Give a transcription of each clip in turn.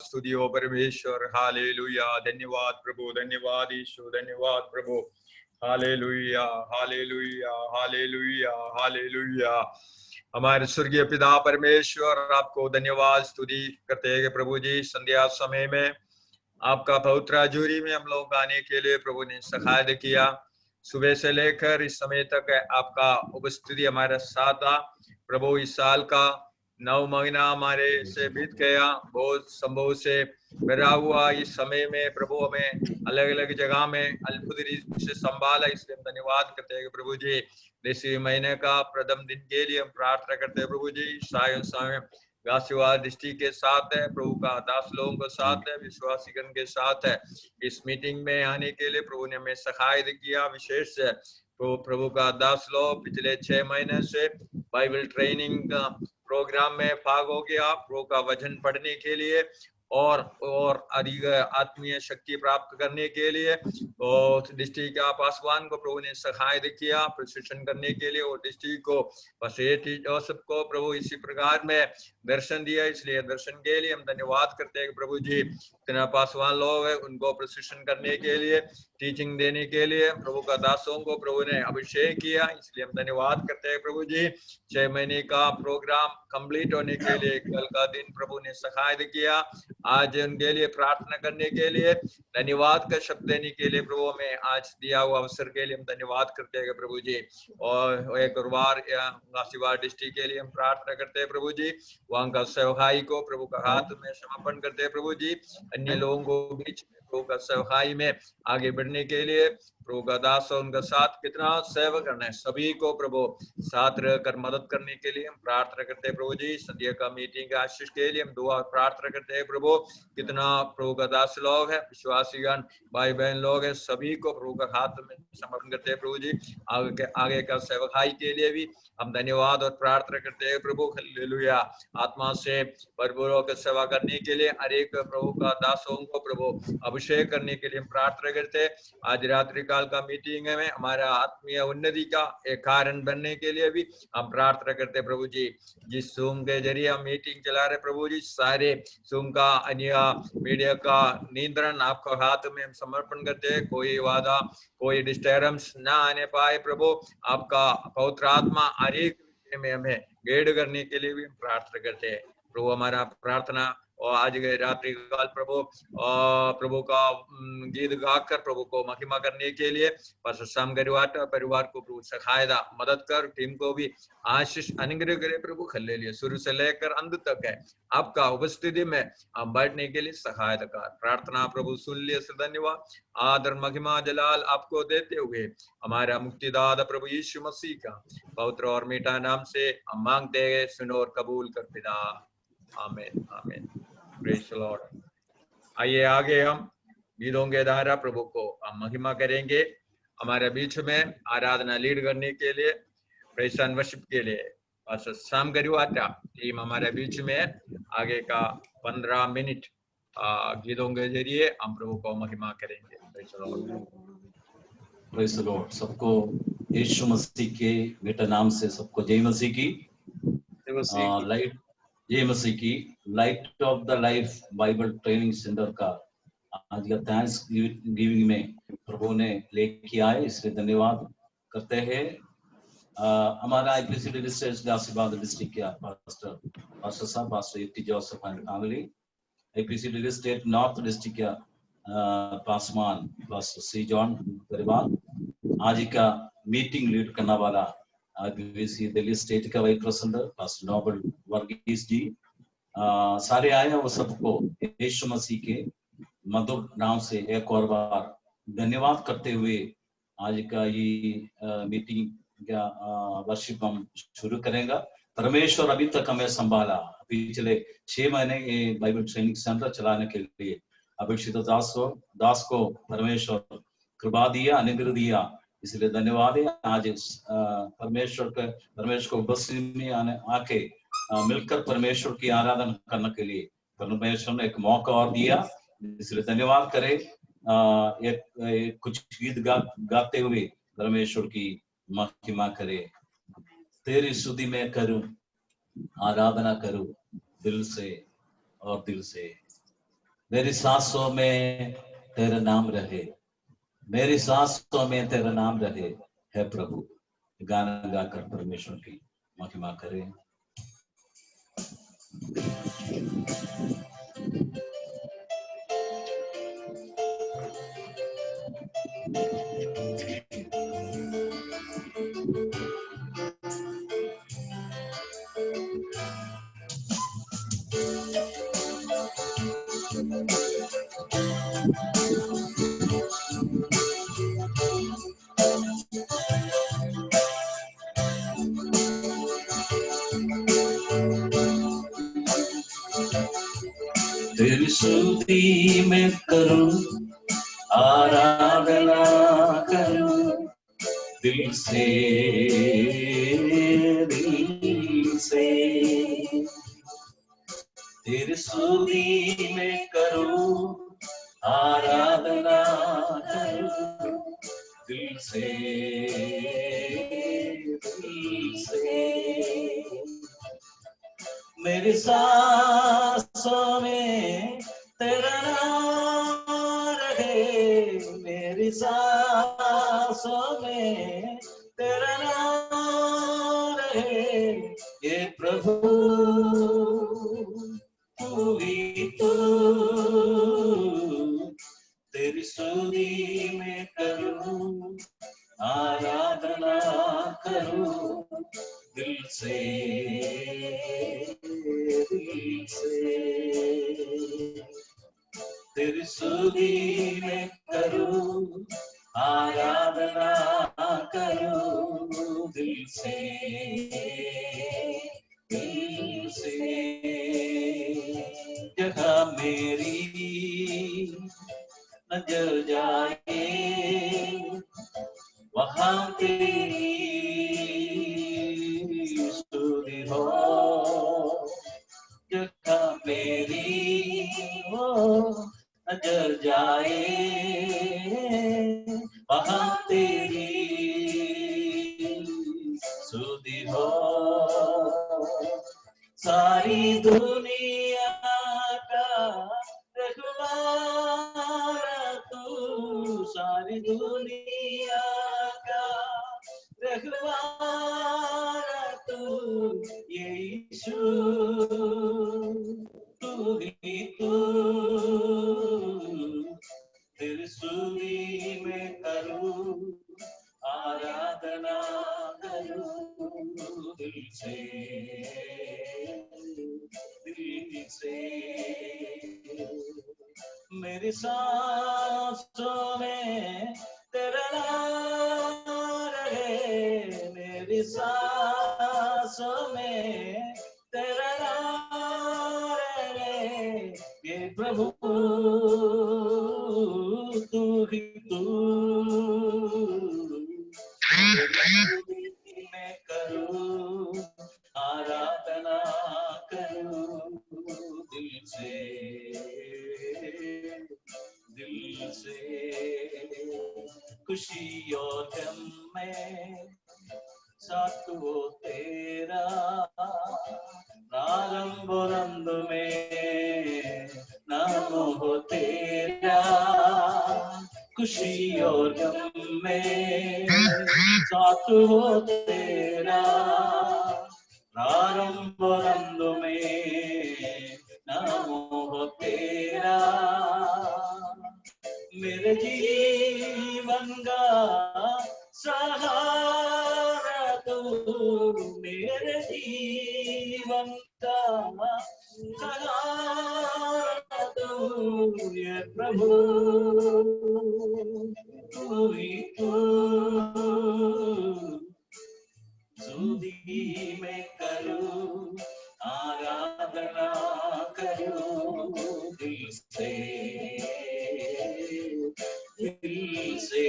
स्तुति हो परमेश्वर। हालेलुया। धन्यवाद प्रभु, धन्यवाद यीशु, धन्यवाद प्रभु। Hallelujah, hallelujah, hallelujah, hallelujah. हमारे स्वर्गीय पिता परमेश्वर, आपको धन्यवाद स्तुति करते हैं प्रभु जी। संध्या समय में आपका पवित्र हजूरी में हम लोग आने के लिए प्रभु ने सखायद किया। सुबह से लेकर इस समय तक आपका उपस्थिति हमारे साथ था प्रभु। इस साल का 9 महीना हमारे से बीत गया, बहुत संभव से भरा हुआ। इस समय में प्रभु हमें अलग अलग जगह में अद्भुत रीति से संभाला, इसलिए हम धन्यवाद करते हैं प्रभु जी। इसी महीने का प्रथम दिन के लिए हम प्रार्थना करते हैं प्रभु जी। सायं समय गासिवाड़ डिस्ट्रिक्ट के साथ है, प्रभु का दास लोगों के साथ है, विश्वासीगण के साथ है। इस मीटिंग में आने के लिए प्रभु ने हमें सहायता किया। विशेष तो प्रभु का दास लोग पिछले 6 महीने से बाइबल ट्रेनिंग प्रोग्राम में भाग हो गया, प्रभु का वचन पढ़ने के लिए और अधिक आत्मीय शक्ति प्राप्त करने के लिए। और डिस्ट्रिक्ट का पासवान को प्रभु ने सहायता किया प्रशिक्षण करने के लिए, और डिस्ट्रिक्ट को बसेटी जोसेफ को प्रभु इसी प्रकार में दर्शन दिया, इसलिए दर्शन के लिए हम धन्यवाद करते हैं प्रभु जी। इतना पासवान लोग है, उनको प्रशिक्षण करने के लिए, टीचिंग देने के लिए प्रभु का दासों को प्रभु ने अभिषेक किया, इसलिए हम धन्यवाद करते हैं प्रभु जी। 6 महीने का प्रोग्राम कंप्लीट होने के लिए कल का दिन प्रभु ने सहायता किया। आज उनके लिए प्रार्थना करने के लिए, धन्यवाद का शब्द देने के लिए प्रभु में आज दिया हुआ अवसर के लिए हम धन्यवाद करते हैं प्रभु जी। और एक गुरुवार गासिवाड़ डिस्ट्रिक्ट के लिए हम प्रार्थना करते हैं प्रभु जी। वहां का सेवकाई को प्रभु का हाथ में समर्पण करते हैं प्रभु जी। अन्य लोगों को बीच में प्रभु का सेवकाई में आगे बढ़ने के लिए प्रभु का दास और उनका साथ कितना सेवा करना है, सभी को प्रभु साथ रहकर मदद करने के लिए हम प्रार्थना करते हैं प्रभु जी। संध्या का मीटिंग का आशीष के लिए हम दुआ प्रार्थना करते हैं प्रभु। कितना प्रभु का दास लोग है, विश्वासीगण भाई बहन लोग है, सभी को प्रभु का हाथ में समर्पण करते हैं प्रभु जी। आगे का सेवकाई के लिए भी हम धन्यवाद और प्रार्थना करते हैं प्रभु। हालेलुया। आत्मा से भरपूर होकर सेवा करने के लिए हर एक प्रभु का दासों को प्रभु अभिषेक करने के लिए हम प्रार्थना करते हैं। आज रात्रि काल का मीटिंग में हमारा आत्मीय उन्नति का एक कारण बनने के लिए भी हम प्रार्थना करते हैं प्रभु जी। जिस जूम के जरिए हम मीटिंग चला रहे प्रभु जी, सारे जूम का अन्य मीडिया का नियंत्रण आपको हाथ में हम समर्पण करते हैं। कोई वादा, कोई डिस्टर्बेंस ना आने पाए प्रभु। आपका पवित्र आत्मा हर एक में हमें गाइड करने के लिए भी हम प्रार्थना करते हैं प्रभु। हमारा प्रार्थना और आज के रात्रि काल प्रभु का गीत गाकर प्रभु को महिमा करने के लिए शाम परिवार को प्रभु सहायता मदद कर, टीम को भी आशीष अनुग्रह करे प्रभु। हालेलुया। शुरू से लेकर अंत तक है आपका उपस्थिति में हम बैठने के लिए सहायता कर प्रार्थना प्रभु सुन लिए। धन्यवाद, आदर, महिमा, जलाल आपको देते हुए हमारा मुक्तिदाता प्रभु यीशु मसीह का पवित्र और मीठा नाम से हम मांगते हैं, सुनो और कबूल कर पिता। आमीन, आमीन। Praise the Lord. आइए आगे हम गीतों के द्वारा प्रभु को हम महिमा करेंगे। हमारे बीच में आराधना लीड करने के लिए, प्रेज़ एंड वर्शिप के लिए पास्टर शाम गरिवाटा टीम हमारे बीच में आगे का 15 मिनट गीतों के जरिए हम प्रभु को महिमा करेंगे। Praise the Lord. Praise the Lord. सबको यीशु मसीह के मीठे नाम से सबको जय मसीह की। लाइट जय मसीह की। Light of the life Bible training centre का आज का थैंक्स गिविंग में प्रभु ने लेके आए, इसलिए धन्यवाद करते हैं। हमारा आईपीसी डिस्ट्रिक्ट गासिबाद डिस्ट्रिक्ट के पास्टर साहब, pastor UT Joseph and family, IPC district north district का पासवान पास्टर सी जॉन परिवार, आज का मीटिंग लीड करने वाला आईपीसी दिल्ली स्टेट का vice president pastor Noble Varghese ji, सारे आए हैं। वो सबको यीशु मसीह के मधुर नाम से एक और बार धन्यवाद करते हुए आज का ये मीटिंग का वर्शिप हम शुरू करेंगे। परमेश्वर अभी तक हमें संभाला, पिछले 6 महीने ये बाइबल ट्रेनिंग सेंटर चलाने के लिए अभिषिक्त दास को परमेश्वर कृपा दिया, अनुग्रह दिया, इसलिए धन्यवाद है। आज परमेश्वर को बस्ती में आके मिलकर परमेश्वर की आराधना करने के लिए परमेश्वर ने एक मौका और दिया, इसलिए धन्यवाद करें। एक कुछ गीत गाते हुए परमेश्वर की महिमा करे। तेरी स्तुति में करूं, आराधना करूं दिल से और दिल से, मेरी सांसों में तेरा नाम रहे, मेरी सांसों में तेरा नाम रहे, है प्रभु। गाना गाकर परमेश्वर की महिमा करें। तेरी स्तुति में करूं, आराधना करूं, दिल से, दिल से। तेरी स्तुति में करूं, आराधना करूं, दिल से, दिल से। मेरी सांसों में तेरा नाम रहे, मेरी सांसों में तेरा नाम रहे, ये प्रभु तू ही तू। तेरी स्तुति में करूं, आराधना करूं, दिल से, दिल से। तेरी स्तुति में करूं, आराधना करूं, दिल से, दिल से। जहाँ मेरी नजर जाए, वहाँ तेरी स्तुति हो। जहाँ मेरी नजर जाए, वहाँ तेरी स्तुति हो। सारी दुनिया का रखवाला तू, सारी दुनिया का रखवाला तू, यीशु तू ही तू। तेरी स्तुति में करूं, आराधना करूं, दिल से, दिल से। मेरी सांसों में तेरा नाम रहे, मेरी सांसों में तेरा नाम रहे, ये प्रभु तू ही तू। मैं करूं, आराधना करूं, दिल से, दिल से। खुशी और गम में साथ हो तेरा, प्रारंभ और अंत में नाम हो तेरा। खुशी और गम में साथ हो तेरा, प्रारंभ और अंत में नाम हो तेरा। मेरे जीवन का सहारा तू, मेरे जीवन का सहारा तू, ये प्रभु तू ही तू। स्तुति में करूं, आराधना करूं, दिल से, दिल से।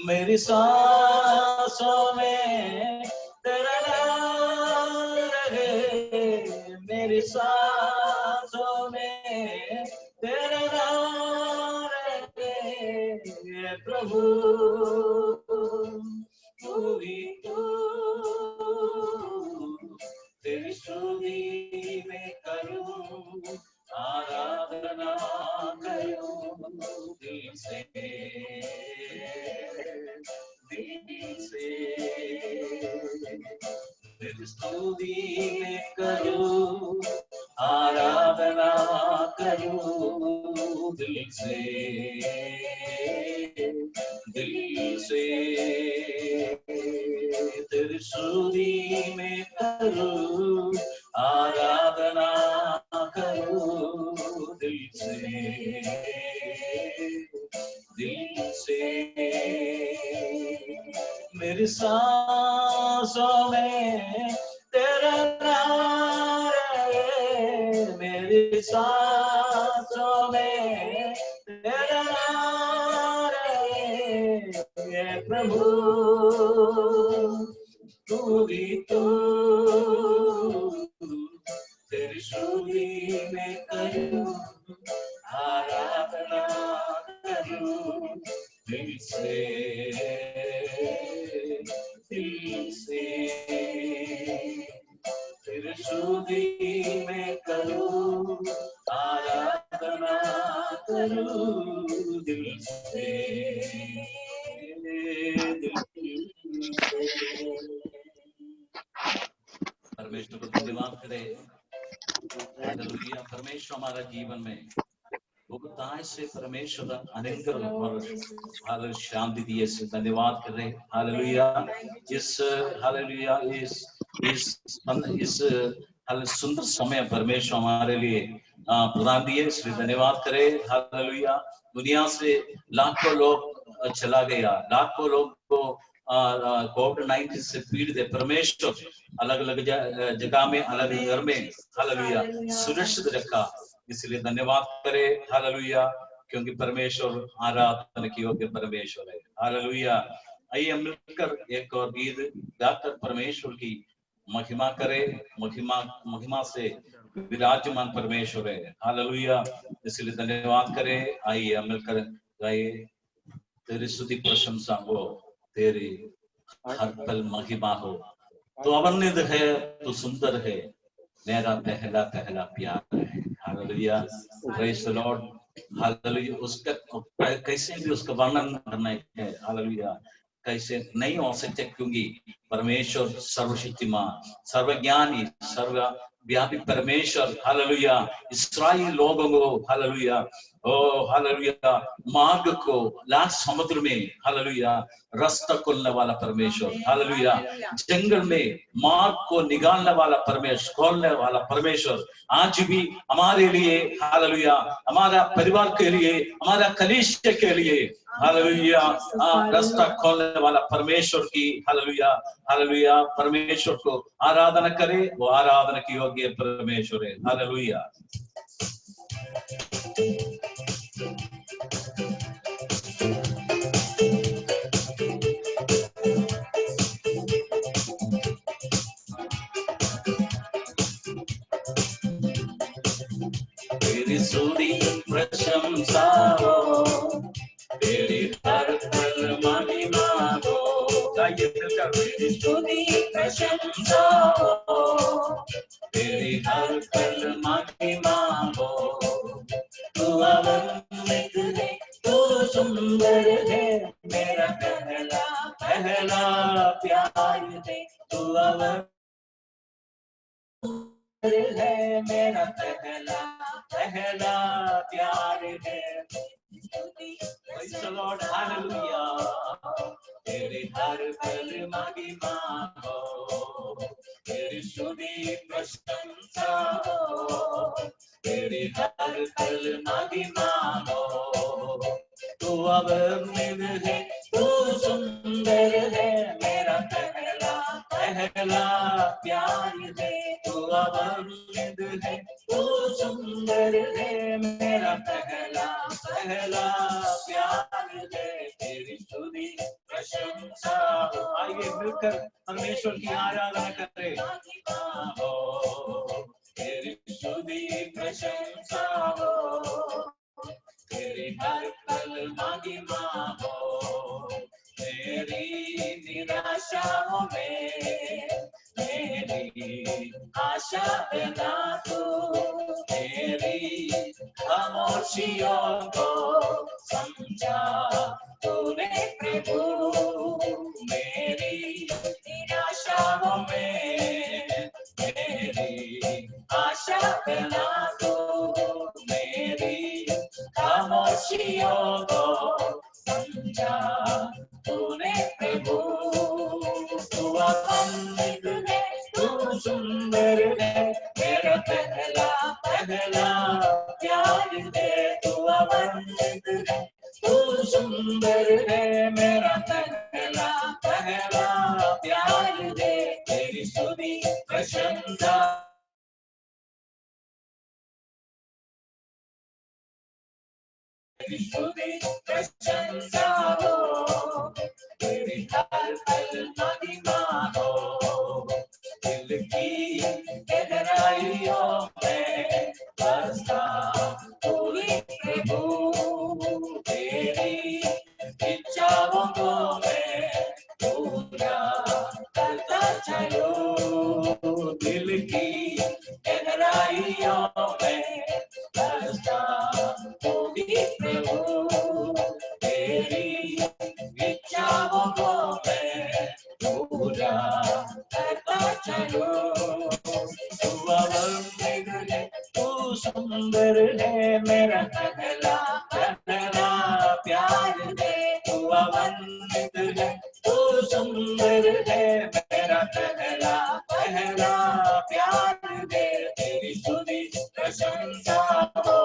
मेरी सांसों में तेरा नाम रहे, मेरी सांसों में तेरा नाम रहे, ये प्रभु तू ही तू। तेरी स्तुति में करूं, आराधना करो दिल से, दिल से तेरी स्तुति में करो, आराधना करो दिल से, दिल से तेरी स्तुति में करो, आराधना करो दिल से, दिल से मेरी सांसों में तेरा नाम है, मेरी सांसों में तेरा नाम है प्रभु, तू भी तू तेरी स्तुति में करूं, आराधना करूं दिल से, दिल से तेरी स्तुति में करूं, आराधना करूं दिल से, दिल से। परमेश्वर को धन्यवाद करें। हालेलुया। परमेश्वर हमारा जीवन में भुगतान से परमेश्वर अनुग्रह और शांति दिए से धन्यवाद कर रहे। हालेलुया। इस हालेलुया इस सुंदर समय परमेश्वर हमारे लिए प्रदान दिए, इसलिए धन्यवाद करें। हालेलुया। दुनिया से लाखों लोग चला गया, लाखों लोग को कोविड-19 से पीड़ित है। परमेश्वर अलग अलग जगह में, अलग घर में हालेलुया सुरक्षित रखा, इसलिए धन्यवाद करें। हालेलुया। क्योंकि परमेश्वर आराधना की योग्य परमेश्वर है। हालेलुया। आइए हम मिलकर एक और गीत गाकर परमेश्वर की महिमा करें। महिमा से विराजमान परमेश्वर है। हालेलुया। इसलिए धन्यवाद करें। आइए हम मिलकर गाइए। तेरी स्तुति प्रशंसा हो, तेरी हर पल महिमा हो, तो अवर्णित है, तो सुंदर है, मेरा पहला पहला प्यार है। Hallelujah. Praise the lord. Hallelujah. उसका कैसे भी उसका वर्णन करना है। हालेलुया। कैसे नहीं हो सकते, क्योंकि परमेश्वर सर्वशक्तिमान, सर्वज्ञानी, सर्वव्यापी परमेश्वर हालेलुया इस्राएल लोगों को हालेलुया ओ हालेलुया मार्ग को लाल समुद्र में हालेलुया रास्ता खोलने वाला परमेश्वर, हालेलुया जंगल में मार्ग को निकालने वाला परमेश्वर, खोलने वाला परमेश्वर आज भी हमारे लिए हालेलुया, हमारा परिवार के लिए, हमारा कलीसिया के लिए हालेलुया रास्ता खोलने वाला परमेश्वर की हालेलुया हालेलुया परमेश्वर को आराधना करे। वो आराधना की योग्य परमेश्वर है। हालेलुया। तेरी स्तुति प्रशंसा हो, तेरी हर पल महिमा हो, तेरी स्तुति प्रशंसा हो, तेरी हर पल महिमा हो, तू अवर्णित है, तू सुंदर है, मेरा पहला पहला प्यार है, तू अवर्णित है, मेरा पहला पहला प्यार है। Praise the Lord, hallelujah। तेरे हर पल महिमा हो, तेरी स्तुति प्रशंसा हो, तेरे हर पल महिमा हो, तू अवर्णित है, तू सुंदर है, मेरा पहला पहला प्यार है, तू अवर्णित है, तू सुंदर है, मेरा पहला पहला प्यार है, तेरी स्तुति प्रशंसा हो। आइए मिलकर परमेश्वर की आराधना करें। हो तेरी स्तुति प्रशंसा हो, तेरी हर पल महिमा हो, तेरी निराशाओं में मेरी आशा बना तू, तेरी खामोशियों को समझा तूने प्रभु, मेरी निराशाओं में मेरी आशा बना तू, मेरी खामोशियों को समझा तूने प्रभु। तू अमृत है, तू सुंदर है, मेरा पहला पहला प्यार है। तू अमृत है, तू सुंदर है, मेरा पहला पहला प्यार है। तेरी स्तुति प्रशंसा स्तुति प्रशंसा हो, तेरी हर पल महिमा हो। दिल की गहराइयों में बसता पूरी प्रभु, तेरी इच्छाओं को मैं पूरा करता चलूं। दिल की गहराइयों में बसता पूरी प्रभु, तेरी इच्छाओं को मैं पूरा करता चलूं। तू अमृत है, तू सुंदर है, मेरा पहला पहला प्यार है। तू अमृत है, तू सुंदर है, मेरा पहला पहला प्यार है। तेरी स्तुति प्रशंसा हो,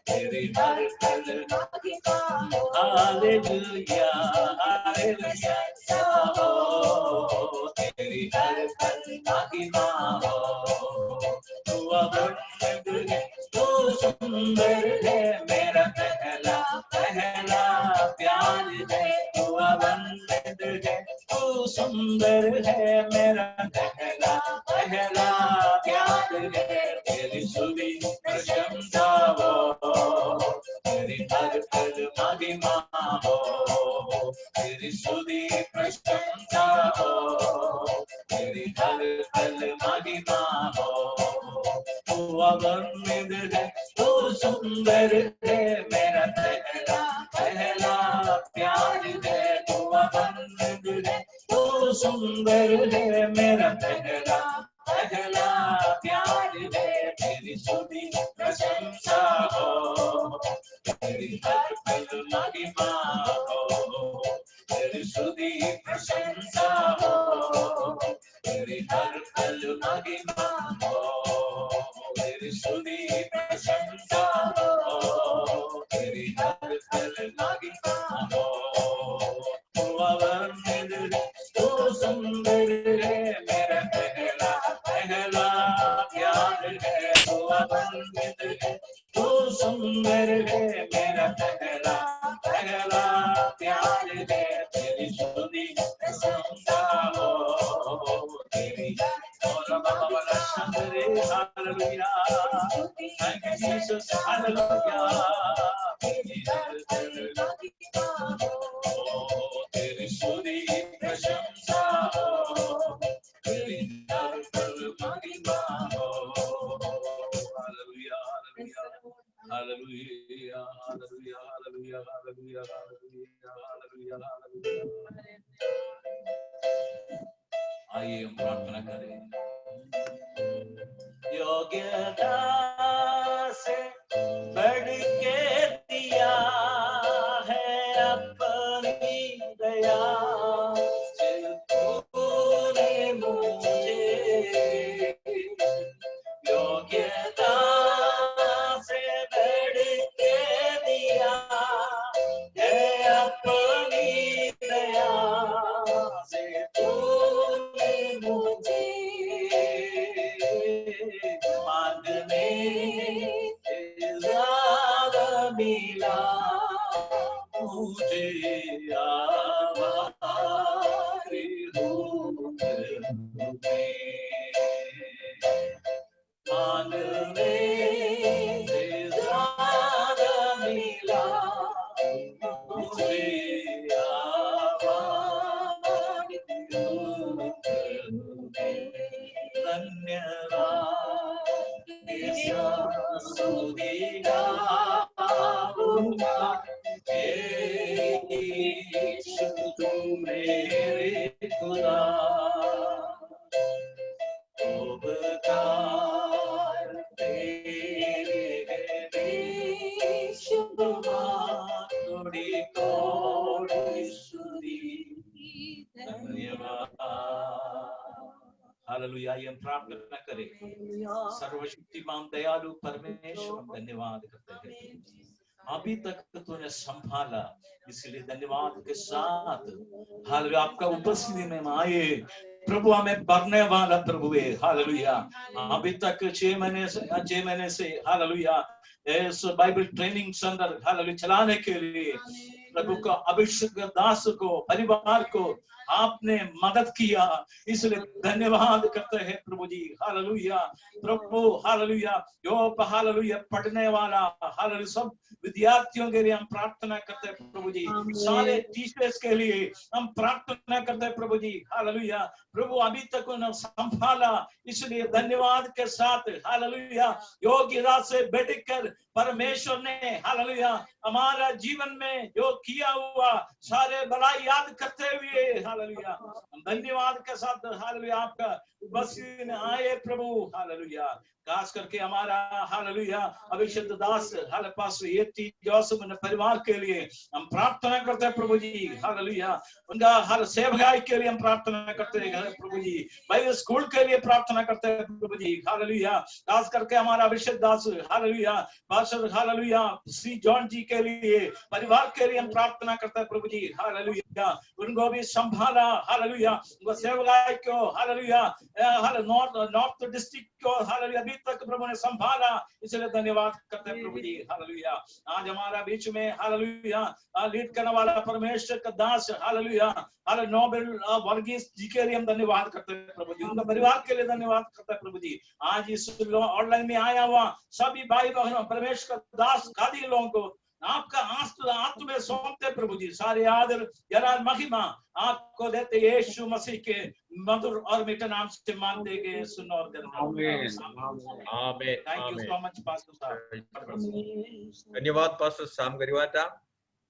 तेरी हर पल महिमा हो। हालेलुया हालेलुया हो, तेरी हर पल महिमा हो। तू अमृत है, तू सुंदर है, मेरा पहला पहला प्यार है। तू अमृत है, तू सुंदर है, मेरा पहला पहला प्यार है। तेरी स्तुति प्रशंसा हो, तेरी हर पल महिमा हो। तेरी स्तुति प्रशंसा हो, तेरी हर पल महिमा हो। तू अमृत है, तू सुंदर है, मेरा पहला पहला प्यार है। तू अमृत है, तू सुंदर है, मेरा पहला पहला प्यार है। तेरी स्तुति प्रशंसा हो, तेरी हर पल महिमा हो। तेरी स्तुति प्रशंसा हो, तेरी हर पल महिमा हो। तेरी स्तुति प्रशंसा हो, तेरी हर पल महिमा हो। तू अमृत है, तू सुंदर है, मेरा पहला पहला प्यार है। तू अमृत है, तू सुंदर है, मेरा पहला पहला प्यार है। तेरी स्तुति प्रशंसा हो, तेरी और बाबा शंकरे hallelujah. Thank you Jesus hallelujah. तेरी हर पल महिमा हो, तेरी स्तुति प्रशंसा हो, तेरी हर पल महिमा हो। Hallelujah hallelujah hallelujah hallelujah hallelujah hallelujah hallelujah hallelujah. आइए हम प्रार्थना करें। योग्यता से बढ़ के दिया है अपनी दया, तूने मुझे योग्यता से बढ़ के दिया है अपनी दया से। तूने मुझे मांगने से ज्यादा मिला, मुझे आभारी हूँ मैं। मांगने से ज्यादा मिला, मुझे आभारी हूँ मैं। धन्यवाद यीशु स्तुति गाऊंगा, यीशु तू मेरे खुदा। उपकार तेरे शुभमान कोटि कोटि स्तुति धन्यवाद। हालेलुया। हम प्रार्थना करें। सर्वशक्तिमान दयालु परमेश्वर धन्यवाद करते हैं, अभी तक तूने संभाला, इसलिए धन्यवाद के साथ हालेलुया आपका उपस्थिति में हम आए। प्रभु हमें बढ़ने वाला प्रभु है। हालेलुया। अभी तक 6 महीने से हालेलुया इस बाइबल ट्रेनिंग सेंटर हालेलुया चलाने के लिए प्रभु को, अभिषेक दास को, परिवार को आपने मदद किया, इसलिए धन्यवाद करते हैं प्रभु जी। हालेलुया प्रभु। हालेलुया जो हालेलुया पढ़ने वाला हालेलुया सब विद्यार्थियों के लिए हम प्रार्थना करते हैं प्रभु जी। सारे टीचर्स के लिए हम प्रार्थना करते हैं प्रभु जी। हालेलुया प्रभु अभी तक उन्हें संभाला, इसलिए धन्यवाद के साथ हालेलुया योग्यता से बैठकर परमेश्वर ने हालेलुया हमारा जीवन में जो किया हुआ सारे बड़ा याद करते हुए हालेलुया धन्यवाद के साथ हालेलुया आपका उपस्थिति में आए प्रभु। हालेलुया खास करके हमारा हालेलुया अभिषेक दास हाल पास एटी जोसेफ परिवार के लिए हम प्रार्थना करते हैं प्रभु जी। हालेलुया उनका हर सेवकाई के लिए हम प्रार्थना करते हैं प्रभु जी। भाई स्कूल के लिए प्रार्थना करते हैं प्रभु जी। हालेलुया खास करके हमारा Abhishek Das hallelujah pastor hallelujah Shri John ji के लिए परिवार के लिए हम प्रार्थना करते हैं प्रभु जी। हालेलुया उनको भी संभाला, हालेलुया उनको सेवकाई को हालेलुया नॉर्थ डिस्ट्रिक्ट को हालेलुया अभी तक प्रभु ने संभाला, इसलिए धन्यवाद करते हैं प्रभु जी। हालेलुया आज हमारा बीच में हालेलुया लीड करने वाला परमेश्वर का दास हालेलुया नोबेल वर्गीस जी के लिए हम धन्यवाद करते हैं प्रभु जी। उनका परिवार के लिए धन्यवाद करते हैं प्रभु जी। आज इस ऑनलाइन में आया हुआ सभी भाई बहनों परमेश्वर का दास खादी लोगों को आपका हाथ में सौंपते प्रभु जी। सारे आदर जलाल महिमा आपको देते यीशु मसीह के मधुर और मीठे नाम से मांगते गए सुनो और आमीन। Thank you so much pastor साहब। धन्यवाद पास्टर साम गरिवाटा,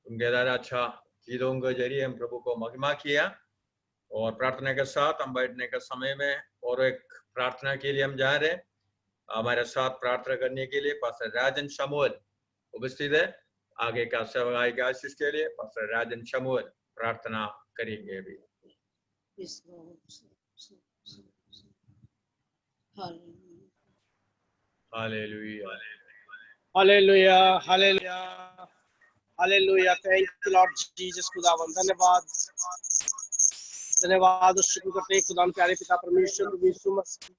उनके द्वारा अच्छा गीतों के जरिए हम प्रभु को महिमा किया। और प्रार्थना के साथ हम बैठने के समय में और एक प्रार्थना के लिए हम जा रहे हैं। हमारे साथ प्रार्थना करने के लिए पास्टर राजन शमूएल उपस्थित है। आगे का सेवकाई के आशीष के लिए पास्टर राजन शमूएल प्रार्थना करेंगे अभी। Hallelujah hallelujah hallelujah hallelujah. Thank you Lord Jesus खुदावन। धन्यवाद धन्यवाद और शुक्र करते हैं खुदा प्यारे पिता परमेश्वर यीशु मसीह।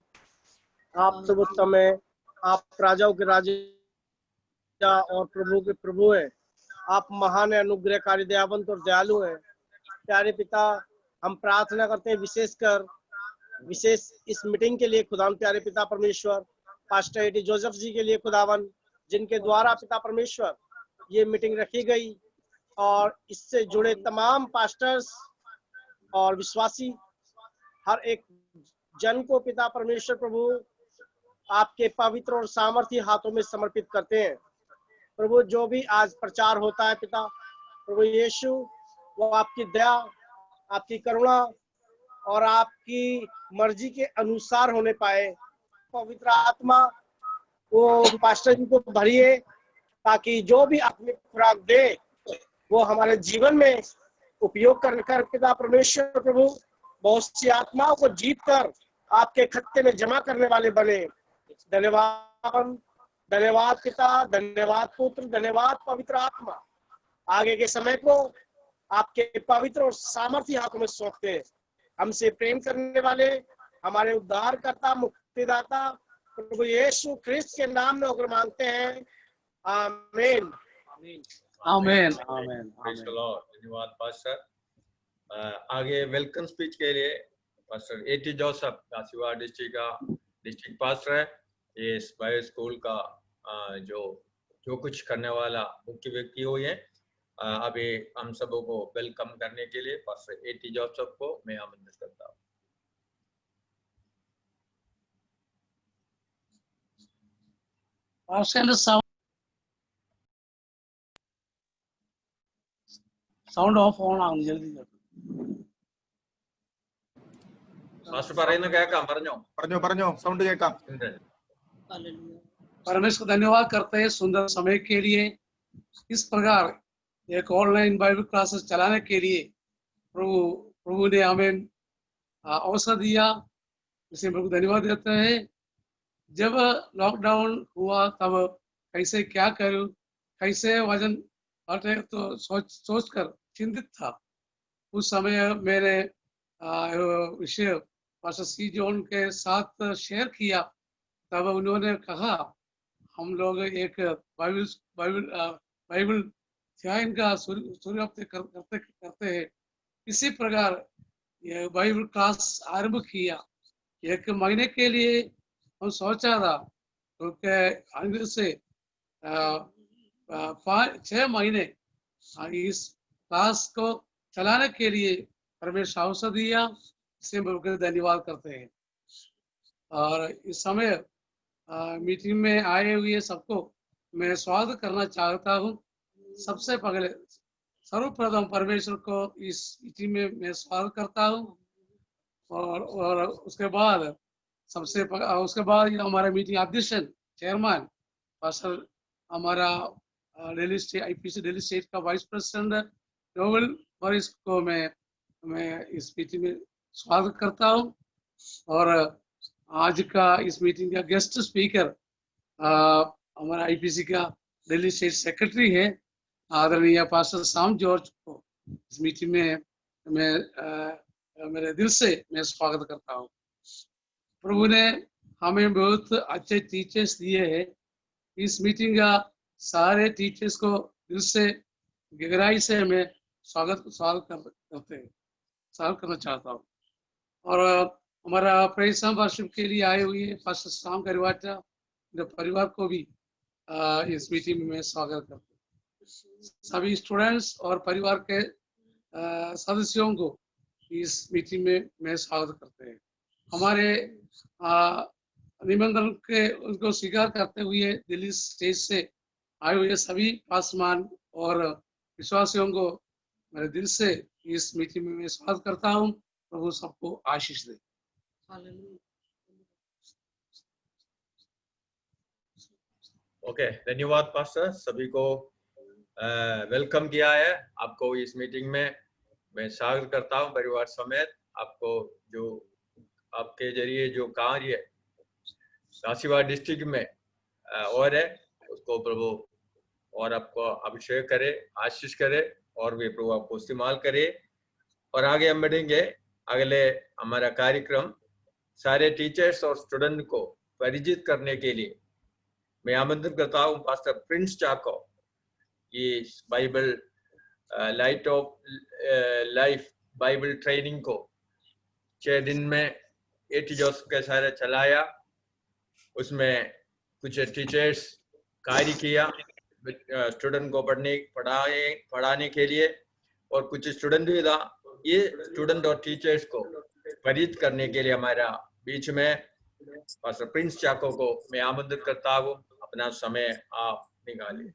आप सर्वोत्तम है, आप राजाओं के राजा और प्रभु के प्रभु है। आप महान अनुग्रहकारी दयावंत और दयालु है। प्यारे पिता हम प्रार्थना करते हैं विशेष इस मीटिंग के लिए खुदावन प्यारे पिता परमेश्वर पास्टर एटी जोसेफ जी के लिए खुदावन, जिनके द्वारा पिता परमेश्वर ये मीटिंग रखी गई और इससे जुड़े तमाम पास्टर्स और विश्वासी हर एक जन को पिता परमेश्वर प्रभु आपके पवित्र और सामर्थ्य हाथों में समर्पित करते हैं। प्रभु जो भी आज प्रचार होता है पिता प्रभु यीशु, वो आपकी दया आपकी करुणा और आपकी मर्जी के अनुसार होने पाए। पवित्र आत्मा वो पास्टर जी को भरिए ताकि जो भी अपनी खुराक दे वो हमारे जीवन में उपयोग कर पिता परमेश्वर प्रभु बहुत सी आत्माओं को जीत कर आपके खत्ते में जमा करने वाले बने। धन्यवाद पिता, धन्यवाद पुत्र, धन्यवाद पवित्र आत्मा। आगे के समय को आपके पवित्र और सामर्थ्य हाथों में सौंपते हैं। हमसे प्रेम करने वाले हमारे उद्धारकर्ता मुक्तिदाता प्रभु यीशु ख्रिस्त के नाम में होकर मांगते हैं, आमीन आमीन आमीन। धन्यवाद पास्टर। आगे वेलकम स्पीच के लिए पास्टर एटी जोसेफ काशीवाड़ डिस्ट्रिक्ट का डिस्ट्रिक्ट पास्टर है। ये इस बायो स्कूल का जो कुछ करने वाला मुख्य व्यक्ति हुए हैं। अभी हम सबों को वेलकम करने के लिए पास्टर एटी जोसेफ को मैं आमंत्रित करता हूँ। I'll send us some. Sound of on ആകുന്നു ജൽദി മാസ്റ്റർ പറയുന്ന കേൾക്കാം, പറഞ്ഞോ. പറഞ്ഞോ സൗണ്ട് കേൾക്കാം. परमेश्वर को धन्यवाद करते हैं सुंदर समय के लिए। इस प्रकार एक ऑनलाइन बाइबल क्लासेस चलाने के लिए प्रभु ने हमें अवसर दिया, इसलिए प्रभु को धन्यवाद देते हैं। जब लॉकडाउन हुआ तब कैसे क्या करूं, कैसे वजन घटे तो सोचकर चिंतित था। उस समय मैंने विषय पास्टर सी जॉन के साथ शेयर किया। तब उन्होंने कहा हम लोग एक बाइबल ध्यान का सूर्योदय करते हैं। इसी प्रकार ये बाइबल क्लास आरंभ किया। 1 महीने के लिए हम सोचा था, क्योंकि अंग्रेज से 6 महीने इस क्लास को चलाने के लिए परमेश्वर अवसर दिया, इसलिए हम धन्यवाद करते हैं। और इस समय मीटिंग में आए हुए सबको मैं स्वागत करना चाहता हूँ। सबसे पहले सर्वप्रथम परमेश्वर को इस मीटिंग में मैं स्वागत करता हूँ, और उसके बाद हमारा मीटिंग अध्यक्ष चेयरमैन पास्टर, हमारा Delhi state IPC Delhi state का वाइस प्रेसिडेंट नोबल मॉरिस को मैं इस मीटिंग में स्वागत करता हूँ। और आज का इस मीटिंग का गेस्ट स्पीकर हमारा आईपीसी का दिल्ली स्टेट सेक्रेटरी है आदरणीय पास्टर साम जॉर्ज को इस मीटिंग में मैं मेरे दिल से मैं स्वागत करता हूँ। प्रभु ने हमें बहुत अच्छे टीचर्स दिए हैं। इस मीटिंग का सारे टीचर्स को दिल से गहराई से मैं स्वागत करना चाहता हूँ। और हमारा प्रेज वर्शिप के लिए आए हुए पास्टर साम गरिवाटा परिवार को भी इस मीटिंग में स्वागत करते हैं। सभी स्टूडेंट्स और परिवार के सदस्यों को इस मीटिंग में मैं स्वागत करते हैं। हमारे निमंत्रण के उनको स्वीकार करते हुए दिल्ली स्टेट से आए हुए सभी पासवान और विश्वासियों को मेरे दिल से इस मीटिंग में मैं स्वागत करता हूँ। प्रभु सबको आशीष दे। ओके, धन्यवाद पास्टर, सभी को वेलकम किया है। आपको इस मीटिंग में मैं स्वागत करता हूं परिवार समेत। आपको जो आपके जरिए जो कार्य काशीवाड़ डिस्ट्रिक्ट में और है उसको प्रभु और आपको अभिषेक करे, आशीष करे और वे प्रभु आपको इस्तेमाल करे। और आगे हम बढ़ेंगे। अगले हमारा कार्यक्रम सारे टीचर्स और स्टूडेंट को परिचित करने के लिए मैं आमंत्रित करता हूँ पास्टर प्रिंस चाको। ये Bible light of life Bible training को 6 दिन में एटी जोसेफ के सारे चलाया। उसमें कुछ टीचर्स कार्य किया स्टूडेंट को पढ़ाने के लिए, और कुछ स्टूडेंट भी था। ये स्टूडेंट और टीचर्स को परिचित करने के लिए हमारा बीच में पास्टर प्रिंस चाको को मैं आमंत्रित करता हूँ। अपना समय आप निकालिए।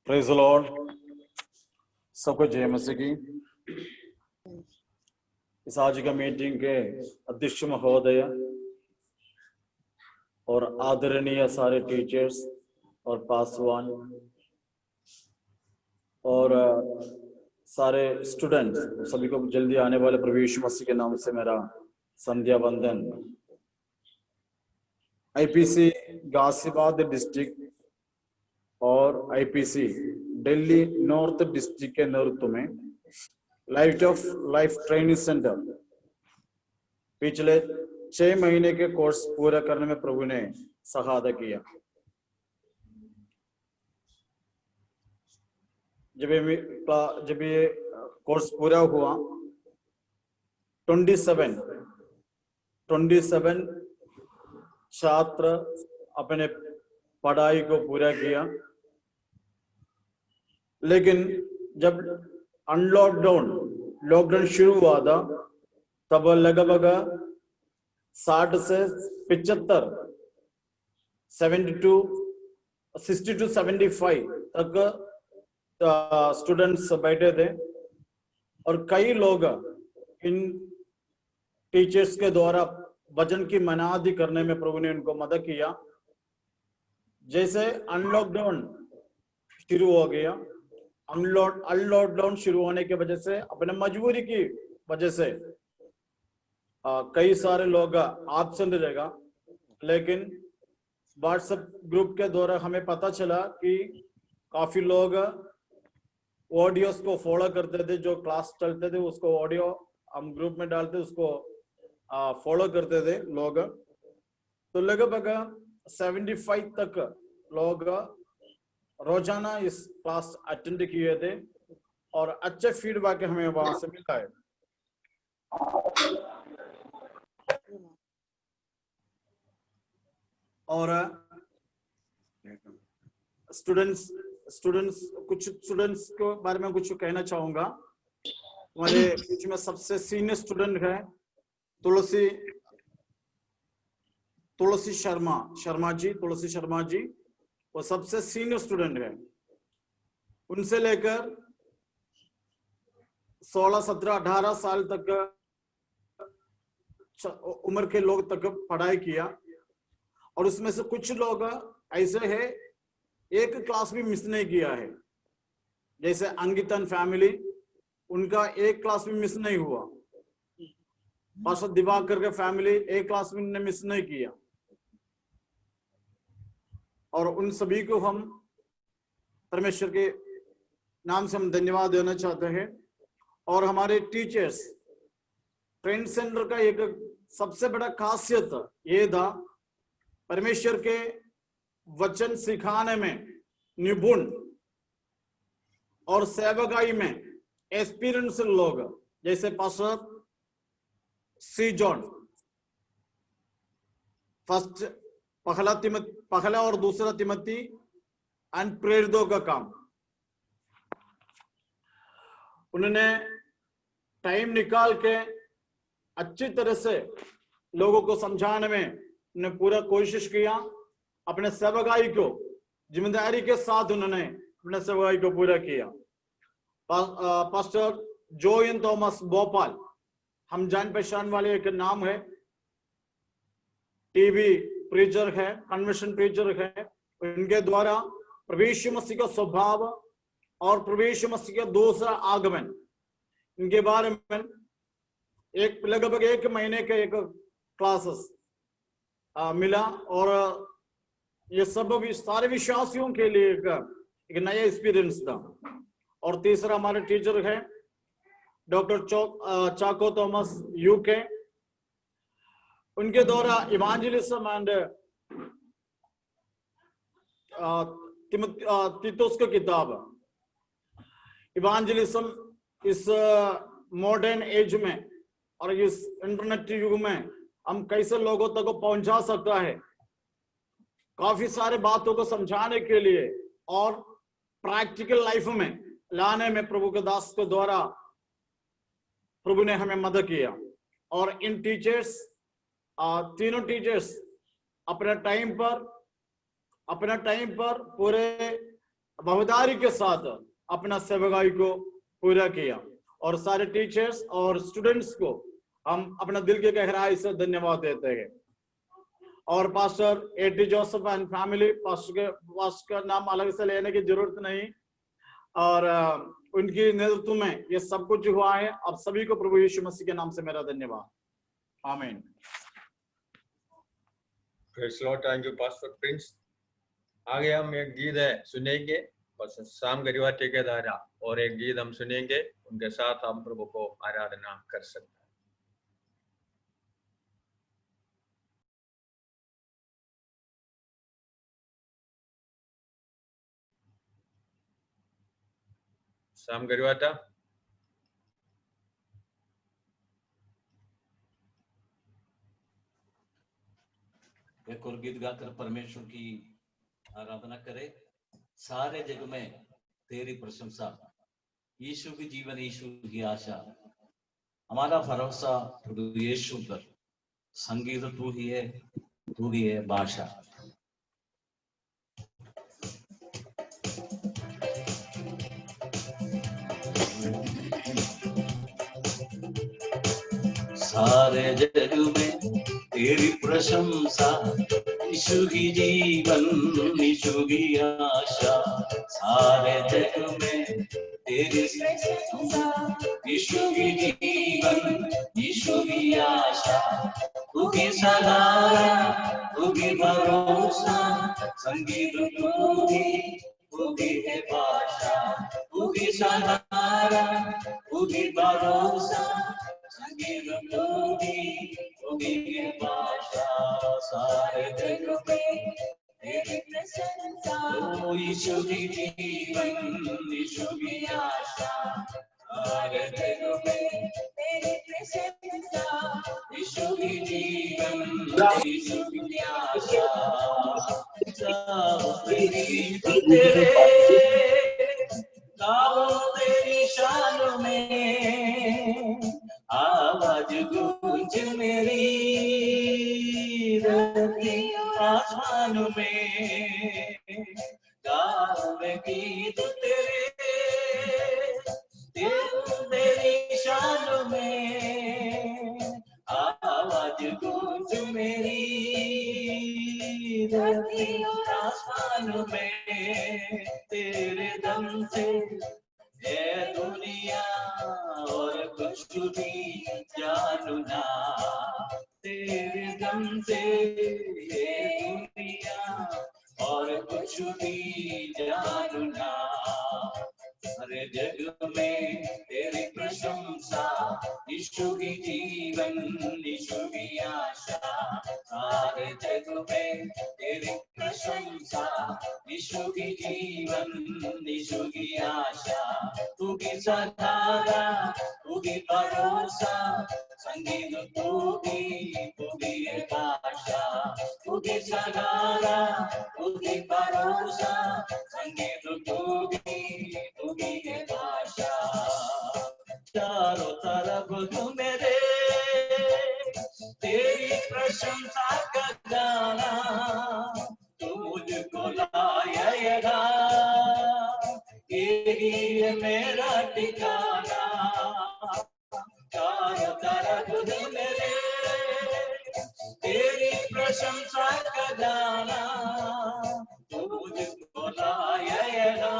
Praise the Lord. सबको जय मसीह की। इस आज का मीटिंग के अध्यक्ष महोदय और आदरणीय सारे टीचर्स और पासवान और सारे स्टूडेंट्स, सभी को जल्दी आने वाले प्रभु यीशु मसीह के नाम से मेरा संध्या वंदन। आईपीसी गाजियाबाद डिस्ट्रिक्ट और आईपीसी दिल्ली नॉर्थ डिस्ट्रिक्ट के नेतृत्व में light of life training centre पिछले 6 महीने के कोर्स पूरा करने में प्रभु ने सहायता किया। जब ये कोर्स पूरा हुआ 27 छात्र अपने पढ़ाई को पूरा किया। लेकिन जब लॉकडाउन शुरू हुआ था तब लगभग 60 से 75 60 to 75 तक स्टूडेंट्स बैठे थे और कई लोग इन टीचर्स के द्वारा वचन की मनादी करने में प्रभु ने उनको मदद किया। जैसे अनलॉकडाउन शुरू हो गया, अनलॉकडाउन शुरू होने की वजह से अपने मजबूरी की वजह से कई सारे लोग एब्सेंट रहेगा, लेकिन व्हाट्सएप ग्रुप के द्वारा हमें पता चला कि काफी लोग ऑडियोस को फॉलो करते थे, जो क्लास चलते थे उसको ऑडियो हम ग्रुप में डालते उसको फॉलो करते थे लोग। तो लगभग 75 तक लोग रोजाना इस क्लास अटेंड किए थे और अच्छे फीडबैक हमें वहां से मिला है। और स्टूडेंट्स कुछ स्टूडेंट्स के बारे में कुछ कहना चाहूंगा। हमारे बीच में सबसे सीनियर स्टूडेंट है तुलसी शर्मा जी, वो सबसे सीनियर स्टूडेंट है। उनसे लेकर 16, 17, 18 साल तक उम्र के लोग तक पढ़ाई किया और उसमें से कुछ लोग ऐसे है एक क्लास भी मिस नहीं किया है। जैसे अंगितन फैमिली, उनका एक क्लास भी मिस नहीं हुआ। पास्टर दिवाकर के फैमिली एक क्लास भी मिस नहीं किया। और उन सभी को हम परमेश्वर के नाम से हम धन्यवाद देना चाहते हैं। और हमारे टीचर्स, ट्रेनिंग सेंटर का एक सबसे बड़ा खासियत ये था, परमेश्वर के वचन सिखाने में निपुण और सेवकाई में एक्सपीरियंस लोग, जैसे पास्टर सी जॉन, पहला और दूसरा तिमोथी एंड प्रेरितों का काम, उन्होंने टाइम निकाल के अच्छी तरह से लोगों को समझाने में उन्होंने पूरा कोशिश किया। अपने सेवकाई को जिम्मेदारी के साथ उन्होंने अपने सेवकाई को पूरा किया। पास्टर जोयन थॉमस भोपाल, हम जान पहचान वाले एक नाम है, टीवी प्रीचर है, कन्वेंशन प्रीचर है। उनके द्वारा प्रभु यीशु मसीह का स्वभाव और प्रभु यीशु मसीह का दूसरा आगमन, इनके बारे में लगभग 1 महीने के एक क्लासेस मिला। और ये सब भी सारे विश्वासियों के लिए एक नया एक्सपीरियंस था। और तीसरा हमारे टीचर है डॉक्टर चाको थॉमस यूके, उनके द्वारा इवांजेलिज्म एंड तीतुस की किताब, इवांजेलिज्म इस मॉडर्न एज में और इस इंटरनेट युग में हम कैसे लोगों तक को पहुंचा सकता है, काफी सारे बातों को समझाने के लिए और प्रैक्टिकल लाइफ में लाने में प्रभु के दास के द्वारा प्रभु ने हमें मदद किया। और इन टीचर्स, तीनों टीचर्स अपने टाइम पर पूरे वफादारी के साथ अपना सेवकाई को पूरा किया। और सारे टीचर्स और स्टूडेंट्स को हम अपना दिल के गहराई से धन्यवाद देते हैं। और pastor A T Joseph and family, pastor का नाम अलग से लेने की जरूरत नहीं, और उनकी नेतृत्व में ये सब कुछ हुआ है। आप सभी को प्रभु यीशु मसीह के नाम से मेरा धन्यवाद। आमीन। Praise Lord, thank you pastor Prince. आगे हम एक गीत है सुनेंगे, बस शाम गरिवाटे के द्वारा, और एक गीत हम सुनेंगे, उनके साथ हम प्रभु को आराधना कर सकते हैं। शाम गरिवाटा, एक और गीत गाकर परमेश्वर की आराधना करे। सारे जग में तेरी प्रशंसा, यीशु की जीवन, यीशु की आशा, हमारा भरोसा प्रभु यीशु पर। संगीत तू ही है भाषा। सारे जग में तेरी प्रशंसा, यीशु की जीवन, यीशु की आशा। सारे जग में तेरी प्रशंसा, यीशु की जीवन, यीशु की आशा। तू ही सहारा, तू ही भरोसा, संगीत तू ही है भाषा। तू ही सहारा, तू ही भरोसा, संगीत तू ही है भाषा। सारे जग में तेरी प्रशंसा, ओ यीशु की जीवन, यीशु की आशा। सारे जग में तेरी प्रशंसा, यीशु की जीवन, यीशु की आशा। तेरे गाओ तेरी शान में, आवाज गूंज मेरी धरती आसमान में। गाओ मैं गीत तेरे तेरी शान में, आवाज गूंज मेरी धरती आसमान में। तेरे दम से है दुनिया और कुछ भी जानू ना, तेरे दम से है दुनिया और कुछ भी जानू ना। सारे जग में तेरी प्रशंसा, यीशु की जीवन, यीशु की आशा। सारे जग में तेरी प्रशंसा, यीशु की जीवन, यीशु की आशा। तू की सहारा, तू की भरोसा, संगीत तू की है भाषा। तू की सहारा, तू की भरोसा, संगीत तू की है भाषा। चारों तरफ तू मेरे तेरी प्रशंसा का गाना, तू मुझको लाएगा, यही है मेरा ठिकाना। चारों तरफ तू मेरे तेरी प्रशंसा का गाना, तू मुझको लाएगा,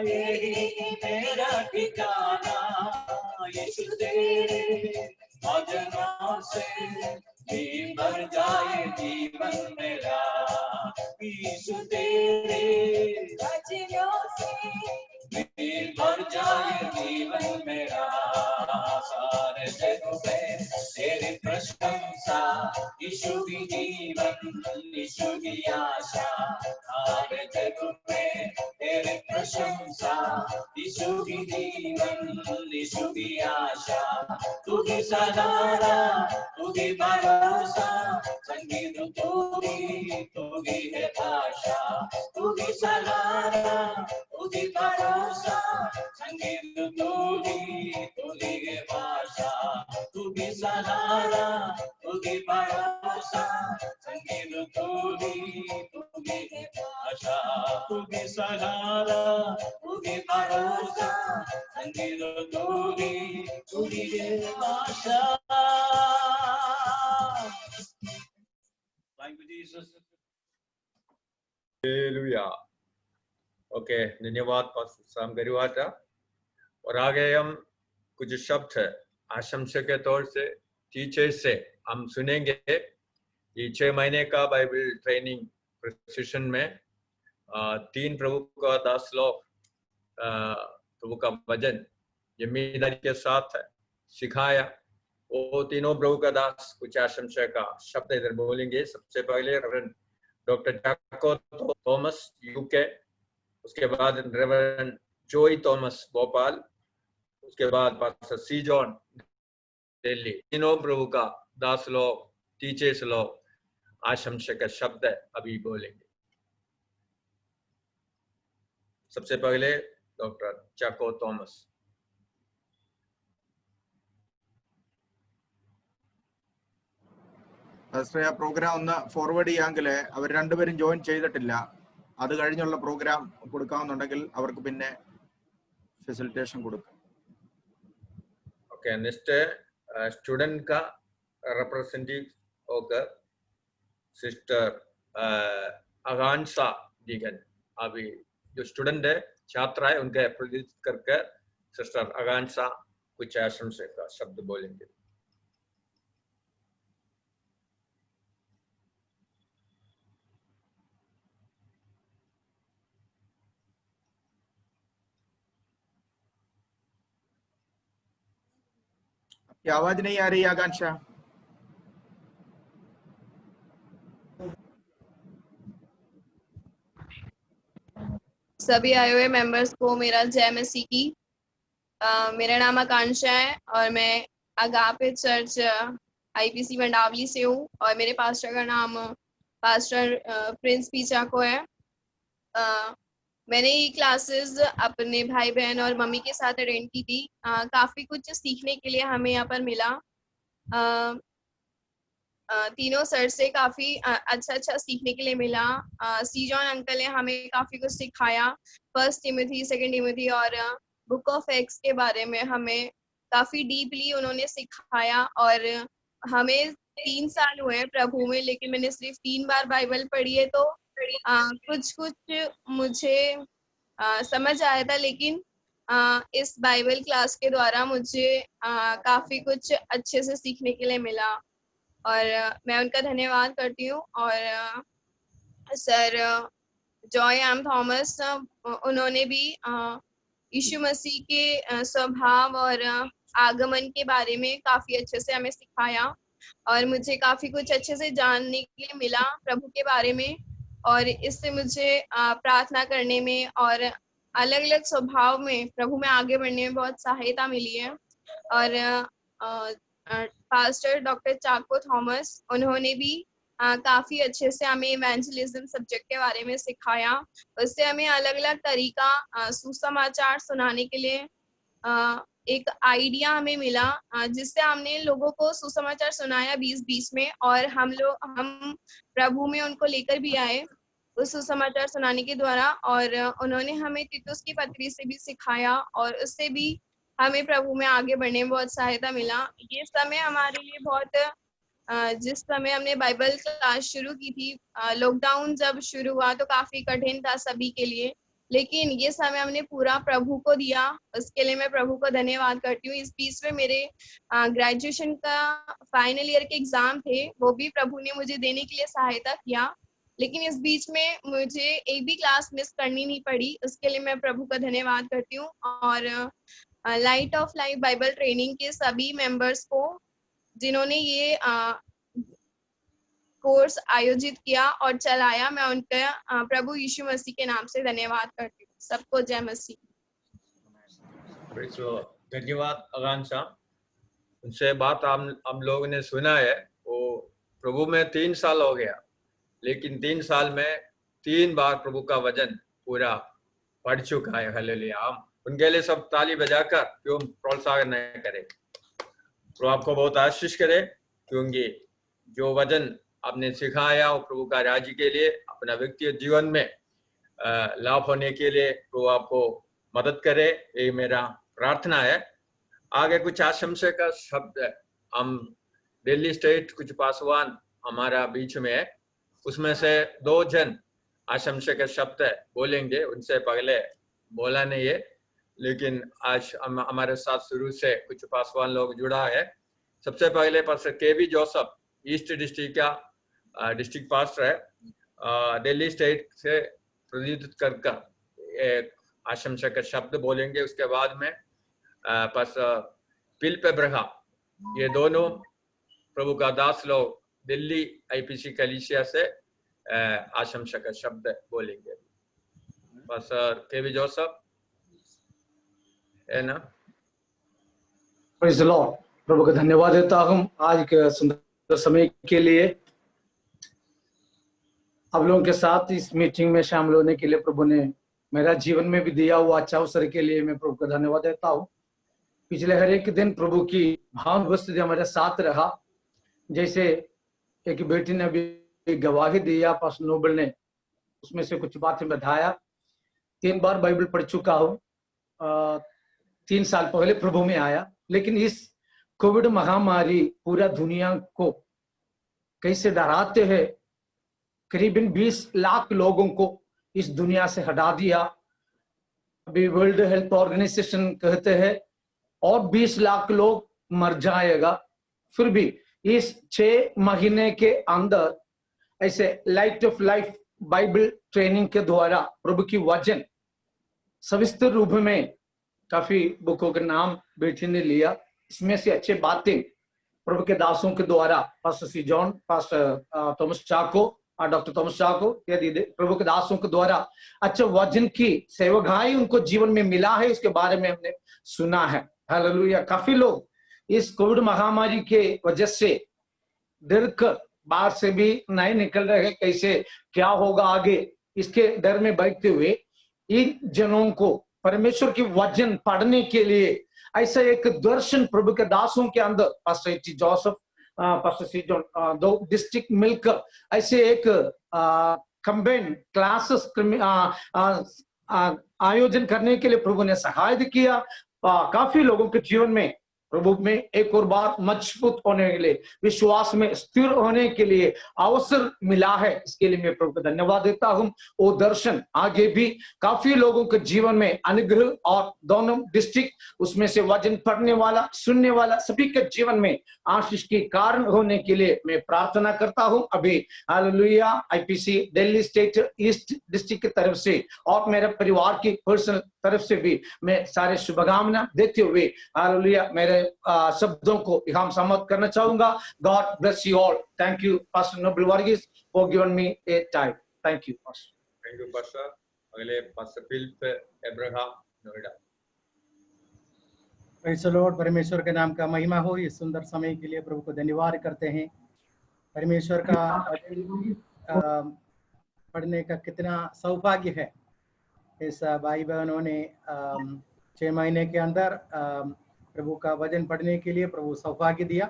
यही मेरा ठिकाना। यीशु तेरे भजनों से भी भर जाए जीवन मेरा, यीशु तेरे भजनों से भी भर जाए जीवन मेरा। सारे जग में तेरी प्रशंसा, यीशु की जीवन, यीशु की आशा। सारे जग में तेरी प्रशंसा, यीशु की जीवन, यीशु की आशा। तू ही सहारा, तू ही भरोसा, संगीत तू ही है भाषा। तू ही सहारा, तू ही भरोसा, संगीत तू ही है भाषा। तू ही सहारा, तू ही भरोसा, संगीत तू ही है भाषा। तू ही सहारा, तू ही भरोसा, संगीत तू ही है भाषा। Thank you, Jesus. Hallelujah. Okay, धन्यवाद पास्टर साम गरिवाटा। और आगे हम कुछ शब्द आशंसा के तौर से टीचर से हम सुनेंगे। ये 6 महीने का बाइबल ट्रेनिंग प्रिसिशन में 3 प्रभु का दास लोग प्रभु का वचन जिम्मेदारी के साथ सिखाया। वो तीनों प्रभु का दास कुछ आशंसा का शब्द इधर बोलेंगे। सबसे पहले रेवरेंड डॉक्टर जैको थॉमस यूके, उसके बाद रेवरेंड जोई थॉमस भोपाल, उसके बाद पास्टर सी जॉन दिल्ली। तीनों प्रभु का दास लोग, टीचर्स लोग आशंसा का शब्द अभी बोलेंगे। सबसे पहले डॉक्टर जैको थॉमस। പ്രോഗ്രാം ഒന്ന് ഫോർവേഡ് ചെയ്യാമെങ്കിൽ അവർ രണ്ടുപേരും ജോയിൻ ചെയ്തിട്ടില്ല. അത് കഴിഞ്ഞുള്ള പ്രോഗ്രാം കൊടുക്കാമെന്നുണ്ടെങ്കിൽ അവർക്ക് പിന്നെ ഫെസിലിറ്റേഷൻ കൊടുക്കും. ओके नेक्स्ट स्टूडेंट का रिप्रेजेंटेटिव होकर सिस्टर आकांक्षा दीगन अभी जो स्टूडेंट है छात्रा है उनके प्रतिनिधित्व करके सिस्टर आकांक्षा कुछ आशंसा का शब्द बोलेंगे. आपकी आवाज नहीं आ रही आकांक्षा. सभी आए हुए मेंबर्स को मेरा जय मसीह की. मेरा नाम आकांक्षा है और मैं अगापे चर्च आईपीसी मंडावली से हूँ और मेरे पास्टर का नाम पास्टर प्रिंस पीचाको है. मैंने ये क्लासेस अपने भाई बहन और मम्मी के साथ अटेंड की थी. काफ़ी कुछ सीखने के लिए हमें यहाँ पर मिला. तीनों सर से काफ़ी अच्छा सीखने के लिए मिला. सी जॉन अंकल ने हमें काफ़ी कुछ सिखाया. फर्स्ट टिमोथी, सेकंड टिमोथी और बुक ऑफ एक्ट्स के बारे में हमें काफ़ी डीपली उन्होंने सिखाया. और हमें 3 साल हुए हैं प्रभु में, लेकिन मैंने सिर्फ 3 बार बाइबल पढ़ी है. तो कुछ मुझे समझ आया था, लेकिन इस बाइबल क्लास के द्वारा मुझे काफ़ी कुछ अच्छे से सीखने के लिए मिला और मैं उनका धन्यवाद करती हूँ. और सर जॉय एम थॉमस उन्होंने भी यीशु मसीह के स्वभाव और आगमन के बारे में काफ़ी अच्छे से हमें सिखाया और मुझे काफ़ी कुछ अच्छे से जानने के लिए मिला प्रभु के बारे में. और इससे मुझे प्रार्थना करने में और अलग अलग स्वभाव में प्रभु में आगे बढ़ने में बहुत सहायता मिली है. और पास्टर डॉक्टर चाको थॉमस उन्होंने भी काफ़ी अच्छे से हमें इवेंजलिज्म सब्जेक्ट के बारे में सिखाया. उससे हमें अलग अलग तरीका सुसमाचार सुनाने के लिए एक आइडिया हमें मिला, जिससे हमने लोगों को सुसमाचार सुनाया 2020 में और हम प्रभु में उनको लेकर भी आए उस सुसमाचार सुनाने के द्वारा. और उन्होंने हमें तीतुस की पत्री से भी सिखाया और उससे भी हमें प्रभु में आगे बढ़ने में बहुत सहायता मिला. ये समय हमारे लिए बहुत जिस समय हमने बाइबल क्लास शुरू की थी, लॉकडाउन जब शुरू हुआ तो काफ़ी कठिन था सभी के लिए, लेकिन ये समय हमने पूरा प्रभु को दिया. उसके लिए मैं प्रभु को धन्यवाद करती हूँ. इस बीच में मेरे ग्रेजुएशन का फाइनल ईयर के एग्जाम थे, वो भी प्रभु ने मुझे देने के लिए सहायता किया, लेकिन इस बीच में मुझे एक भी क्लास मिस करनी नहीं पड़ी. उसके लिए मैं प्रभु का धन्यवाद करती हूँ. और light of life Bible training के सभी मेंबर्स को जिन्होंने ये कोर्स आयोजित किया और चलाया, मैं उनका प्रभु यीशु मसीह के नाम से धन्यवाद करती हूँ. सबको जय मसीह. धन्यवाद आकांक्षा. उनसे बात हम लोगों ने सुना है. वो प्रभु में 3 साल हो गया, लेकिन 3 साल में 3 बार प्रभु का वचन पूरा पढ़ चुका है. हालेलुया. हम उनके लिए सब ताली बजाकर क्यों प्रोत्साहन नहीं करें. तो आपको बहुत आशीष करे, क्योंकि जो वचन आपने सिखाया वो प्रभु का राज्य के लिए अपना व्यक्तिगत जीवन में लाभ होने के लिए प्रभु आपको मदद करे, ये मेरा प्रार्थना है. आगे कुछ आशंसा का शब्द है. हम दिल्ली स्टेट कुछ पासवान हमारा बीच में है, उसमें से 2 जन आशंसा का शब्द बोलेंगे. उनसे पहले बोला नहीं है, लेकिन आज हमारे साथ शुरू से कुछ पासवान लोग जुड़ा है. सबसे पहले पास्टर केवी जोसेफ ईस्ट डिस्ट्रिक्ट का डिस्ट्रिक्ट पास्टर है, दिल्ली स्टेट से प्रतिनिधित्व कर एक आशंसा का शब्द बोलेंगे. उसके बाद में पास्टर पिल्प अब्राहम, ये दोनों प्रभु का दास लोग दिल्ली आईपीसी कलीसिया से आशंसा का शब्द बोलेंगे. पास्टर केवी जोसेफ है ना. Praise the Lord. प्रभु का धन्यवाद देता हूँ आज के सुंदर समय के लिए. आप लोगों के साथ इस मीटिंग में शामिल होने के लिए प्रभु ने मेरा जीवन में भी दिया हुआ अच्छा अवसर के लिए मैं प्रभु का धन्यवाद देता हूँ. पिछले हर एक दिन प्रभु की भाव उपस्थिति हमारे साथ रहा. जैसे एक बेटी ने भी गवाही दिया, पास्टर नोबल ने उसमें से कुछ बातें बताया. 3 बार बाइबल पढ़ चुका हूँ. 3 साल पहले प्रभु में आया, लेकिन इस कोविड महामारी पूरा दुनिया को कैसे डराते हैं। करीबन 20 लाख लोगों को इस दुनिया से हटा दिया। अभी वर्ल्ड हेल्थ ऑर्गेनाइजेशन कहते हैं और 20 लाख लोग मर जाएगा। फिर भी इस 6 महीने के अंदर ऐसे light of life Bible training के द्वारा प्रभु की वचन सविस्तर रूप में काफी बुकों के नाम बेटी ने लिया। इसमें से अच्छे बातें प्रभु के दासों के द्वारा पास्टर सी जॉन, पास्टर थॉमस चाको, डॉक्टर थॉमस चाको, यदि प्रभु के दासों के द्वारा अच्छे वचन की सेवकाई उनको जीवन में मिला है, इसके बारे में हमने सुना है। हालेलुया। काफी लोग इस कोविड महामारी के वजह से डर कर बाहर से भी नहीं निकल रहे हैं, कैसे क्या होगा आगे, इसके डर में बैठते हुए इन जनों को परमेश्वर की वचन पढ़ने के लिए ऐसा एक दर्शन प्रभु के दासों के अंदर पास्टर एटी जोसेफ, पास्टर सी जॉन, 2 डिस्ट्रिक्ट मिलकर ऐसे एक कंबाइन क्लासेस आयोजन करने के लिए प्रभु ने सहायता किया। काफी लोगों के जीवन में प्रभु में एक और बार मजबूत होने के लिए, विश्वास में स्थिर होने के लिए अवसर मिला है। इसके लिए मैं प्रभु को धन्यवाद देता हूं। वो दर्शन आगे भी काफी लोगों के जीवन में अनुग्रह और दोनों डिस्ट्रिक्ट उसमें से वचन पढ़ने वाला, सुनने वाला सभी के जीवन में आशीष के कारण होने के लिए मैं प्रार्थना करता हूं। अभी hallelujah IPC Delhi state east district की तरफ से और मेरे परिवार की पर्सनल तरफ से भी मैं सारे शुभकामना देते हुए हालेलुया मेरे शब्दों को हम समाप्त करना चाहूंगा। God bless you all. Thank you pastor Noble Varghese for given me a time. Thank you pastor. Thank you pastor. अगले pastor Philip Abraham Noida. Praise the lord. परमेश्वर के नाम का महिमा हो। इस सुंदर समय के लिए प्रभु को धन्यवाद करते हैं। परमेश्वर का पढ़ने का कितना सौभाग्य है। इस भाई बहनों ने 6 महीने के अंदर प्रभु का वचन पढ़ने के लिए प्रभु सौभाग्य दिया।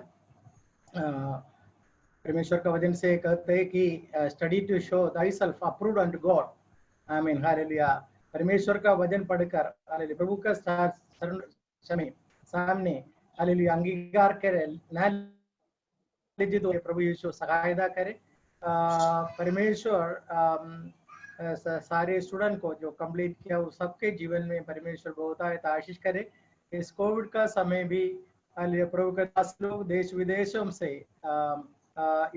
परमेश्वर का वचन से कहते हैं कि study to show thyself approved unto God। आमीन हालेलुया। परमेश्वर का वचन पढ़कर हालेलुया प्रभु का सामने हालेलुया अंगीकार करे, ना लीजिए तो प्रभु यीशु सहायता करे। परमेश्वर सारे स्टूडेंट को जो कंप्लीट किया वो सबके जीवन में परमेश्वर बहुत आशीष करे। इस कोविड का समय भी प्रभु के दास लोग देश विदेशों से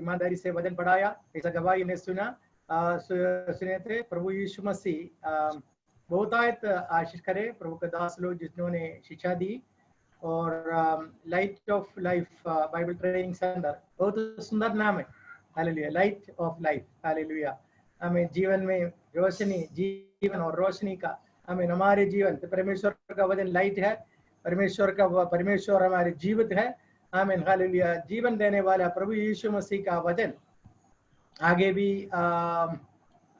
ईमानदारी से वचन पढ़ाया, ऐसा गवाही ने सुने थे। प्रभु यीशु मसीह बहुत आशीष करे। प्रभु के दास लोग जिन्होंने शिक्षा दी और light of life Bible training centre बहुत सुंदर नाम है। Hallelujah light of life. Hallelujah. हमें जीवन में रोशनी, जीवन और रोशनी का हमें हमारे जीवन तो परमेश्वर का वचन लाइट है। परमेश्वर हमारे जीवित है। आमीन हालेलुया। जीवन देने वाला प्रभु यीशु मसीह का वचन आगे भी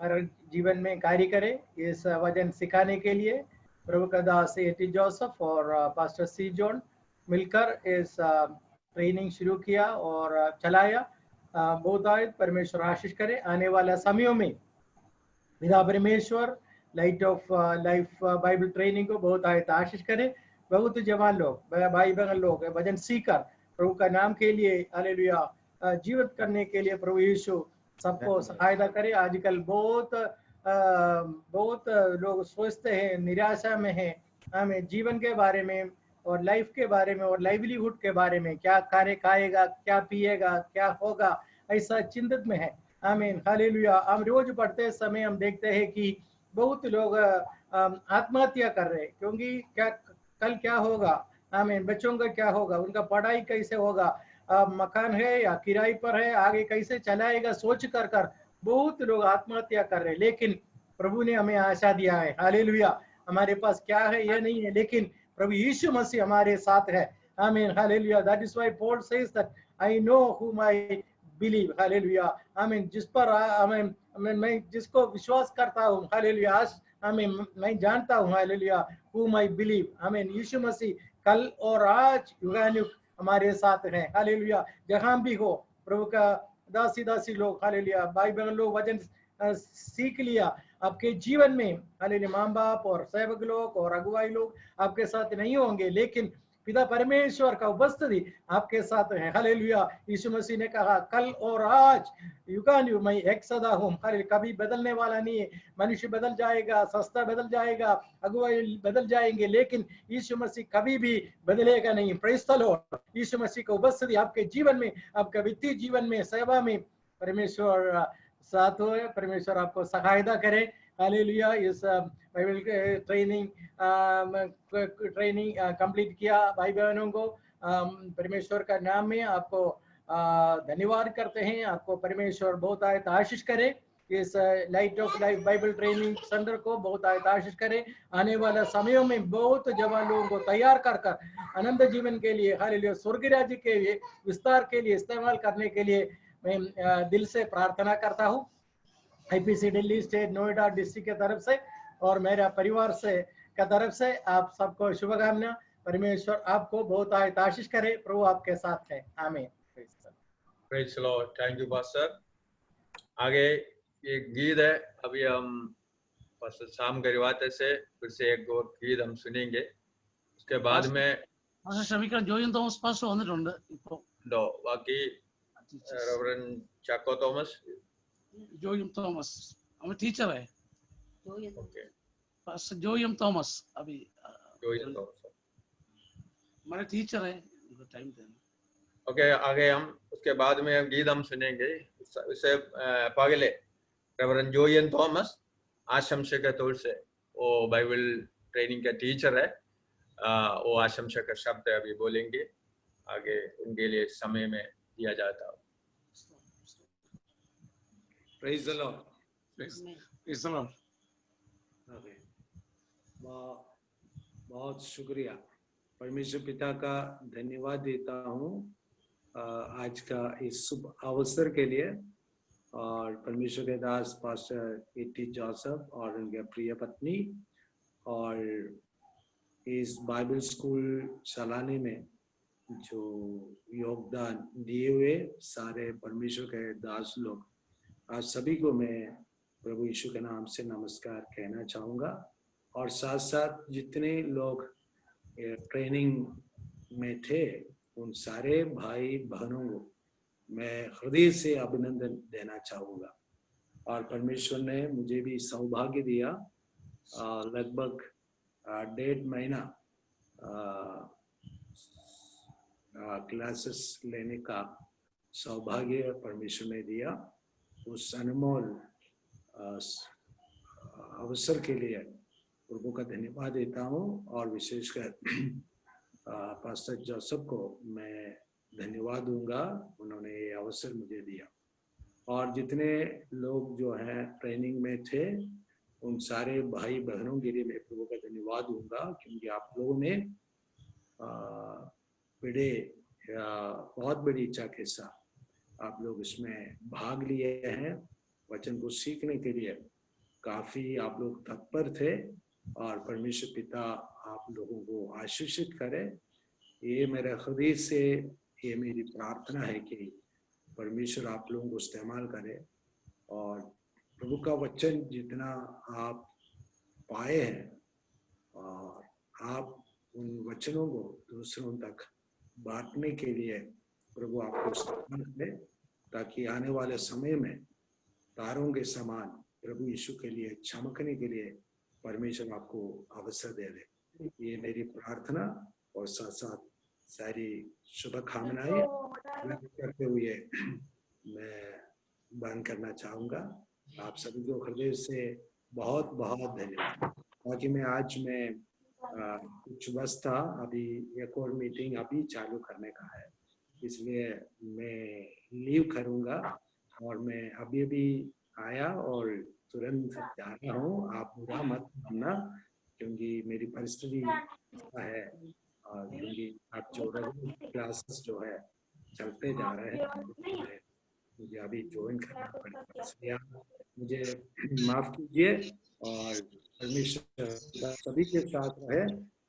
हर जीवन में कार्य करे। इस वचन सिखाने के लिए प्रभु का दास एटी जोसेफ और पास्टर सी जॉन मिलकर इस ट्रेनिंग शुरू किया और चलाया। बहुत परमेश्वर आशीष करे। आने वाला समयों में पिता परमेश्वर light of life Bible training को बहुत आशीष करे। बहुत जवान लोग, भाई बहन लोग वचन सीखकर प्रभु का नाम के लिए हालेलुया जीवित करने के लिए प्रभु यीशु सबको सहायता करे। आजकल बहुत लोग सोचते हैं, निराशा में हैं, हमें जीवन के बारे में और लाइफ के बारे में और लाइवलीहुड के बारे में, क्या खाएगा, क्या पिएगा, क्या होगा, ऐसा चिंतित में है। आमीन हालेलुया। हम रोज पढ़ते समय हम देखते हैं कि बहुत लोग आत्महत्या कर रहे हैं, क्योंकि कल क्या होगा। आमीन। बच्चों का क्या होगा, उनका पढ़ाई कैसे होगा, मकान है या किराए पर है, आगे कैसे चलाएगा सोच कर बहुत लोग आत्महत्या कर रहे हैं। लेकिन प्रभु ने हमें आशा दिया है। हालेलुया। हमारे पास क्या है ये नहीं है, लेकिन प्रभु यीशु मसीह हमारे साथ है। आमीन hallelujah. That is why Paul says that I know whom I believe। Hallelujah. आमीन। जिस पर मैं जिसको विश्वास करता हूँ हालेलुया, आमीन, मैं जानता हूँ हालेलुया whom I believe। आमीन। यीशु मसीह कल और आज युगानुयुग हमारे साथ है। हालेलुया। जहां भी हो प्रभु का दासी लोग हालेलुया भाई बहन लोग वचन सीख लिया आपके जीवन में, हालेलुया, माँ बाप और सेवक लोग और अगुवाई लोग आपके साथ नहीं होंगे, लेकिन पिता परमेश्वर का उपस्थिति आपके साथ है। हालेलुया। यीशु मसीह ने कहा कल और आज युगानुयुग मैं एक सदा हूँ। हालेलुया, कभी बदलने वाला नहीं है। मनुष्य बदल जाएगा, संस्था बदल जाएगा, अगुवाई बदल जाएंगे, लेकिन यीशु मसीह कभी भी बदलेगा नहीं। Praise the lord. यीशु मसीह का उपस्थिति आपके जीवन में, आपका वित्तीय जीवन में, सेवा में परमेश्वर साथ हो। परमेश्वर आपको सहायता करे। हालेलुया। इस बाइबल ट्रेनिंग कंप्लीट किया भाई बहनों को परमेश्वर का नाम में आपको धन्यवाद करते हैं। आपको परमेश्वर बहुत आयत आशीष करे। इस light of life Bible training centre को बहुत आयत आशीष करे। आने वाले समयों में बहुत जवान लोगों को तैयार कर कर अनंत जीवन के लिए, हालेलुया, स्वर्ग राज्य के लिए विस्तार के लिए इस्तेमाल करने के लिए मैं दिल से प्रार्थना करता हूँ। IPC Delhi state Noida district के तरफ से और मेरा परिवार से का तरफ से आप सबको शुभकामना। परमेश्वर आपको बहुत आयत आशीष करे। प्रभु आपके साथ है। आमीन। Praise the Lord. Thank you pastor. आगे एक गीत है, अभी हम पास्टर शाम गरिवाते से फिर से एक और गीत हम सुनेंगे, उसके बाद में ക്ഷമിക്കണം, ജോയിൻ തോമസ് പാസ്റ്റർ വന്നിട്ടുണ്ട് ഇപ്പോ. ബാക്കി റവറൻ ചാക്കോ തോമസ്, ജോയിം തോമസ് അവൻ ടീച്ചറേ. ओके, पास्टर जोयम थॉमस अभी जोइन തോമസ്, हमारे टीचर है, उनको टाइम देना। ओके। आगे हम उसके बाद में गीत हम सुनेंगे। उससे पहले रेवरेंड जोयन थॉमस आशंसा के तौर से वो बाइबल ट्रेनिंग का टीचर है, वो आशंसा का शब्द अभी बोलेंगे, आगे उनके लिए समय में दिया जाता है। Praise the Lord. Praise the Lord. बहुत शुक्रिया, परमेश्वर पिता का धन्यवाद देता हूँ आज का इस शुभ अवसर के लिए, और परमेश्वर के दास पास्टर एटी जोसेफ और उनके प्रिय पत्नी, और इस बाइबल स्कूल चलाने में जो योगदान दिए हुए सारे परमेश्वर के दास लोग, आज सभी को मैं प्रभु यीशु के नाम से नमस्कार कहना चाहूँगा। और साथ साथ जितने लोग ट्रेनिंग में थे उन सारे भाई बहनों को मैं हृदय से अभिनंदन देना चाहूँगा। और परमेश्वर ने मुझे भी सौभाग्य दिया, लगभग 1.5 महीना क्लासेस लेने का सौभाग्य परमेश्वर ने दिया। उस अनमोल अवसर के लिए प्रभु का धन्यवाद देता हूँ, और विशेषकर पास्टर जोसेफ को मैं धन्यवाद दूंगा, उन्होंने ये अवसर मुझे दिया। और जितने लोग जो हैं ट्रेनिंग में थे उन सारे भाई बहनों के लिए मैं प्रभु का धन्यवाद दूंगा, क्योंकि आप लोगों ने बहुत बड़ी इच्छा के साथ आप लोग इसमें भाग लिए हैं। वचन को सीखने के लिए काफी आप लोग तत्पर थे, और परमेश्वर पिता आप लोगों को आशीषित करे। ये मेरे हृदय से ये मेरी प्रार्थना है कि परमेश्वर आप लोगों को इस्तेमाल करे, और प्रभु का वचन जितना आप पाए हैं और आप उन वचनों को दूसरों तक बांटने के लिए प्रभु आपको इस्तेमाल करे, ताकि आने वाले समय में तारों के समान प्रभु यीशु के लिए चमकने के लिए परमेश्वर आपको अवसर दे दे। ये मेरी प्रार्थना और साथ साथ सारी शुभकामनाएं व्यक्त करते हुए मैं बंद करना चाहूँगा। आप सभी को हृदय से बहुत बहुत धन्यवाद। बाकी मैं आज कुछ व्यस्त था, अभी एक और मीटिंग अभी चालू करने का है, इसलिए मैं लीव करूँगा, और मैं अभी आया और तुरंत जा रहा हूँ। आप बुरा मत मानना, क्योंकि मेरी परिस्थिति है, और क्योंकि आप जो क्लासेस जो है चलते जा रहे हैं, मुझे अभी ज्वाइन करना पड़ेगा, इसलिए आप मुझे माफ कीजिए। और परमेश्वर सभी के साथ रहे,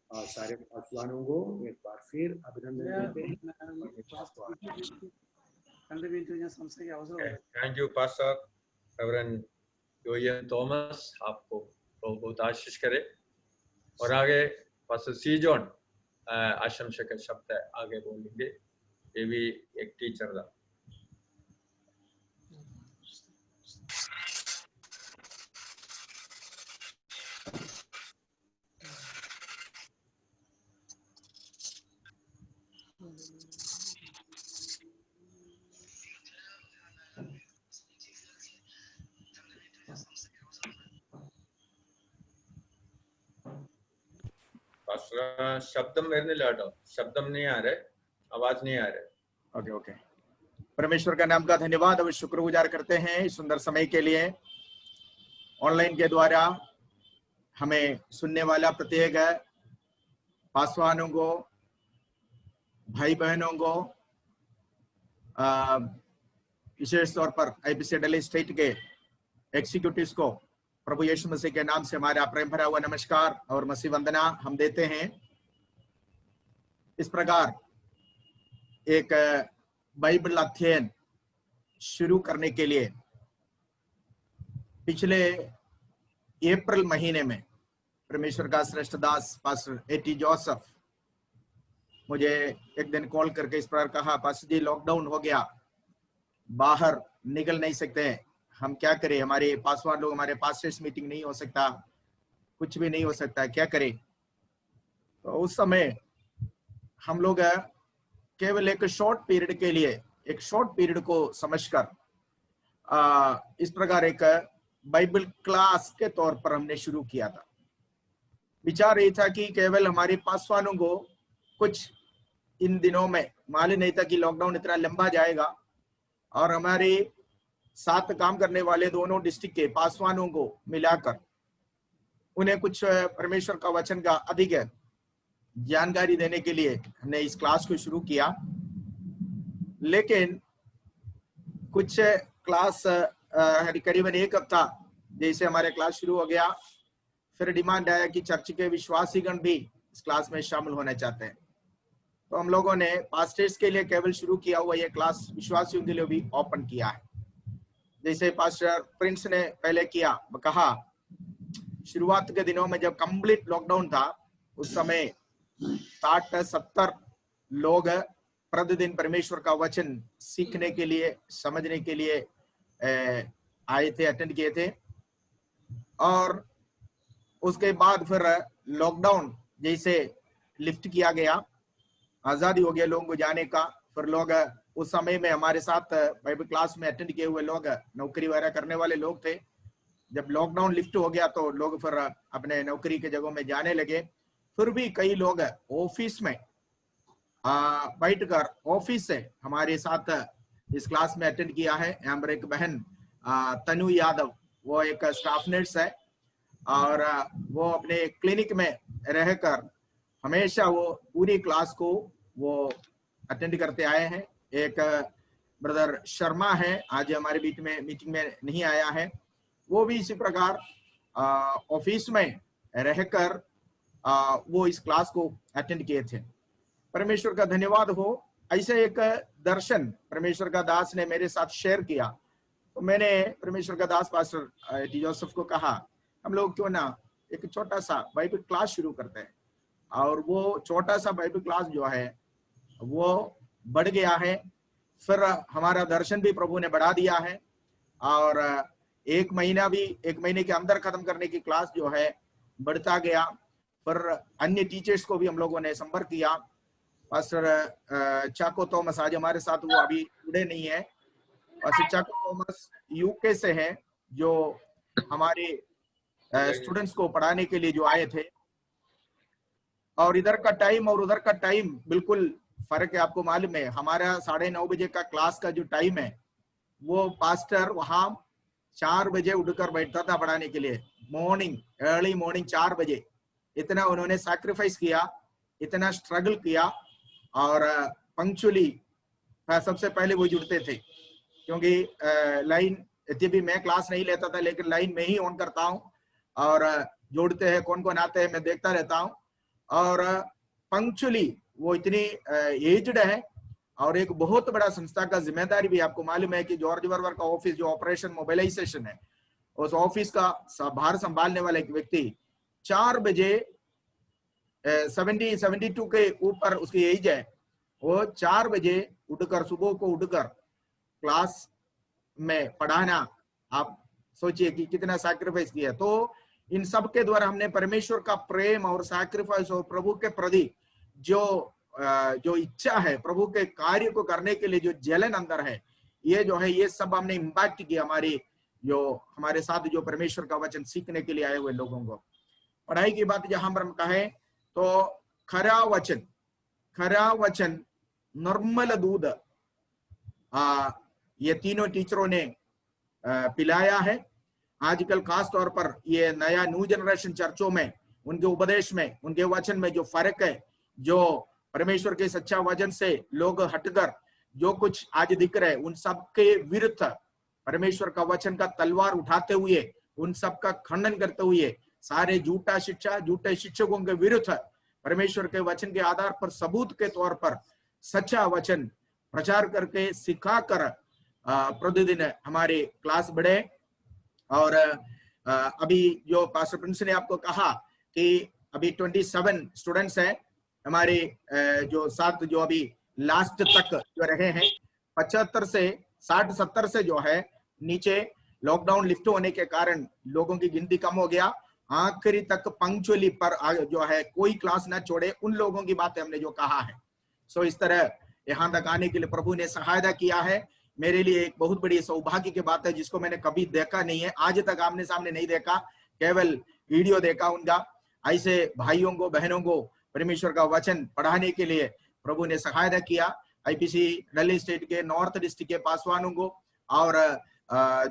और सारे पासवानों को एक बार फिर अभिनंदन देते हैं। Thank you pastor reverend William Thomas, आपको बहुत आशीष करे। और आगे पास्टर सी जॉन आशंसा के शब्द आगे बोलेंगे, ये भी एक टीचर था। शब्दम मेरे लाडो, शब्दम नहीं आ रहे, आवाज नहीं आ रहे। ओके ओके, परमेश्वर का नाम का धन्यवाद और शुक्रगुजार करते हैं इस सुंदर समय के लिए। ऑनलाइन के द्वारा हमें सुनने वाला प्रत्येक पासवानों को, भाई बहनों को, विशेष तौर पर आईपीसी दिल्ली स्टेट के एग्जीक्यूटिव्स को प्रभु यीशु मसीह के नाम से हमारा प्रेम भरा हुआ नमस्कार और मसीह वंदना हम देते हैं। इस प्रकार एक बाइबल अध्ययन शुरू करने के लिए पिछले अप्रैल महीने में परमेश्वर का श्रेष्ठ दास पास्टर एटी जोसेफ मुझे एक दिन कॉल करके इस प्रकार कहा, पास्टर जी लॉकडाउन हो गया, बाहर निकल नहीं सकते, हम क्या करें, हमारे पासवान लोग, हमारे पास्टर्स मीटिंग नहीं हो सकता, कुछ भी नहीं हो सकता, क्या करें। तो उस समय हम लोग केवल एक शॉर्ट पीरियड के लिए, एक शॉर्ट पीरियड को समझकर इस प्रकार एक बाइबल क्लास के तौर पर हमने शुरू किया था। विचार ये था कि केवल हमारे पासवानों को कुछ इन दिनों में मालूम नहीं था कि लॉकडाउन इतना लंबा जाएगा, और हमारे साथ काम करने वाले दोनों डिस्ट्रिक्ट के पासवानों को मिलाकर उन्हें कुछ परमेश्वर का वचन का अधिक जानकारी देने के लिए हमने इस क्लास को शुरू किया। लेकिन कुछ क्लास करीबन एक हफ्ता जैसे हमारे क्लास शुरू हो गया, फिर डिमांड आया कि चर्च के विश्वासीगण भी इस क्लास में शामिल होना चाहते हैं। तो हम लोगों ने पास्टर्स के लिए केवल शुरू किया हुआ ये क्लास विश्वासियों के लिए भी ओपन किया है। जैसे पास्टर प्रिंस ने पहले किया, कहा शुरुआत के दिनों में जब कंप्लीट लॉकडाउन था, उस समय 60-70 लोग प्रतिदिन परमेश्वर का वचन सीखने के लिए, समझने के लिए आए थे, अटेंड किए थे। और उसके बाद फिर लॉकडाउन जैसे लिफ्ट किया गया, आजादी हो गया लोगों को जाने का, फिर लोग उस समय में हमारे साथ बाइबल क्लास में अटेंड किए हुए लोग नौकरी वगैरह करने वाले लोग थे। जब लॉकडाउन लिफ्ट हो गया तो लोग फिर अपने नौकरी के जगहों में जाने लगे। फिर भी कई लोग ऑफिस में बैठकर ऑफिस से हमारे साथ इस क्लास में अटेंड किया है। यहाँ पर एक बहन तनु यादव, वो एक स्टाफ नर्स है और वो अपने क्लिनिक में रहकर हमेशा वो पूरी क्लास को वो अटेंड करते आए हैं। एक ब्रदर शर्मा है, आज हमारे बीच में मीटिंग में नहीं आया है, वो भी इसी प्रकार ऑफिस में रहकर वो इस क्लास को अटेंड किए थे। परमेश्वर का धन्यवाद हो, ऐसे एक दर्शन परमेश्वर का दास ने मेरे साथ शेयर किया। तो मैंने परमेश्वर का दास पास्टर टी जोसेफ को कहा, हम लोग क्यों ना एक छोटा सा बाइबल क्लास शुरू करते हैं। और वो छोटा सा बाइबल क्लास जो है वो बढ़ गया है। फिर हमारा दर्शन भी प्रभु ने बढ़ा दिया है और एक महीने के अंदर खत्म करने की क्लास जो है बढ़ता गया। फिर अन्य टीचर्स को भी हम लोगों ने संपर्क किया। पास्टर चाको थॉमस आज हमारे साथ, वो अभी जुड़े नहीं है। पास्टर चाको थॉमस यूके से है, जो हमारे स्टूडेंट्स को पढ़ाने के लिए जो आए थे। और इधर का टाइम और उधर का टाइम बिल्कुल फर्क है, आपको मालूम है। हमारा 9:30 बजे का क्लास का जो टाइम है, वो पास्टर वहां 4 बजे उठकर बैठता था पढ़ाने के लिए, अर्ली मॉर्निंग 4 बजे। इतना उन्होंने सैक्रिफाइस किया, इतना स्ट्रगल किया और पंक्चुअली सबसे पहले वो जुड़ते थे। क्योंकि लाइन यद्यपि मैं क्लास नहीं लेता था, लेकिन लाइन में ही ऑन करता हूँ और जोड़ते हैं, कौन कौन आते हैं मैं देखता रहता हूँ। और पंक्चुअली वो इतनी एज्ड है और एक बहुत बड़ा संस्था का जिम्मेदारी भी, आपको मालूम है कि जॉर्ज वर्वर का ऑफिस जो ऑपरेशन मोबिलाइजेशन है, उस ऑफिस का भार संभालने वाला एक व्यक्ति 4 बजे 72 के ऊपर उसकी एज है, वो 4 बजे उठकर सुबह को उठकर क्लास में पढ़ाना, आप सोचिए कि कितना सैक्रिफाइस किया। तो इन सब के द्वारा हमने परमेश्वर का प्रेम और सैक्रिफाइस और प्रभु के प्रति जो इच्छा है, प्रभु के कार्य को करने के लिए जो जलन अंदर है, ये जो है ये सब हमने इम्पैक्ट किया हमारे साथ जो परमेश्वर का वचन सीखने के लिए आए हुए लोगों को। पढ़ाई की बात जहां पर हम कहें तो खरा वचन नॉर्मल दूध ये तीनों टीचरों ने पिलाया है। आजकल खास तौर पर ये नया न्यू जनरेशन चर्चों में उनके उपदेश में, उनके वचन में जो फर्क है, जो परमेश्वर के सच्चा वचन से लोग हटकर जो कुछ आज दिख रहे, उन सब के विरुद्ध परमेश्वर का वचन का तलवार उठाते हुए, उन सब का खंडन करते हुए, सारे झूठा शिक्षा, झूठे शिक्षकों के विरुद्ध परमेश्वर के वचन के आधार पर सबूत के तौर पर सच्चा वचन प्रचार करके सिखाकर प्रतिदिन हमारे क्लास बढ़े। और अभी जो पास्टर प्रिंस ने आपको कहा कि अभी 27 स्टूडेंट्स हैं हमारे जो साथ, जो अभी लास्ट तक जो रहे हैं, 75 से 60-70 से जो है नीचे लॉकडाउन लिफ्ट होने के कारण लोगों की गिनती कम हो गया। आखिरी तक पंक्चुअली पर जो है कोई क्लास ना छोड़े, उन लोगों की बातें हमने जो कहा है। सो इस तरह यहाँ तक आने के लिए प्रभु ने सहायता किया है। मेरे लिए एक बहुत बड़ी सौभाग्य की बात है जिसको मैंने कभी देखा नहीं है, आज तक आमने सामने नहीं देखा, केवल वीडियो देखा उनका। ऐसे भाइयों को, बहनों को परमेश्वर का वचन पढ़ाने के लिए प्रभु ने सहायता किया। आईपीसी दिल्ली स्टेट के नॉर्थ डिस्ट्रिक्ट के पासवानों को और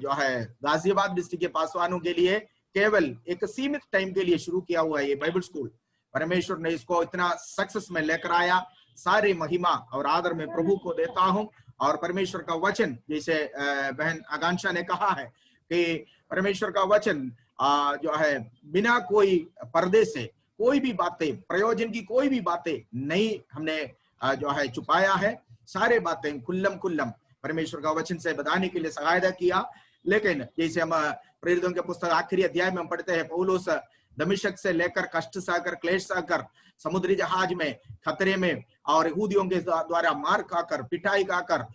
जो है गाजियाबाद डिस्ट्रिक्ट के पासवानों के लिए केवल एक सीमित टाइम के लिए शुरू किया हुआ है ये बाइबल स्कूल। परमेश्वर ने इसको इतना सक्सेस में लेकर आया। सारी महिमा और आदर में प्रभु को देता हूँ। और परमेश्वर का वचन, जैसे बहन आकांक्षा ने कहा है कि परमेश्वर का वचन जो है बिना कोई पर्दे से कोई भी बातें, प्रयोजन की कोई भी बातें नहीं हमने जो है छुपाया है। सारे बातें खुल्लम परमेश्वर का वचन से बताने के लिए सहायता किया। लेकिन जैसे हम प्रेरितों के पुस्तक आखिरी अध्याय में हम पढ़ते हैं, पौलुस दमिश्क से लेकर कष्ट सहकर, क्लेश सहकर, समुद्री जहाज में खतरे में और यहूदियों के द्वारा मार खाकर, पिटाई खाकर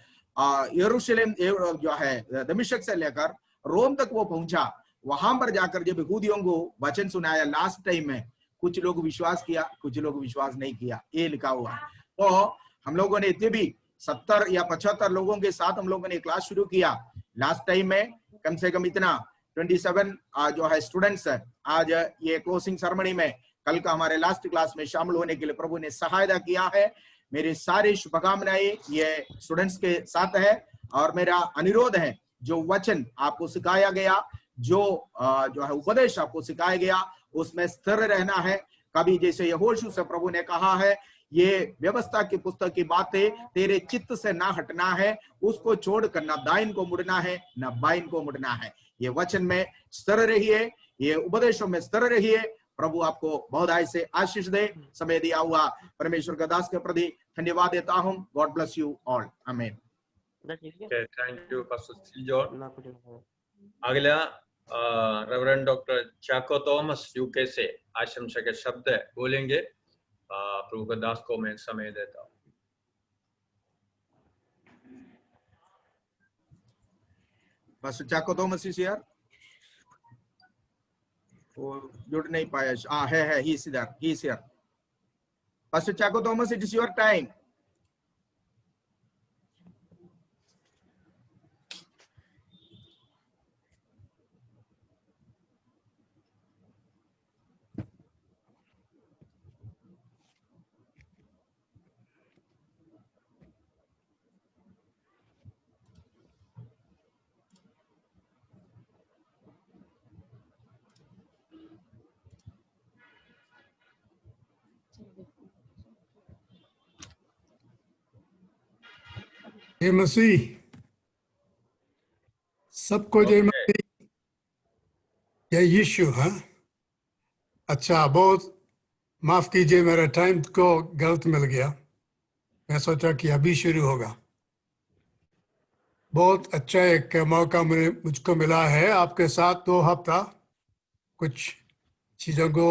यरूशलेम जो है दमिश्क से लेकर रोम तक वो पहुंचा। वहां पर जाकर जब यहूदियों को वचन सुनाया लास्ट टाइम में, कुछ लोग विश्वास किया, कुछ लोग विश्वास नहीं किया, ये लिखा हुआ है। तो हम लोगों ने इतने भी 70 या 75 लोगों के साथ हम लोगों ने क्लास शुरू किया। लास्ट टाइम में कम से कम इतना 27 जो है स्टूडेंट्स आज ये क्लोजिंग सेरेमनी में, कल का हमारे लास्ट क्लास में शामिल होने के लिए प्रभु ने सहायता किया है। मेरी सारी शुभकामनाएं ये स्टूडेंट्स के साथ है। और मेरा अनुरोध है, जो वचन आपको सिखाया गया, जो है उपदेश आपको सिखाया गया, उसमें स्थिर रहना है। कभी जैसे यहोशू से प्रभु ने कहा है, ये व्यवस्था की पुस्तक की बातें तेरे चित्त से ना हटना है, उसको छोड़कर ना दाहिन को मुड़ना है ना बाइन को मुड़ना है। ये वचन में स्थिर रहिए, ये उपदेशों में स्थिर रहिए। प्रभु आपको बहुत आय से आशीष दे। समय दिया हुआ परमेश्वर का दास के प्रति धन्यवाद देता हूँ। गॉड ब्लेस यू ऑल, आमीन। Thank you pastor John. अगला रेवरेंड डॉक्टर चाको थॉमस यूके से आशंसा के शब्द बोलेंगे। प्रभु का दास को मैं समय देता हूँ। Pastor Chacko Thomas is here. वो जुड़ नहीं पाया। है he is here. Pastor Chacko Thomas, it is your time. जय मसीह, सबको जय मसीह, जय यीशु। हाँ, अच्छा, बहुत माफ कीजिए, मेरा टाइम को गलत मिल गया। मैं सोचा कि अभी शुरू होगा। बहुत अच्छा एक मौका मुझको मिला है आपके साथ 2 हफ्ता कुछ चीजों को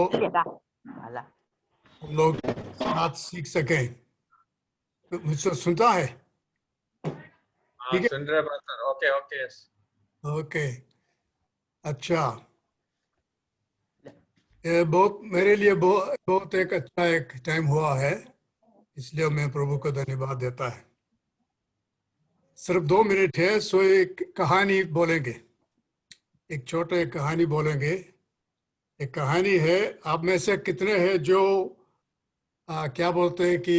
हम लोग साथ सीख सकें। मुझसे सुनता है? हाँ ठीक है, सुन रहे ब्रदर। ओके ओके ओके, अच्छा। ये बहुत मेरे लिए बहुत एक अच्छा एक टाइम हुआ है, इसलिए मैं प्रभु को धन्यवाद देता है। सिर्फ 2 मिनट है, सो एक कहानी बोलेंगे, एक छोटा एक कहानी बोलेंगे। एक कहानी है, आप में से कितने हैं जो क्या बोलते हैं कि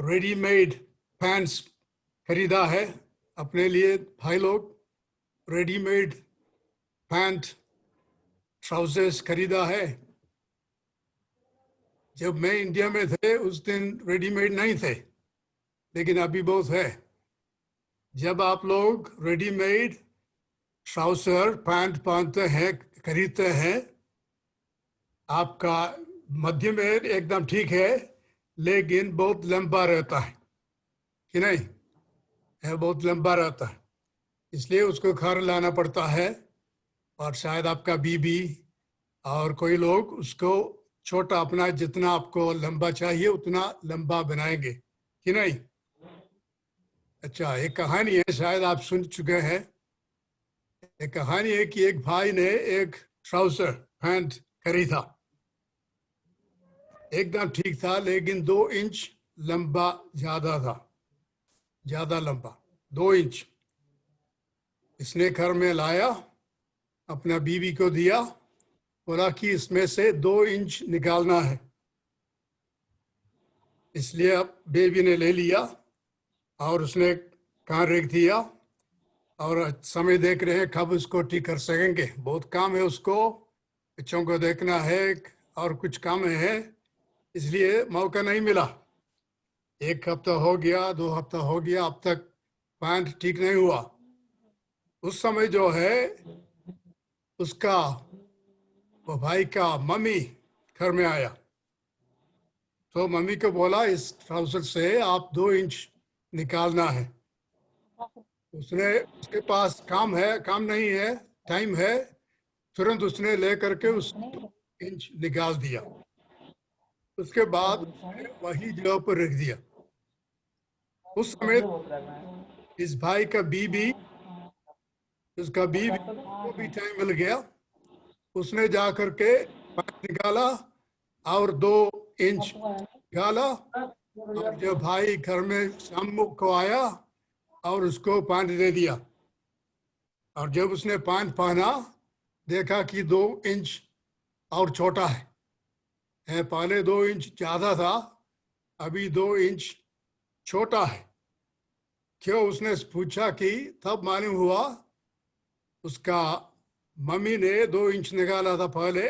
रेडीमेड पैंट्स खरीदा है अपने लिए? भाई लोग, रेडीमेड पैंट ट्राउजर्स खरीदा है? जब मैं इंडिया में थे उस दिन रेडीमेड नहीं थे, लेकिन अभी बहुत है। जब आप लोग रेडीमेड ट्राउजर पैंट पहनते हैं, खरीदते हैं, आपका मध्य में एकदम ठीक है, लेकिन बहुत लंबा रहता है कि नहीं? है, बहुत लंबा रहता है, इसलिए उसको घर लाना पड़ता है। और शायद आपका बीबी और कोई लोग उसको छोटा, अपना जितना आपको लंबा चाहिए उतना लंबा बनाएंगे कि नहीं? अच्छा, एक कहानी है, शायद आप सुन चुके हैं। एक कहानी है कि एक भाई ने एक ट्राउजर पैंट खरीदा, एकदम ठीक था, लेकिन 2 इंच लंबा ज्यादा था, ज्यादा लंबा 2 इंच। इसने घर में लाया, अपना बीवी को दिया, बोला कि इसमें से 2 इंच निकालना है। इसलिए अब बेबी ने ले लिया और उसने कहाँ रख दिया, और समय देख रहे हैं कब उसको ठीक कर सकेंगे। बहुत काम है उसको, बच्चों को देखना है और कुछ काम है, इसलिए मौका नहीं मिला। 1 हफ्ता हो गया, 2 हफ्ता हो गया, अब तक पैंट ठीक नहीं हुआ। उस समय जो है उसका वो भाई का मम्मी घर में आया, तो मम्मी को बोला इस ट्राउजर से आप 2 इंच निकालना है। उसके पास काम है, काम नहीं है, टाइम है, तुरंत उसने ले करके उस इंच निकाल दिया। उसके बाद वही जगह पर रख दिया। उस समय इस भाई का बीबी, उसका बीबी को भी टाइम मिल गया, उसने जा करके पैंट निकाला और 2 इंच निकाला। और जब भाई घर में शाम को आया और उसको पैंट दे दिया, और जब उसने पैंट पहना देखा कि 2 इंच और छोटा है। पहले 2 इंच ज्यादा था, अभी 2 इंच छोटा है। क्यों? उसने पूछा कि तब मालूम हुआ उसका मम्मी ने 2 इंच निकाला था पहले,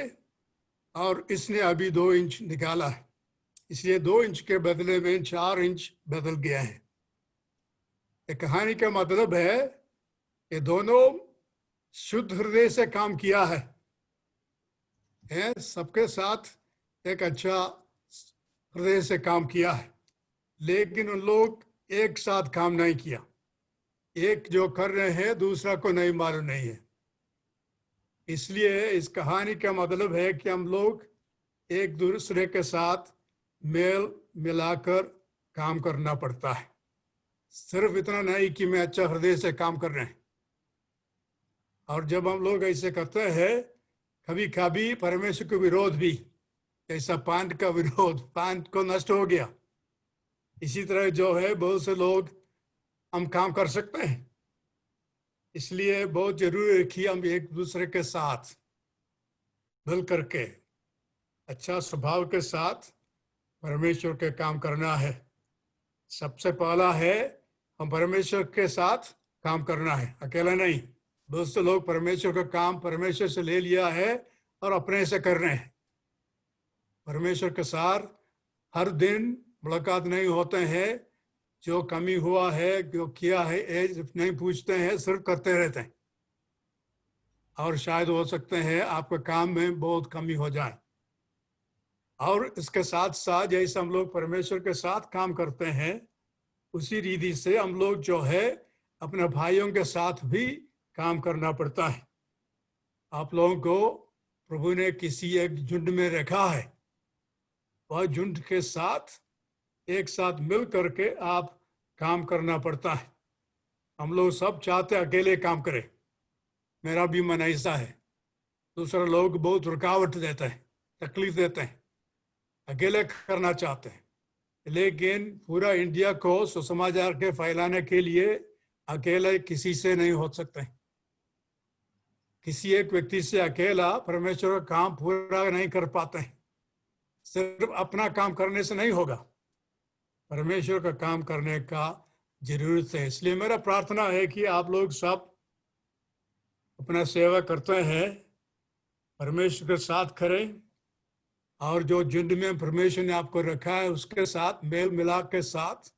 और इसने अभी 2 इंच निकाला है, इसलिए 2 इंच के बदले में 4 इंच बदल गया है। एक कहानी का मतलब है ये दोनों शुद्ध हृदय से काम किया है, सबके साथ एक अच्छा हृदय से काम किया है, लेकिन उन लोग एक साथ काम नहीं किया। एक जो कर रहे हैं दूसरा को नहीं मालूम नहीं है। इसलिए इस कहानी का मतलब है कि हम लोग एक दूसरे के साथ मेल मिलाकर काम करना पड़ता है। सिर्फ इतना नहीं कि मैं अच्छा हृदय से काम कर रहे हैं। और जब हम लोग ऐसे करते हैं, कभी कभी परमेश्वर के विरोध भी, जैसा पैंट का विरोध, पैंट को नष्ट हो गया, इसी तरह जो है बहुत से लोग हम काम कर सकते हैं। इसलिए बहुत जरूरी है कि हम एक दूसरे के साथ मिल करके अच्छा स्वभाव के साथ परमेश्वर के काम करना है। सबसे पहला है हम परमेश्वर के साथ काम करना है, अकेला नहीं। बहुत से लोग परमेश्वर का काम परमेश्वर से ले लिया है और अपने से कर रहे हैं। परमेश्वर के साथ हर दिन मुलाकात नहीं होते हैं, जो कमी हुआ है, जो किया है, नहीं पूछते हैं, सिर्फ करते रहते हैं। और शायद हो सकते हैं आपके काम में बहुत कमी हो जाए। और इसके साथ साथ जैसे हम लोग परमेश्वर के साथ काम करते हैं, उसी रीति से हम लोग जो है अपने भाइयों के साथ भी काम करना पड़ता है। आप लोगों को प्रभु ने किसी एक झुंड में रखा है, वह झुंड के साथ एक साथ मिल करके आप काम करना पड़ता है। हम लोग सब चाहते अकेले काम करें, मेरा भी मन ऐसा है। दूसरे लोग बहुत रुकावट देते हैं, तकलीफ देते हैं, अकेले करना चाहते हैं। लेकिन पूरा इंडिया को सुसमाचार के फैलाने के लिए अकेले किसी से नहीं हो सकते। किसी एक व्यक्ति से अकेला परमेश्वर का काम पूरा नहीं कर पाते हैं। सिर्फ अपना काम करने से नहीं होगा, परमेश्वर का काम करने का जरूरत है। इसलिए मेरा प्रार्थना है कि आप लोग सब अपना सेवा करते हैं, परमेश्वर के साथ करें, और जो झुंड में परमेश्वर ने आपको रखा है उसके साथ मेल मिलाप के साथ,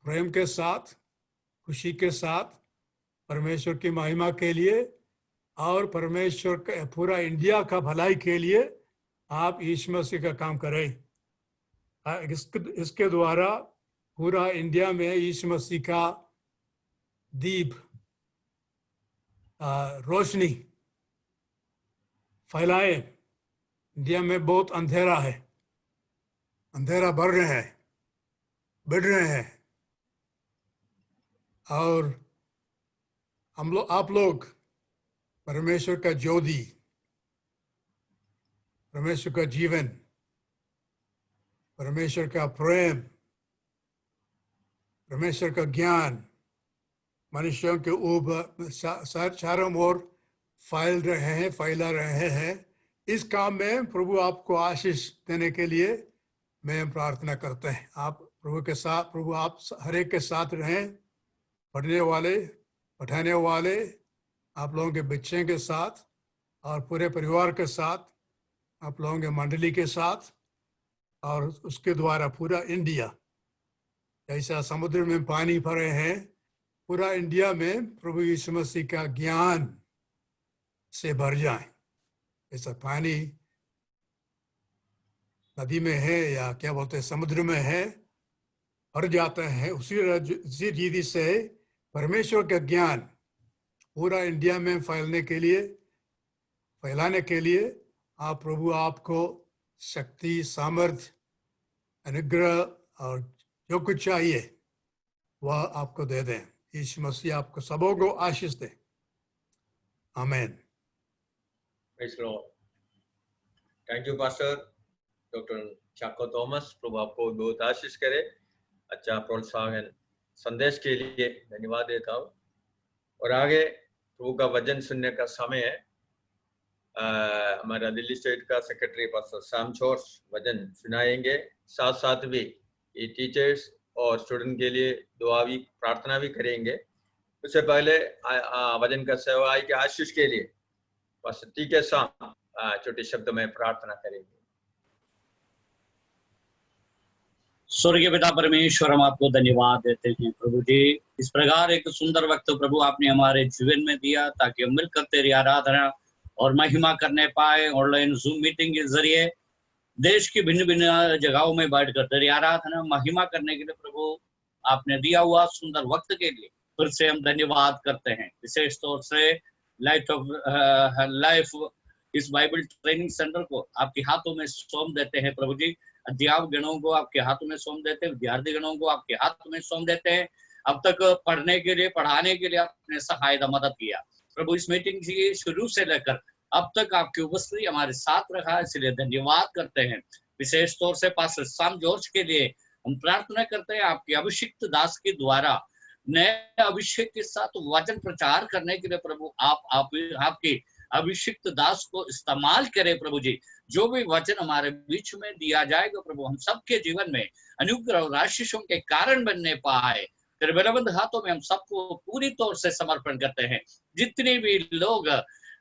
प्रेम के साथ, खुशी के साथ, परमेश्वर की महिमा के लिए और परमेश्वर के पूरा इंडिया का भलाई के लिए आप यीशु मसीह का काम करें। इसके द्वारा पूरा इंडिया में यीशु मसीह का दीप रोशनी फैलाए। इंडिया में बहुत अंधेरा है, अंधेरा बढ़ रहे हैं, बढ़ रहे हैं, और हम लोग, आप लोग परमेश्वर का ज्योति, परमेश्वर का जीवन, परमेश्वर का प्रेम, परमेश्वर का ज्ञान मनुष्यों के ऊपर चारों ओर फैला रहे हैं। इस काम में प्रभु आपको आशीष देने के लिए मैं प्रार्थना करते हैं। आप प्रभु के साथ, प्रभु आप हर एक के साथ रहें, पढ़ने वाले, पढ़ाने वाले, आप लोगों के बच्चे के साथ और पूरे परिवार के साथ, आप लोगों के मंडली के साथ, और उसके द्वारा पूरा इंडिया, जैसा समुद्र में पानी भरे हैं, पूरा इंडिया में प्रभु यीशु मसीह का ज्ञान से भर जाए। ऐसा पानी नदी में है या क्या बोलते हैं समुद्र में है, भर जाते हैं। उसी रीति से परमेश्वर का ज्ञान पूरा इंडिया में फैलाने के लिए आप प्रभु आपको शक्ति, सामर्थ्य, अनुग्रह और जो कुछ चाहिए वह आपको दे दें। यीशु मसीह आपको सबों को आशीष दे। आमीन। Praise the Lord. Thank you, Pastor Dr. Chacko Thomas. प्रभु आपको बहुत आशीष करे। अच्छा प्रोत्साहन संदेश के लिए धन्यवाद देता हूँ। और आगे प्रभु का वचन सुनने का समय है। हमारा दिल्ली स्टेट का सेक्रेटरी पास्टर सैम जॉर्ज वचन सुनाएंगे। साथ साथ भी ये टीचर्स और स्टूडेंट के लिए दुआ भी, प्रार्थना भी करेंगे। उससे पहले वचन का सेवा के आशीष के लिए पास्टर टी के साथ छोटे शब्द में प्रार्थना करेंगे। स्वर्गीय पिता परमेश्वर, हम आपको धन्यवाद देते हैं प्रभु जी। इस प्रकार एक सुंदर वक्त प्रभु आपने हमारे जीवन में दिया ताकि हम मिलकर तेरी आराधना और महिमा करने पाए। ऑनलाइन जूम मीटिंग के जरिए देश की भिन्न भिन्न जगहों में बैठकर तेरी आराधना महिमा करने के लिए प्रभु आपने दिया हुआ सुंदर वक्त के लिए फिर से हम धन्यवाद करते हैं। विशेष तौर से लाइट ऑफ लाइफ इस बाइबल ट्रेनिंग सेंटर को आपके हाथों में सौंप देते हैं प्रभु जी। अध्यापक गणों को आपके हाथों में सौंप देते हैं, विद्यार्थी गणों को आपके हाथों में सौंप देते हैं। अब तक पढ़ने के लिए, पढ़ाने के लिए आपने सहायता मदद किया प्रभु। इस मीटिंग की शुरू से लेकर अब तक आपकी उपस्थिति हमारे साथ रखा, इसलिए धन्यवाद करते हैं। विशेष तौर से पास्टर सैम जॉर्ज के लिए हम प्रार्थना करते हैं आपके अभिषिक्त दास के द्वारा नए अभिषेक के साथ वचन प्रचार करने के लिए प्रभु आपके अभिषिक्त दास को इस्तेमाल करें प्रभु जी। जो भी वचन हमारे बीच में दिया जाएगा प्रभु, हम सबके जीवन में अनुग्रह और आशीषों के कारण बनने पाए। तेरे बलवंत हाथों में हम सबको पूरी तौर से समर्पण करते हैं। जितने भी लोग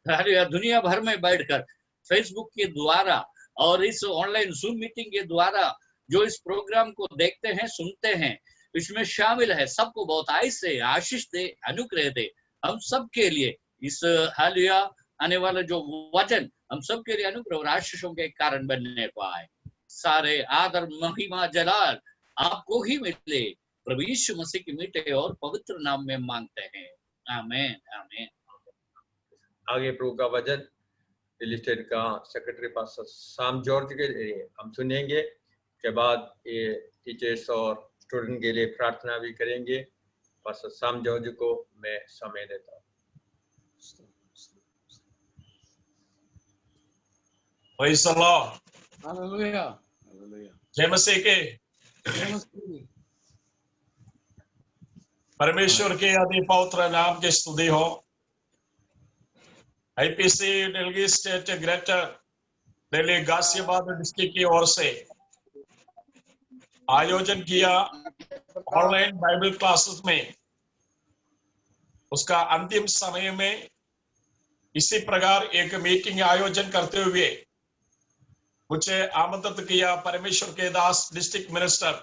दुनिया भर में बैठकर फेसबुक के द्वारा और इस ऑनलाइन जूम मीटिंग के द्वारा जो इस प्रोग्राम को देखते हैं, सुनते हैं, इसमें शामिल है, सबको बहुत से आशीष दे, अनुग्रह दे। हम सबके लिए इस हालिया आने वाला जो वचन हम सबके लिए अनुग्रह और आशीषों के कारण बनने पाए। सारे आदर, महिमा, जलाल आपको ही मिले। प्रभु यीशु मसीह के मीठे और पवित्र नाम में मांगते हैं, आमीन आमीन। आगे प्रभु का वचन रियल एस्टेट का सेक्रेटरी पास्टर साम जॉर्ज के लिए हम सुनेंगे। के बाद ये टीचर्स और स्टूडेंट के लिए प्रार्थना भी करेंगे। पास्टर साम जॉर्ज को मैं समय देता हूँ। Praise the Lord. Hallelujah. Hallelujah. जय मसीह के। जय मसीह। परमेश्वर के अति पवित्र नाम की स्तुति हो। IPC Delhi state greater Delhi Ghaziabad district की ओर से आयोजन किया ऑनलाइन बाइबल क्लासेस में, उसका अंतिम समय में इसी प्रकार एक मीटिंग आयोजन करते हुए मुझे आमंत्रित किया परमेश्वर के दास district minister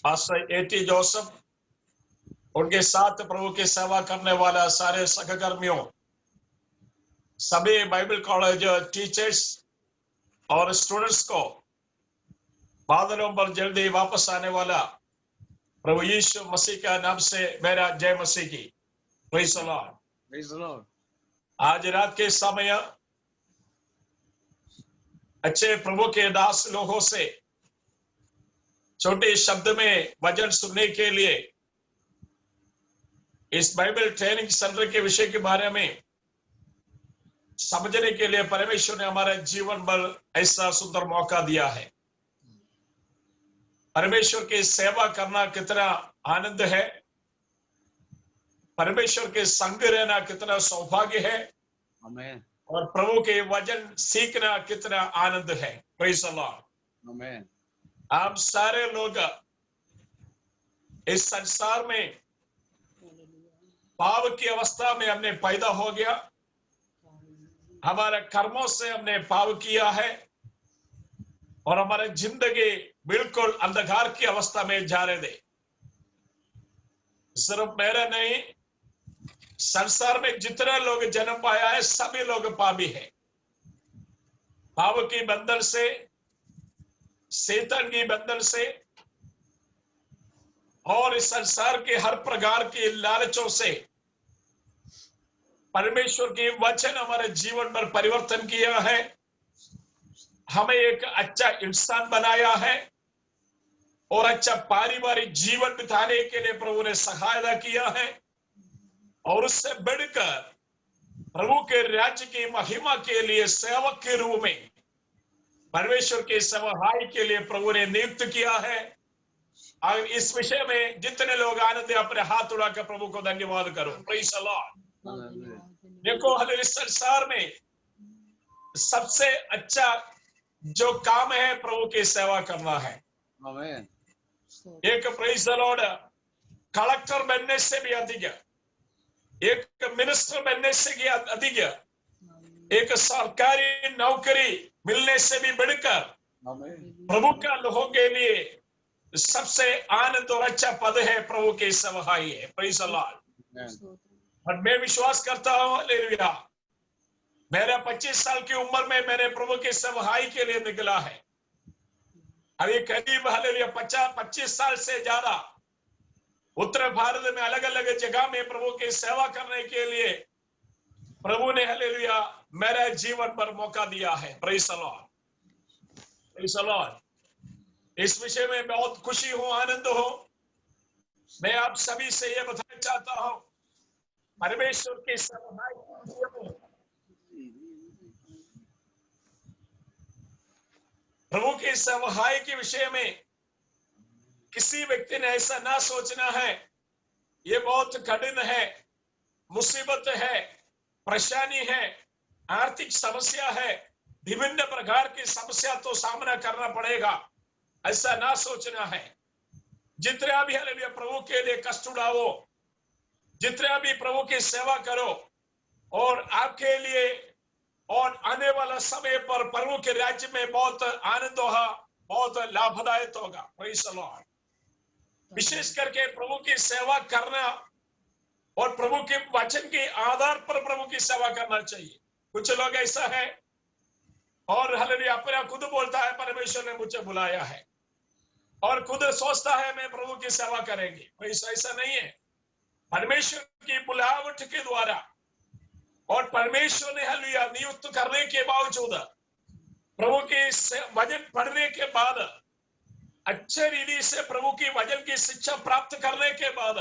pastor A T Joseph, उनके साथ प्रभु की सेवा करने वाला सारे सहकर्मियों, सभी बाइबल कॉलेज टीचर्स और स्टूडेंट्स को बादलों पर जल्दी वापस आने वाला प्रभु यीशु मसीह का नाम से मेरा जय मसीह की। Praise the Lord. Praise the Lord. आज रात के समय अच्छे प्रभु के दास लोगों से छोटे शब्द में वचन सुनने के लिए इस बाइबल ट्रेनिंग सेंटर के विषय के बारे में समझने के लिए परमेश्वर ने हमारे जीवन भर ऐसा सुंदर मौका दिया है। परमेश्वर की सेवा करना कितना आनंद है, परमेश्वर के संग रहना कितना सौभाग्य है, Amen. और प्रभु के वचन सीखना कितना आनंद है। Praise the Lord. Amen. हम सारे लोग इस संसार में पाप की अवस्था में हमने पैदा हो गया, हमारे कर्मों से हमने पाप किया है और हमारी जिंदगी बिल्कुल अंधकार की अवस्था में जा रहे थे। सिर्फ मेरा नहीं, संसार में जितने लोग जन्म पाया है सभी लोग पापी है। पाप की बंधन से, शैतान की बंधन से और इस संसार के हर प्रकार के लालचों से परमेश्वर के वचन हमारे जीवन पर परिवर्तन किया है, हमें एक अच्छा इंसान बनाया है और अच्छा पारिवारिक जीवन बिताने के लिए प्रभु ने सहायता किया है। और उससे बढ़कर प्रभु के राज्य की महिमा के लिए सेवक के रूप में परमेश्वर के सेवकाई के लिए प्रभु ने नियुक्त किया है। और इस विषय में जितने लोग आनंद अपने हाथ उड़ाकर प्रभु को धन्यवाद करो। Praise the Lord. देखो, हर इस संसार में सबसे अच्छा जो काम है प्रभु की सेवा करना है। Amen. एक प्रेज़ द लॉर्ड कलेक्टर बनने से भी अधिक, एक मिनिस्टर बनने से भी अधिक, एक सरकारी नौकरी मिलने से भी बढ़कर प्रभु का लोगों के लिए सबसे आनंद और अच्छा पद है प्रभु की सेवकाई है। Praise the Lord. और मैं विश्वास करता हूं, हालेलुया, मेरा 25 साल की उम्र में मैंने प्रभु की सेवकाई के लिए निकला है। अभी करीब हालेलुया 25 साल से ज्यादा उत्तर भारत में अलग अलग जगह में प्रभु की सेवा करने के लिए प्रभु ने हालेलुया मेरा जीवन पर मौका दिया है। Praise the Lord. Praise the Lord. इस विषय में बहुत खुशी हूं, आनंद हो। मैं आप सभी से यह बताना चाहता हूं, परमेश्वर की सेवकाई प्रभु की सेवकाई के विषय में किसी व्यक्ति ने ऐसा ना सोचना है ये बहुत कठिन है, मुसीबत है, परेशानी है, आर्थिक समस्या है, विभिन्न प्रकार की समस्या तो सामना करना पड़ेगा, ऐसा ना सोचना है। जितना भी हालेलुया प्रभु के लिए कष्ट उठाओ, जितना भी प्रभु की सेवा करो और आपके लिए और आने वाला समय पर प्रभु के राज्य में बहुत आनंद होगा, बहुत लाभदायक होगा। Praise the Lord. विशेष करके प्रभु की सेवा करना और प्रभु के वचन के आधार पर प्रभु की सेवा करना चाहिए। कुछ लोग ऐसा है और हालेलुया अपना खुद बोलता है परमेश्वर ने मुझे बुलाया है और खुद सोचता है मैं प्रभु की सेवा करेंगे, ऐसा नहीं है। परमेश्वर की बुलावट के द्वारा और परमेश्वर ने हालेलुया नियुक्त करने के बावजूद, प्रभु के वचन पढ़ने के बाद, अच्छे रीति से प्रभु की वचन की शिक्षा प्राप्त करने के बाद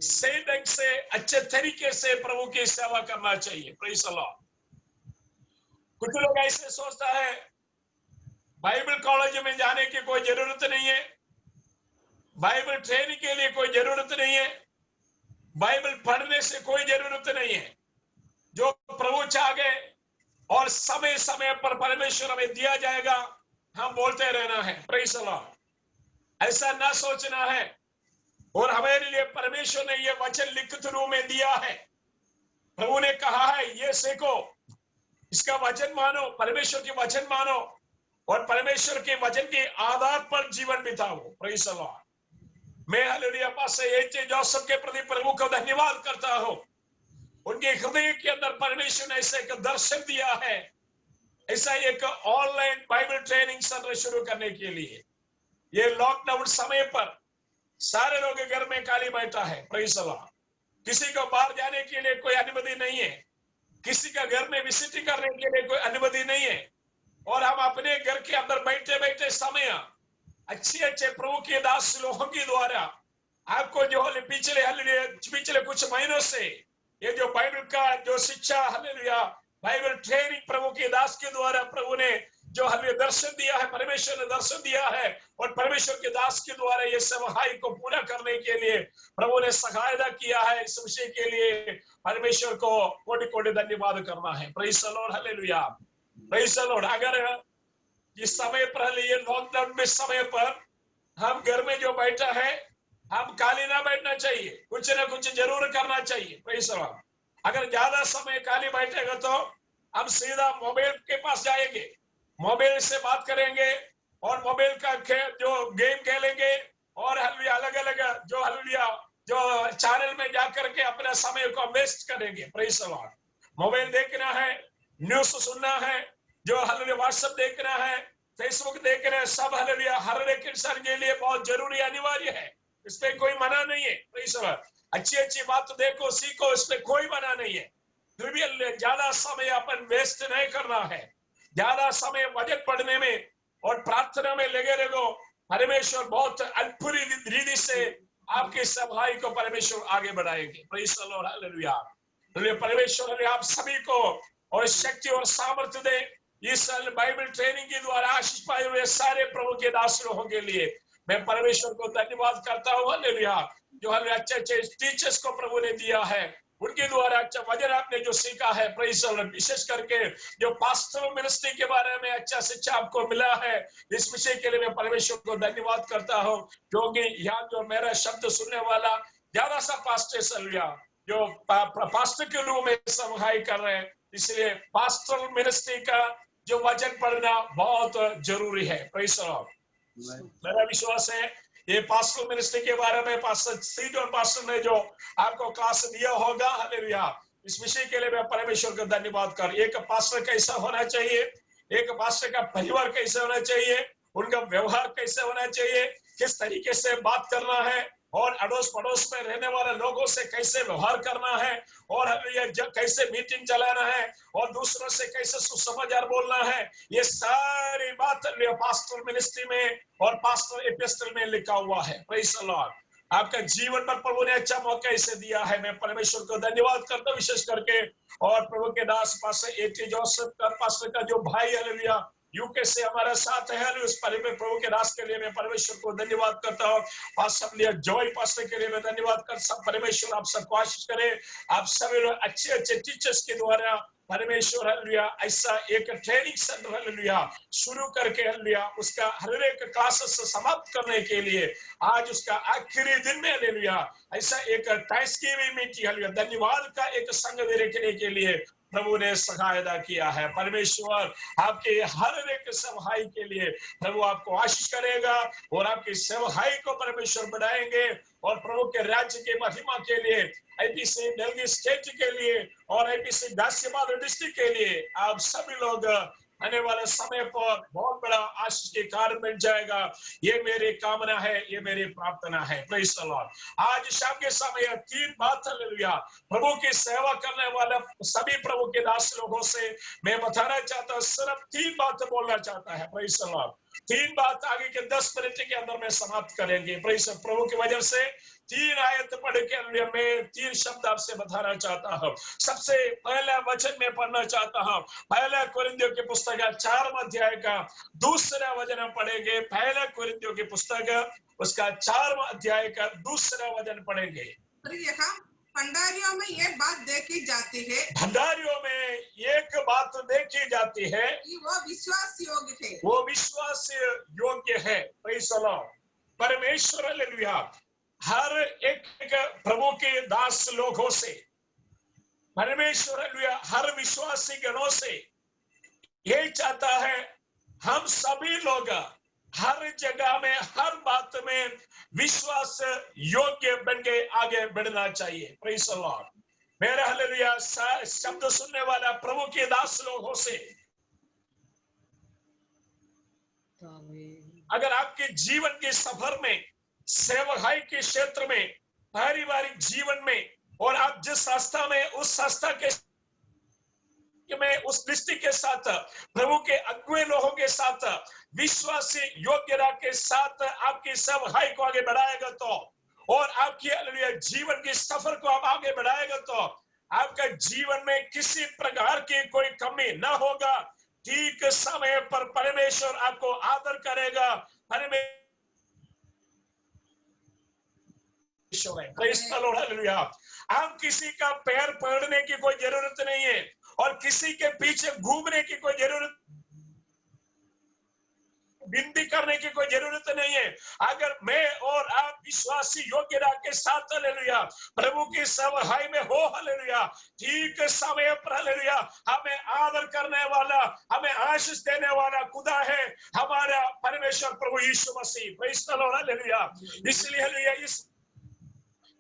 सही ढंग से अच्छे तरीके से प्रभु की सेवा करना चाहिए। Praise the Lord. कुछ लोग ऐसे सोचता है बाइबल कॉलेज में जाने की कोई जरूरत नहीं है, बाइबल ट्रेनिंग के लिए कोई जरूरत नहीं है, बाइबल पढ़ने से कोई जरूरत नहीं है। जो प्रभु चाहे और समय समय पर परमेश्वर हमें दिया जाएगा, हम बोलते रहना है। Praise the Lord. ऐसा ना सोचना है। और हमारे लिए परमेश्वर ने ये वचन लिखित रूप में दिया है। प्रभु ने कहा है ये सीखो, इसका वचन मानो, परमेश्वर के वचन मानो और परमेश्वर के वचन के आधार पर जीवन बिताओ। Praise the lord. मैं हालेलुया पास्टर एच जोसेफ के प्रति प्रभु का धन्यवाद करता हूं। उनके हृदय के अंदर परमेश्वर ने ऐसे एक दर्शन दिया है, ऐसा एक ऑनलाइन बाइबल ट्रेनिंग सेंटर शुरू करने के लिए। ये लॉकडाउन समय पर सारे लोग घर में खाली बैठा है। Praise the Lord. किसी को बाहर जाने के लिए कोई अनुमति नहीं है, किसी का घर में विजिट करने के लिए कोई अनुमति नहीं है, और हम अपने घर के अंदर बैठे बैठे समय अच्छे प्रभु के दास लोगों के द्वारा आपको जो पिछले कुछ महीनों से ये जो बाइबल का जो शिक्षा हालेलुया बाइबल ट्रेनिंग प्रभु के दास के द्वारा प्रभु ने जो हमें दर्शन दिया है, परमेश्वर ने दर्शन दिया है, और परमेश्वर के दास के द्वारा ये सेवकाई को पूरा करने के लिए प्रभु ने सहायता किया है। इस विषय के लिए परमेश्वर को कोटि कोटि धन्यवाद करना है। Praise the lord. Hallelujah. Praise the Lord. अगर इस समय पर ये लॉकडाउन में समय पर हम घर में जो बैठा है, हम खाली ना बैठना चाहिए, कुछ ना कुछ जरूर करना चाहिए। Praise the Lord. अगर ज्यादा समय खाली बैठेगा तो हम सीधा मोबाइल के पास जाएंगे, मोबाइल से बात करेंगे और मोबाइल का जो गेम खेलेंगे और हालेलुया अलग अलग जो हालेलुया जो चैनल में जाकर के अपना समय को वेस्ट करेंगे। Praise the Lord. मोबाइल देखना है, न्यूज सुनना है, जो हालेलुया व्हाट्सएप देखना है, फेसबुक देखना है, सब हालेलुया हर एक इंसान के लिए बहुत जरूरी अनिवार्य है। इसमें कोई मना नहीं है। Praise the Lord. अच्छी बात देखो, सीखो, इसमें कोई मना नहीं है। फिर भी ज्यादा समय अपन वेस्ट नहीं करना है। ज्यादा समय वचन पढ़ने में और प्रार्थना में लगे रहो। परमेश्वर बहुत अद्भुत रीति से आपके सेवकाई को परमेश्वर आगे बढ़ाएंगे। Praise the lord. हालेलुया। परमेश्वर आप सभी को और शक्ति और सामर्थ्य दे। इस बाइबल ट्रेनिंग के द्वारा आशीष पाए हुए सारे प्रभु के दास लोगों के लिए मैं परमेश्वर को धन्यवाद करता हूँ। हालेलुया। जो अच्छे टीचर्स को प्रभु ने दिया है, उनके द्वारा अच्छा वचन आपने जो सीखा है, प्रेज़ द लॉर्ड। विशेष करके जो पास्टरल मिनिस्ट्री के बारे में अच्छा शिक्षा आपको मिला है, इस विषय के लिए मैं परमेश्वर को धन्यवाद करता हूँ। क्योंकि यहाँ जो मेरा शब्द सुनने वाला ज्यादा सा पास्टर जो पास्टर के रूप में सेवकाई कर रहे हैं, इसलिए पास्टरल मिनिस्ट्री का जो वचन पढ़ना बहुत जरूरी है। Praise the Lord. मेरा विश्वास है ये पास्टरल मिनिस्ट्री के बारे में पास्टर सीजन पास्टर ने जो आपको क्लास दिया होगा, हालेलुया, इस विषय के लिए मैं परमेश्वर का धन्यवाद कर। एक पास्टर कैसा होना चाहिए, एक पास्टर का परिवार कैसे होना चाहिए, उनका व्यवहार कैसे होना चाहिए, किस तरीके से बात करना है, और अड़ोस पड़ोस में रहने वाले लोगों से कैसे व्यवहार करना है, और कैसे मीटिंग चलाना है, और दूसरों से कैसे सुसमाचार बोलना है, ये सारी बात पास्टरल मिनिस्ट्री में और पास्टरल एपिस्टल में लिखा हुआ है। Praise the Lord. आपका जीवन पर प्रभु ने अच्छा मौका इसे दिया है। मैं परमेश्वर को धन्यवाद करता हूँ विशेष करके, और प्रभु के दास पास्टर एटी जोसेफ का पास्टर का जो भाई हालेलुया यूके से हमारा साथ है, उस परिवार प्रभु के दास के लिए मैं परमेश्वर को धन्यवाद करता हूँ। पास्टर जॉय पास्टर के लिए मैं धन्यवाद कर। सब परमेश्वर आप सबको आशीष करे। आप सभी लोग अच्छे टीचर्स के द्वारा परमेश्वर हालेलुया ऐसा एक ट्रेनिंग सेंटर हालेलुया शुरू करके हालेलुया उसका हर एक क्लासेस समाप्त करने के लिए आज उसका आखिरी दिन में हालेलुया ऐसा एक थैंक्सगिविंग मीटिंग हालेलुया धन्यवाद का एक संघ रखने के लिए प्रभु ने सहायता किया है। परमेश्वर आपके हर एक सेवकाई के लिए प्रभु आपको आशीष करेगा और आपकी सेवकाई को परमेश्वर बढ़ाएंगे और प्रभु के राज्य के महिमा के लिए आईपीसी दिल्ली स्टेट के लिए और आईपीसी गाजियाबाद डिस्ट्रिक्ट के लिए आप सभी लोग आने वाले समय पर बहुत बड़ा आशीष के कारण मिल जाएगा। ये मेरी कामना है, ये मेरी प्रार्थना है। Praise the Lord. आज शाम के समय 3 बात हालेलुया प्रभु की सेवा करने वाले सभी प्रभु के दास लोगों से मैं बताना चाहता हूँ, सिर्फ 3 बात बोलना चाहता है। Praise the Lord. 3 बात आगे के 10 मिनट के अंदर में समाप्त करेंगे। प्रेज़ प्रभु की वजह से 3 आयत पढ़ के मैं 3 शब्द आपसे बताना चाहता हूँ। सबसे पहला वचन में पढ़ना चाहता हूँ, पहला कोरिन्थियों की पुस्तक 4 अध्याय का दूसरा वचन हम पढ़ेंगे। पहला कोरिन्थियों की पुस्तक उसका 4 अध्याय का दूसरा वचन पढ़ेंगे। भंडारियों में ये बात देखी जाती है, भंडारियों में एक बात देखी जाती है कि वो विश्वास योग्य है, वो विश्वास योग्य है। Praise the lord. परमेश्वर हालेलुया हर एक प्रभु के दास लोगों से, परमेश्वर हालेलुया हर विश्वासी गणों से यही चाहता है, हम सभी लोग हर जगह में हर बात में विश्वास योग्य बन के आगे बढ़ना चाहिए। Praise the Lord. मेरा हालेलुया शब्द सुनने वाला प्रभु के दास लोगों से, अगर आपके जीवन के सफर में, सेवकाई के क्षेत्र में, पारिवारिक जीवन में, और आप जिस संस्था में, उस संस्था के में उस दृष्टि के साथ प्रभु के अगुए लोगों के साथ विश्वासी योग्यता के साथ आपकी सेवकाई को आगे बढ़ाएगा तो, और आपकी हालेलुया जीवन के सफर को आप आगे बढ़ाएगा तो आपका जीवन में किसी प्रकार की कोई कमी ना होगा। ठीक समय पर परमेश्वर आपको आदर करेगा। हम किसी का पैर पकड़ने की कोई जरूरत नहीं है और किसी के पीछे घूमने की कोई जरूरत, विनती करने की कोई जरूरत नहीं है। अगर मैं और आप विश्वासी योग्यता के साथ हालेलुया प्रभु की सेवकाई में हो हालेलुया, ठीक समय पर हालेलुया हमें आदर करने वाला, हमें आशीष देने वाला खुदा है हमारा परमेश्वर प्रभु यीशु मसीह। Praise the lord hallelujah. इसलिए हालेलुया इस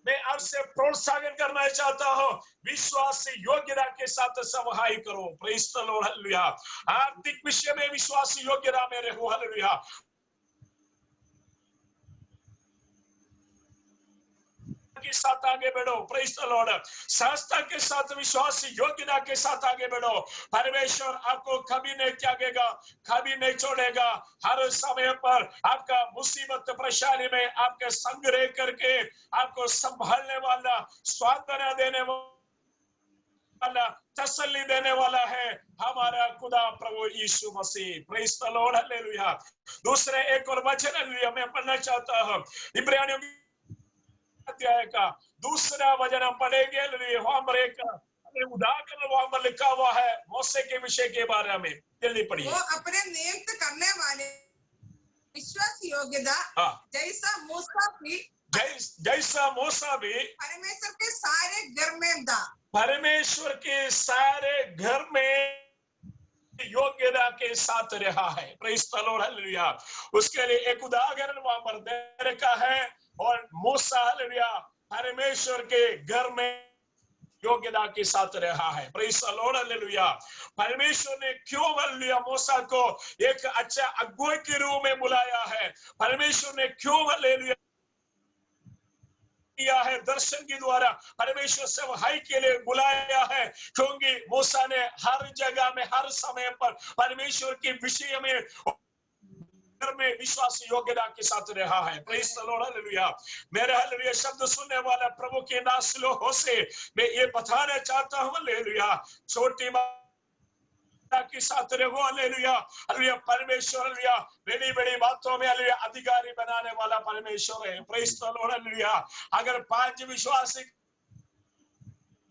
मैं आपसे प्रोत्साहन करना चाहता हूं, विश्वास से योग्यता के साथ सेवकाई करो। Praise the lord hallelujah. आर्थिक विषय में विश्वास योग्यता में रहो हालेलुया। के साथ आगे बढ़ो। Praise the Lord. संस्था के साथ विश्वास योग्यता के साथ आगे बढ़ो। परमेश्वर आपको कभी नहीं त्यागेगा, कभी नहीं छोड़ेगा। हर समय पर आपका मुसीबत परेशानी में आपके संग रह करके आपको संभालने वाला, सांत्वना देने वाला, तसल्ली देने वाला है हमारा खुदा प्रभु यीशु मसीह। Praise the lord hallelujah. दूसरे एक और वचन हालेलुया मैं पढ़ना चाहता हूं, इब्रानियों अध्याय का दूसरा वचन हम पढ़ेंगे। वहां पर एक उदाहरण वहां पर लिखा हुआ है मूसा के विषय के बारे में। जल्दी पढ़िए। वो अपने नियुक्त करने वाले विश्वास योग्यता जैसा मूसा भी परमेश्वर के सारे घर में था, परमेश्वर के सारे घर में योग्यता के साथ रहा है। Praise the lord hallelujah. उसके लिए एक उदाहरण वहां पर दे रखा है, और मूसा हालेलुया परमेश्वर के घर में योग्यता के साथ रहा है। Praise the lord hallelujah. परमेश्वर ने क्यों हालेलुया मूसा को एक अच्छा अगुवा के रूप में बुलाया है? परमेश्वर ने क्यों हालेलुया किया है? दर्शन के द्वारा परमेश्वर सेवकाई के लिए बुलाया है, क्योंकि मूसा ने हर जगह में, हर समय पर परमेश्वर के विषय में में विश्वास योग्यता के साथ रहा है। Praise the lord hallelujah. मेरे हालेलुया शब्द सुनने वाला प्रभु के दास लोगों से मैं ये बताना चाहता हूं हालेलुया, छोटी बात के साथ रहो हालेलुया। हालेलुया परमेश्वर हालेलुया बड़ी बड़ी बातों में हालेलुया अधिकारी बनाने वाला परमेश्वर है। Praise the lord hallelujah. अगर 5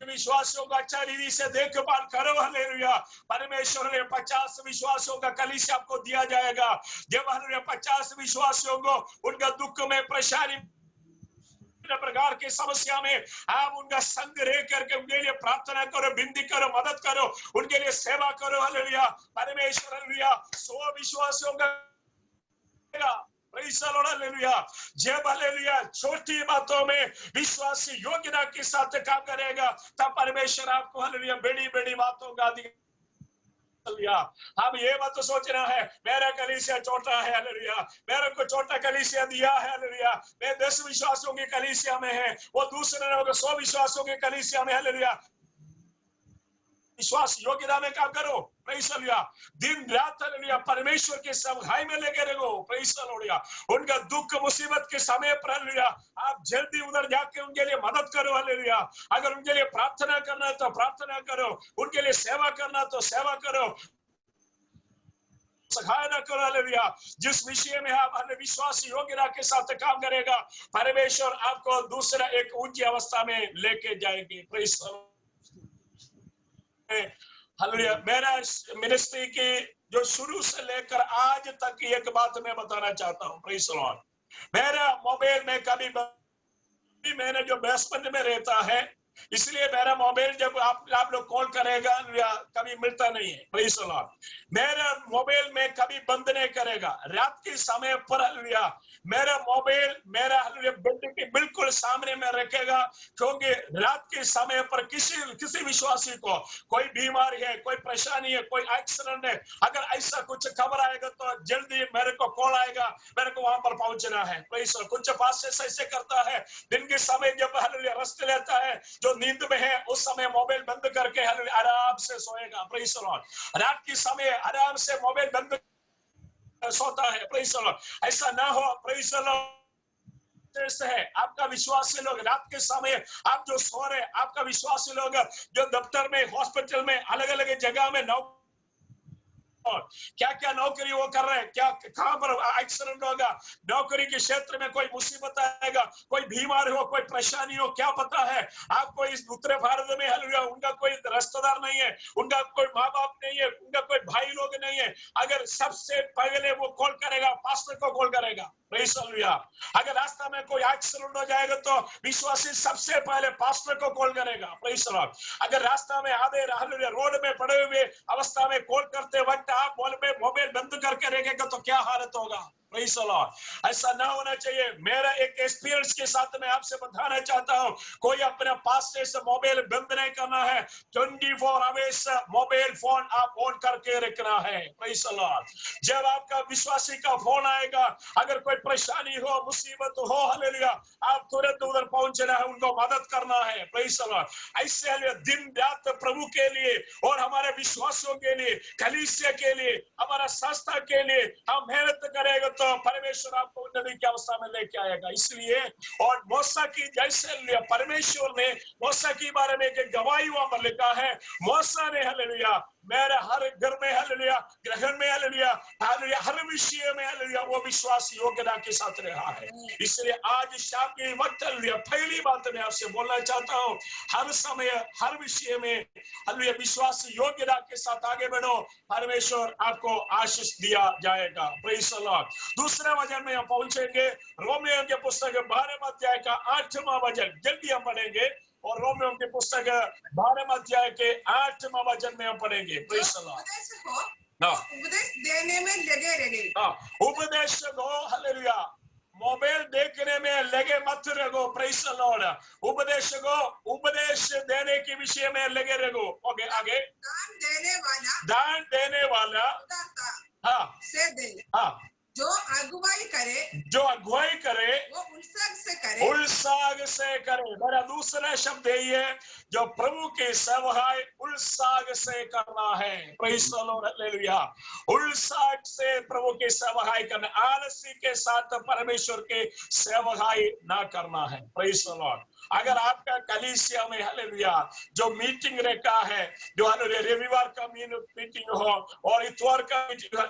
विश्वासियों का अच्छा रीति से देखभाल करो हालेलुया, परमेश्वर ने 50 विश्वासियों का कलीसिया आपको दिया जाएगा। जब हालेलुया 50 विश्वासियों को उनका दुख में, परेशानी प्रकार की समस्या में आप उनका संग रह करके उनके लिए प्रार्थना करो, विनती करो, मदद करो, उनके लिए सेवा करो हालेलुया, परमेश्वर हालेलुया 100 विश्वासियों का प्रेज़ द लॉर्ड हालेलुया। जब हालेलुया छोटी बातों में विश्वासी योग्यता के साथ काम करेगा, तब परमेश्वर आपको हालेलुया बड़ी बड़ी बातों का हम ये मत सोचना है मेरा कलीसिया छोटा है, हालेलुया, मेरे को छोटा कलीसिया दिया है, हालेलुया, मैं 10 विश्वासों की कलीसिया में है, वो दूसरे लोग 100 विश्वासों की कलीसिया में, हालेलुया। विश्वास योग्यता में काम करो, प्रेज़ हालेलुया, दिन रात हालेलुया परमेश्वर के सभाई में लेके रहो, प्रेज़ हालेलुया। उनका दुख मुसीबत के समय पर हालेलुया आप जल्दी उधर जाके उनके लिए मदद करो, हालेलुया। अगर उनके लिए प्रार्थना करना है तो प्रार्थना करो, उनके लिए सेवा करना तो सेवा करो, सहायता करो, हालेलुया। जिस विषय में आप विश्वास योग्यता के साथ काम करेगा, परमेश्वर आपको दूसरा एक ऊंची अवस्था में लेके जाएंगे, प्रेज़ हालेलुया। मेरा मिनिस्ट्री की जो शुरू से लेकर आज तक की एक बात मैं बताना चाहता हूँ, प्रेज़ लॉर्ड। मेरा मोबाइल में कभी मैंने जो बेसमेंट में रहता है, इसलिए मेरा मोबाइल जब आप लोग कॉल करेगा कभी मिलता नहीं है, प्रेज़ लॉर्ड। मेरा मोबाइल में कभी बंद नहीं करेगा, रात के समय पर हालेलुया मेरा मोबाइल मेरा हालेलुया बेड के बिल्कुल सामने में रखेगा, क्योंकि रात के समय पर किसी विश्वासी को कोई बीमारी है, कोई परेशानी है, कोई एक्सीडेंट है, अगर ऐसा कुछ खबर आएगा तो जल्दी मेरे को कॉल आएगा, मेरे को वहां पर पहुंचना है, प्रेज़ लॉर्ड। कुछ पास ऐसे करता है, दिन के समय जब हालेलुया रेस्ट लेता है, जो नींद में है उस समय मोबाइल बंद करके हालेलुया आराम से सोएगा, प्रेज़ लॉर्ड। रात के समय आराम से मोबाइल बंद सोता है, प्रेज़ लॉर्ड। ऐसा ना हो, प्रेज़ लॉर्ड। है आपका विश्वासी लोग रात के समय आप जो सो रहे, आपका विश्वासी लोग जो दफ्तर में, हॉस्पिटल में, अलग अलग जगह में क्या क्या नौकरी वो कर रहे हैं, क्या कहां पर एक्सीडेंट होगा, नौकरी के क्षेत्र में कोई मुसीबत आएगा, कोई बीमार हो, कोई परेशानी हो, क्या पता है। आपको इस उत्तरी भारत में हालेलुया उनका कोई रिश्तेदार नहीं है, उनका कोई माँ बाप नहीं है, उनका कोई भाई लोग नहीं है, अगर सबसे पहले वो कॉल करेगा, पास्टर को कॉल करेगा, प्रेज़ हालेलुया। अगर रास्ता में कोई एक्सीडेंट हो जाएगा तो विश्वासी सबसे पहले पास्टर को कॉल करेगा, प्रेज़ लॉर्ड। अगर रास्ता में आधे हालेलुया रोड में पड़े हुए अवस्था में कॉल करते वक्त आप मोबाइल बंद करके रखेगा तो क्या हालत होगा, प्रेज़ लॉर्ड। ऐसा ना होना चाहिए। मेरा एक एक्सपीरियंस के साथ मैं आपसे बताना चाहता हूँ, कोई अपने पास से मोबाइल बंद नहीं करना है, 24 आवर्स मोबाइल फोन आप ऑन करके रखना है, प्रेज़ लॉर्ड। जब आपका विश्वासी का फोन आएगा, अगर कोई परेशानी हो, मुसीबत हो, हालेलुया आप तुरंत उधर पहुंचना है, उनको मदद करना है, प्रेज़ लॉर्ड। ऐसे हालेलुया दिन रात प्रभु के लिए और हमारे विश्वासियों के लिए, कलीसिया के लिए, हमारा संस्था के लिए हम मेहनत करेंगे तो परमेश्वर आपको उन्नति की अवस्था में लेके आएगा। इसलिए और मूसा की जैसे परमेश्वर ने मूसा के बारे में एक गवाही वहां पर लिखा है, मूसा ने हालेलुया मेरे हर घर में हालेलुया, ग्रहण में हालेलुया, हालेलुया हर विषय में हालेलुया वो विश्वास योग्यता के साथ रहा है। इसलिए आज शाम के वक्त हालेलुया पहली बात मैं आपसे बोलना चाहता हूँ, हर समय हर विषय में हालेलुया विश्वास योग्यता के साथ आगे बढ़ो, परमेश्वर आपको आशीष दिया जाएगा, प्रेज़ द लॉर्ड। दूसरे वचन में हम पहुंचेंगे, रोमियो के पुस्तक 12वें अध्याय का 8वां वचन, जल्दी हम पढ़ेंगे और रोमियो की पुस्तक 12वें अध्याय के 8वां वचन में हम पढ़ेंगे, प्रेज़ द लॉर्ड। उपदेश देने में लगे रहे, उपदेश को हालेलुया मोबाइल देखने में लगे मत रहो, प्रेज़ द लॉर्ड। उपदेश को उपदेश देने के विषय में लगे रहो। ओके आगे, दान देने वाला हाँ से दे, हाँ जो अगुवाई करे वो उल्साह से करे। मेरा दूसरा शब्द यही है, जो प्रभु की सेवकाई उल्साह से करना है, प्रेज़ द लॉर्ड, हालेलुया। उल्साह से प्रभु की सेवकाई करना, आलसी के साथ परमेश्वर की सेवकाई ना करना है, प्रेज़ द लॉर्ड। अगर आपका कलीसिया में हालेलुया जो मीटिंग रखा है, जो हालेलुया रविवार का मीटिंग हो और इतवार का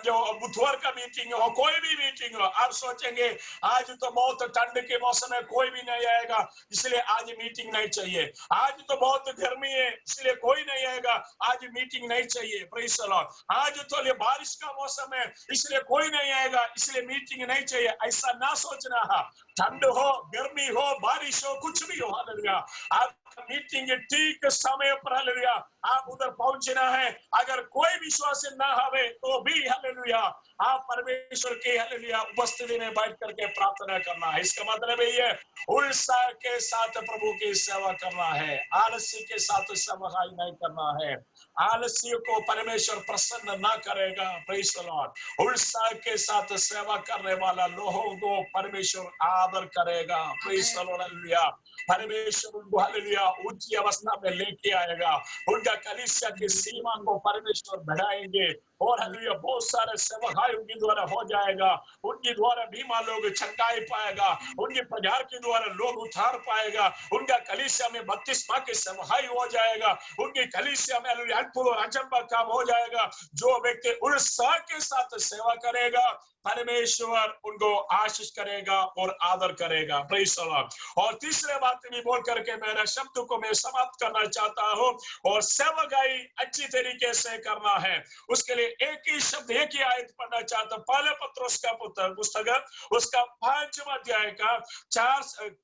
जो बुधवार का मीटिंग हो, कोई भी मीटिंग हो, आप सोचेंगे आज तो बहुत ठंड के मौसम में कोई भी नहीं आएगा, इसलिए आज मीटिंग नहीं चाहिए। आज तो बहुत गर्मी है, इसलिए कोई नहीं आएगा, आज मीटिंग नहीं चाहिए, प्रेज़ द लॉर्ड। आज तो ये बारिश का मौसम है, इसलिए कोई नहीं आएगा, इसलिए मीटिंग नहीं चाहिए। ऐसा ना सोचना है। ठंड हो, गर्मी हो, बारिश हो, कुछ भी हो हालेलुया। आपका मीटिंग ठीक समय पर हालेलुया आप उधर पहुंचना है। अगर कोई विश्वास ना हवे तो भी हालेलुया आप परमेश्वर के हालेलुया उपस्थिति में बैठ करके प्रार्थना करना है। इसका मतलब ये उत्साह के साथ प्रभु की सेवा करना है, आलस्य के साथ सेवा नहीं करना है। आलस्य को परमेश्वर प्रसन्न ना करेगा। Praise the Lord. उत्साह के साथ सेवा करने वाला लोगों को परमेश्वर आदर करेगा। Praise the lord hallelujah. परमेश्वर उनको हालेलुया ऊंची अवस्था में लेके आएगा। उनका कलीसिया की सीमा को परमेश्वर बढ़ाएंगे और हालेलुया बहुत सारे सेवकाई उनके द्वारा हो जाएगा। उनके द्वारा बीमा लोग चंगाई पाएगा, उनके प्रचार के द्वारा लोग उद्धार पाएगा। उनका कलीसिया में बपतिस्मा के सेवकाई हो जाएगा। उनकी कलीसिया में हालेलुया अद्भुत और अचंभा काम हो जाएगा। जो व्यक्ति उत्साह के साथ सेवा करेगा परमेश्वर उनको आशीष करेगा और आदर करेगा। Praise the Lord. और तीसरे बात भी बोल करके मेरा शब्द को मैं समाप्त करना चाहता हूँ। और सेवकाई अच्छी तरीके से करना है उसके लिए एक ही शब्द एक ही आयत पढ़ना चाहता हूँ। पहले पत्रोस का पुस्तक उसका 5वां अध्याय का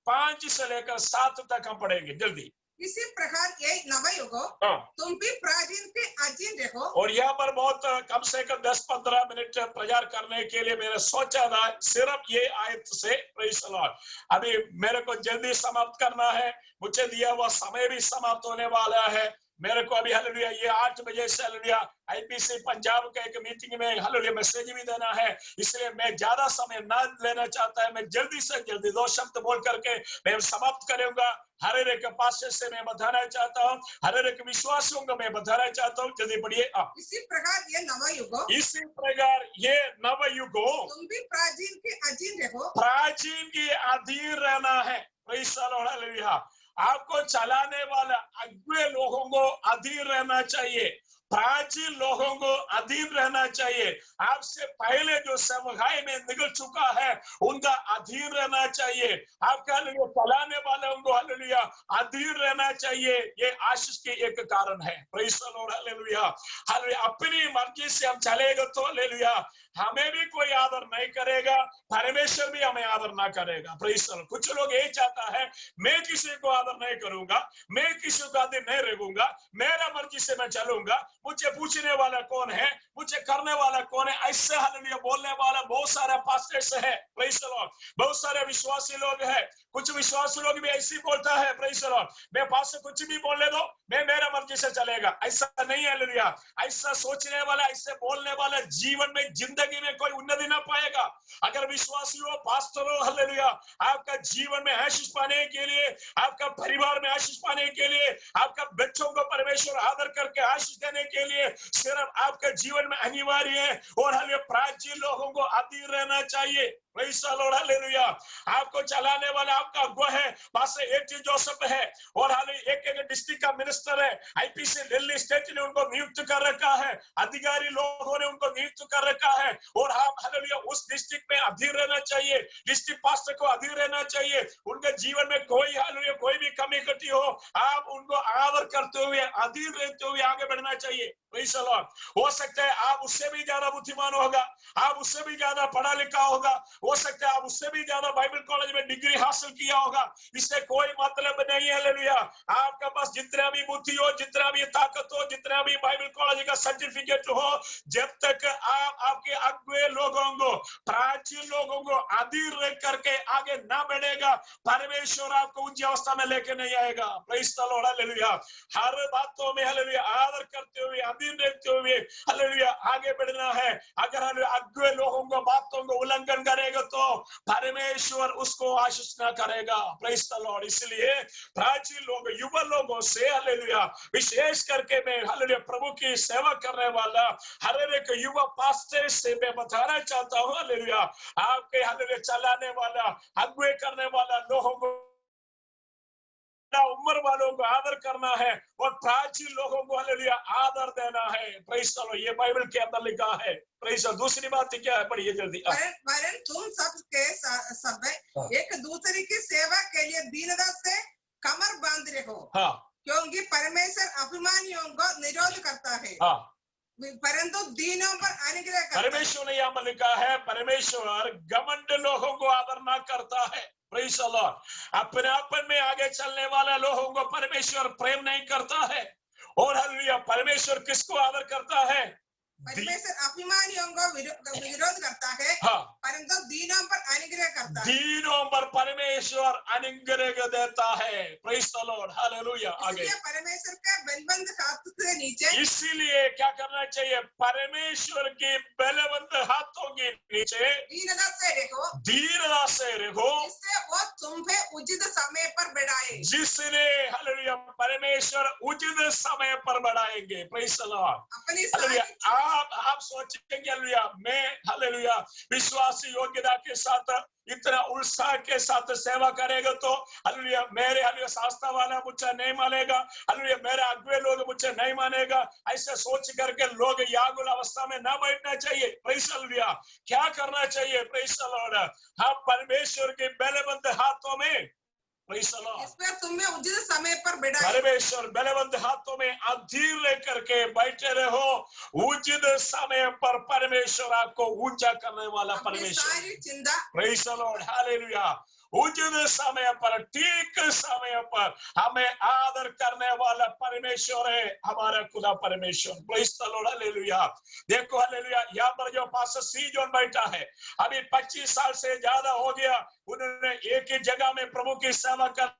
5 से लेकर 7 तक हम पढ़ेंगे जल्दी। इसी प्रकार ये नवयुग तुम भी प्राचीन के अधीन रहो। और यहाँ पर बहुत कम से कम 10-15 मिनट प्रचार करने के लिए मैंने सोचा था सिर्फ ये आयत से। Praise the Lord. अभी मेरे को जल्दी समाप्त करना है, मुझे दिया हुआ समय भी समाप्त होने वाला है। मेरे को अभी हालेलुया ये 8 बजे से हालेलुया आईपीसी पंजाब का एक मीटिंग में हालेलुया मैसेज भी देना है, इसलिए मैं ज्यादा समय ना लेना चाहता है। मैं जल्दी से जल्दी 2 शब्द बोल करके मैं समाप्त करूंगा। हर एक पास से मैं बताना चाहता हूँ, हर एक विश्वासियों को मैं बताना चाहता हूँ। जल्दी पढ़िए। इसी प्रकार ये नवयुग इसी प्रकार ये नवयुग तुम भी प्राचीन के अधीन रहो। प्राचीन के अधीन रहना है। Praise the lord hallelujah. आपको चलाने वाला अगुए लोगों को अधीन रहना चाहिए, प्राचीन लोगों को अधीन रहना चाहिए। आपसे पहले जो सेवकाई में निकल चुका है उनका अधीन रहना चाहिए। आपका हालेलुया चलाने वाले उनको हालेलुया अधीन रहना चाहिए। ये आशीष के एक कारण है। Praise the lord hallelujah. Hallelujah अपनी मर्जी से हम चलेगा तो हालेलुया हमें भी कोई आदर नहीं करेगा, परमेश्वर भी हमें आदर ना करेगा। Praise the Lord. कुछ लोग यही चाहता है मैं किसी को आदर नहीं करूंगा, मैं किसी को आदर नहीं रहूंगा, मेरा मर्जी से मैं चलूंगा, मुझे पूछने वाला कौन है, मुझे करने वाला कौन है। ऐसे हालेलुया बोलने वाला बहुत सारे पास्टर्स है। Praise the Lord. बहुत सारे विश्वासी लोग हैं। कुछ विश्वासी लोग भी ऐसे बोलता है प्रेज द लॉर्ड मैं पास कुछ भी बोलने दो, मैं मेरा मर्जी से चलेगा। ऐसा नहीं है हालेलुया। ऐसा सोचने वाला, ऐसे बोलने वाला जीवन में जिंदगी में कोई उन्नति ना पाएगा। अगर विश्वासी हो, पास्टर हो हालेलुया आपका जीवन में आशीष पाने के लिए, आपका परिवार में आशीष पाने के लिए, आपका बच्चों को परमेश्वर आदर करके आशीष देने के लिए सिर्फ आपका जीवन में अनिवार्य है। और हालेलुया प्राचीन लोगों को अधीन रहना चाहिए। Praise the lord hallelujah. आपको चलाने वाला आपका अगुवा है, पास्टर एटी जोसेफ है और हालेलुया एक डिस्ट्रिक्ट का मिनिस्टर है। आईपीसी दिल्ली स्टेट ने उनको नियुक्त कर रखा है, अधिकारी लोगों ने उनको नियुक्त कर रखा है और आप हालेलुया उस डिस्ट्रिक्ट में अधीन रहना चाहिए, डिस्ट्रिक्ट पास्टर को अधीन रहना चाहिए। उनके जीवन में कोई हालेलुया कोई भी कमी कटी हो आप उनको आदर करते हुए अधीन रहते हुए आगे बढ़ना चाहिए। Praise the Lord. हो सकता है आप उससे भी ज्यादा बुद्धिमान होगा, आप उससे भी ज्यादा पढ़ा लिखा होगा, हो सकता है आप उससे भी ज्यादा बाइबल कॉलेज में डिग्री हासिल किया होगा, इससे कोई मतलब नहीं है हालेलुया। आपके पास जितना भी बुद्धि हो, जितना भी ताकत हो, जितना भी बाइबल कॉलेज का सर्टिफिकेट हो, जब तक आप आपके अगुए लोगों को, प्राचीन लोगों को अधीन रह करके आगे ना बढ़ेगा परमेश्वर आपको ऊंची अवस्था में लेके नहीं आएगा। Praise the lord hallelujah. हर बातों में हालेलुया आदर करते हुए अधीन रहते हुए हालेलुया आगे बढ़ना है। अगर हालेलुया अगुए लोगों को बातों को उल्लंघन करेगा तो परमेश्वर उसको आशीष ना करेगा। Praise the lord. इसलिए प्राचीन लोग, युवा लोगों से हालेलुया विशेष करके मैं हालेलुया प्रभु की सेवा करने वाला हर एक युवा पास्टर से मैं बताना चाहता हूँ हालेलुया आपके हालेलुया चलाने वाला, अगुए करने वाला लोगों को, उम्र वालों को आदर करना है और प्राचीन लोगों को हालेलुया आदर देना है। Praise the Lord. ये बाइबल के अंदर लिखा है। Praise the Lord. दूसरी बात क्या है, पढ़िए जल्दी। वरन तुम सब एक दूसरे की सेवा के लिए दीनता से कमर बांध रहो। हाँ। क्योंकि परमेश्वर अभिमानियों को निरोध करता है। हाँ। परंतु दीनों पर अनुग्रह करता है। परमेश्वर ने यहाँ लिखा है परमेश्वर घमंड लोगों को आदर ना करता है। Praise the Lord. अपनापन में आगे चलने वाला लोगों को परमेश्वर प्रेम नहीं करता है। और हालेलुया, परमेश्वर किसको आदर करता है? परमेश्वर अभिमानियों को विरोध करता है, हाँ, परंतु दीनों पर अनुग्रह करता है। दीनों पर परमेश्वर अनुग्रह देता है। Praise the lord, hallelujah. आगे इसलिए परमेश्वर के बलवंत हाथ से नीचे, इसीलिए क्या करना चाहिए? परमेश्वर के बलवंत हाथों के नीचे दीनता से रखो, दीनता से रखो, जिससे वो तुम्हें उचित समय पर बढ़ाए। जिसने हालेलुया परमेश्वर उचित समय पर बढ़ाएंगे। प्रेज द लॉर्ड, अपनी हालेलुया। आप सोचेंगे हालेलुया, मैं हालेलुया विश्वासी योग्यता के साथ इतना उत्साह के साथ सेवा करेगा तो हालेलुया मेरे हालेलुया शास्त्र वाला मुझे नहीं मानेगा, हालेलुया मेरे अगुए लोग मुझे नहीं मानेगा, ऐसे सोच करके लोग यागुल अवस्था में ना बैठना चाहिए। प्रेज हालेलुया, क्या करना चाहिए? प्रेज द लॉर्ड, हम परमेश्वर के बलवंत हाथों में, प्रेज द लॉर्ड, इस पर तुम्हें उचित समय पर बढ़ाए। परमेश्वर बलवंत हाथों में अधीर लेकर के बैठे रहो। उचित समय पर परमेश्वर आपको ऊंचा करने वाला परमेश्वर, सारी चिंता, प्रेज द लॉर्ड, हालेलुया। उचित समय पर, ठीक समय पर हमें आदर करने वाला परमेश्वर है हमारा खुदा परमेश्वर। Praise the lord, hallelujah. देखो हालेलुया, यहाँ पर जो पास्टर सी जॉन बैठा है, अभी 25 साल से ज्यादा हो गया, उन्होंने एक ही जगह में प्रभु की सेवा कर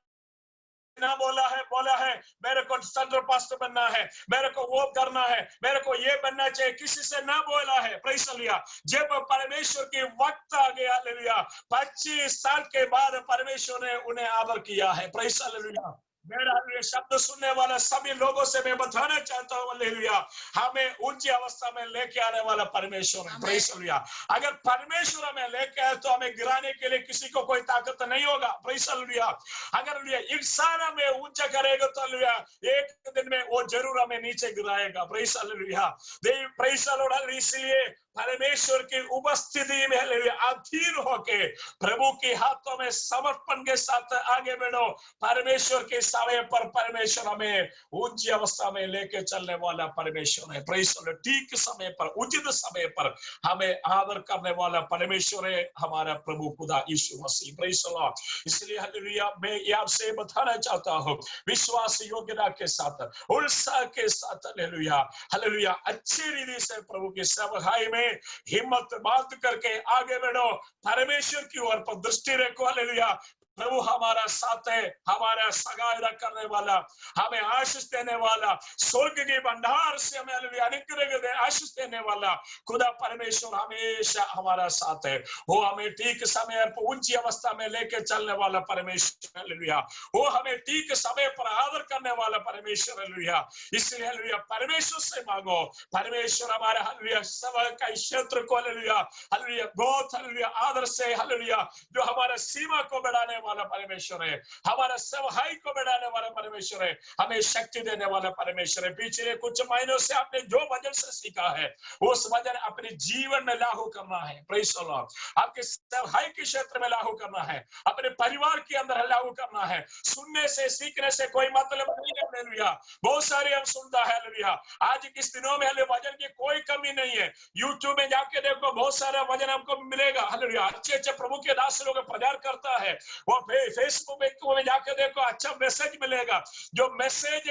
ना बोला है मेरे को सेंट्रल पास्टर बनना है, मेरे को वो करना है, मेरे को ये बनना चाहिए, किसी से ना बोला है। प्रेज हालेलुया, जब परमेश्वर की वक्त आ गया हालेलुया, 25 साल के बाद परमेश्वर ने उन्हें आदर किया है। प्रेज हालेलुया, मेरा ये शब्द सुनने वाला सभी लोगों से मैं बताना चाहता हूँ हालेलुया, हमें ऊंची अवस्था में लेके आने वाला परमेश्वर है। प्रेज हालेलुया, अगर परमेश्वर हमें लेके आए तो हमें गिराने के लिए किसी को कोई ताकत नहीं होगा। प्रेज हालेलुया, अगर इंसान हमें ऊंचा करेगा तो हालेलुया एक दिन में वो जरूर हमें नीचे गिराएगा। Praise hallelujah, praise the lord. इसलिए परमेश्वर की उपस्थिति में हालेलुया अधीर होके प्रभु के हाथों में समर्पण के साथ आगे बढ़ो। परमेश्वर के समय पर परमेश्वर हमें ऊंची अवस्था में लेके चलने वाला परमेश्वर है। प्रेज द लॉर्ड, ठीक समय पर, उचित समय पर हमें आदर करने वाला परमेश्वर है हमारा प्रभु खुदा यीशु मसीह। प्रेज द लॉर्ड, इसलिए हालेलुया मैं ये आपसे बताना चाहता हूँ, विश्वास योग्यता के साथ, उत्साह के साथ हालेलुया हालेलुया अच्छी रीति से प्रभु की सेवकाई में हिम्मत बांध करके आगे बढ़ो। परमेश्वर की ओर पर दृष्टि रखो। हालेलुया, प्रभु हमारा साथ है, हमारा सगाई करने वाला, हमें आशीष देने वाला, स्वर्ग के भंडार से हमें अनुग्रह आशीष देने वाला खुदा परमेश्वर हमेशा हमारा साथ है। वो हमें ठीक समय पर ऊंची अवस्था में लेके चलने वाला परमेश्वर। हालेलुया, वो हमें ठीक समय पर आदर करने वाला परमेश्वर। हालेलुया, इसलिए हालेलुया परमेश्वर से मांगो, परमेश्वर हमारे हालेलुया सेवा का क्षेत्र को हालेलुया हालेलुया बहुत हालेलुया आदर से हालेलुया जो हमारा सीमा को बढ़ाने वाला परमेश्वर है, हमारा सेवकाई को बढ़ाने वाला परमेश्वर है, हमें शक्ति देने वाला परमेश्वर है। पिछले कुछ महीनों से आपने जो वचन से सीखा है उस वचन अपने जीवन में लागू करना है। प्रेज द लॉर्ड, आपके सेवकाई के क्षेत्र में लागू करना है, अपने परिवार के अंदर लागू करना है। सुनने से सीखने से कोई मतलब नहीं है। हालेलुया, बहुत सारे हम सुनता है। हालेलुया, आज किस दिनों में वचन की कोई कमी नहीं है। यूट्यूब में जाके देखो बहुत सारा वचन आपको मिलेगा। हालेलुया, अच्छे अच्छे प्रभु के दास लोग प्रचार करता है। वो फेसबुक में जाके देखो अच्छा मैसेज मिलेगा। जो मैसेज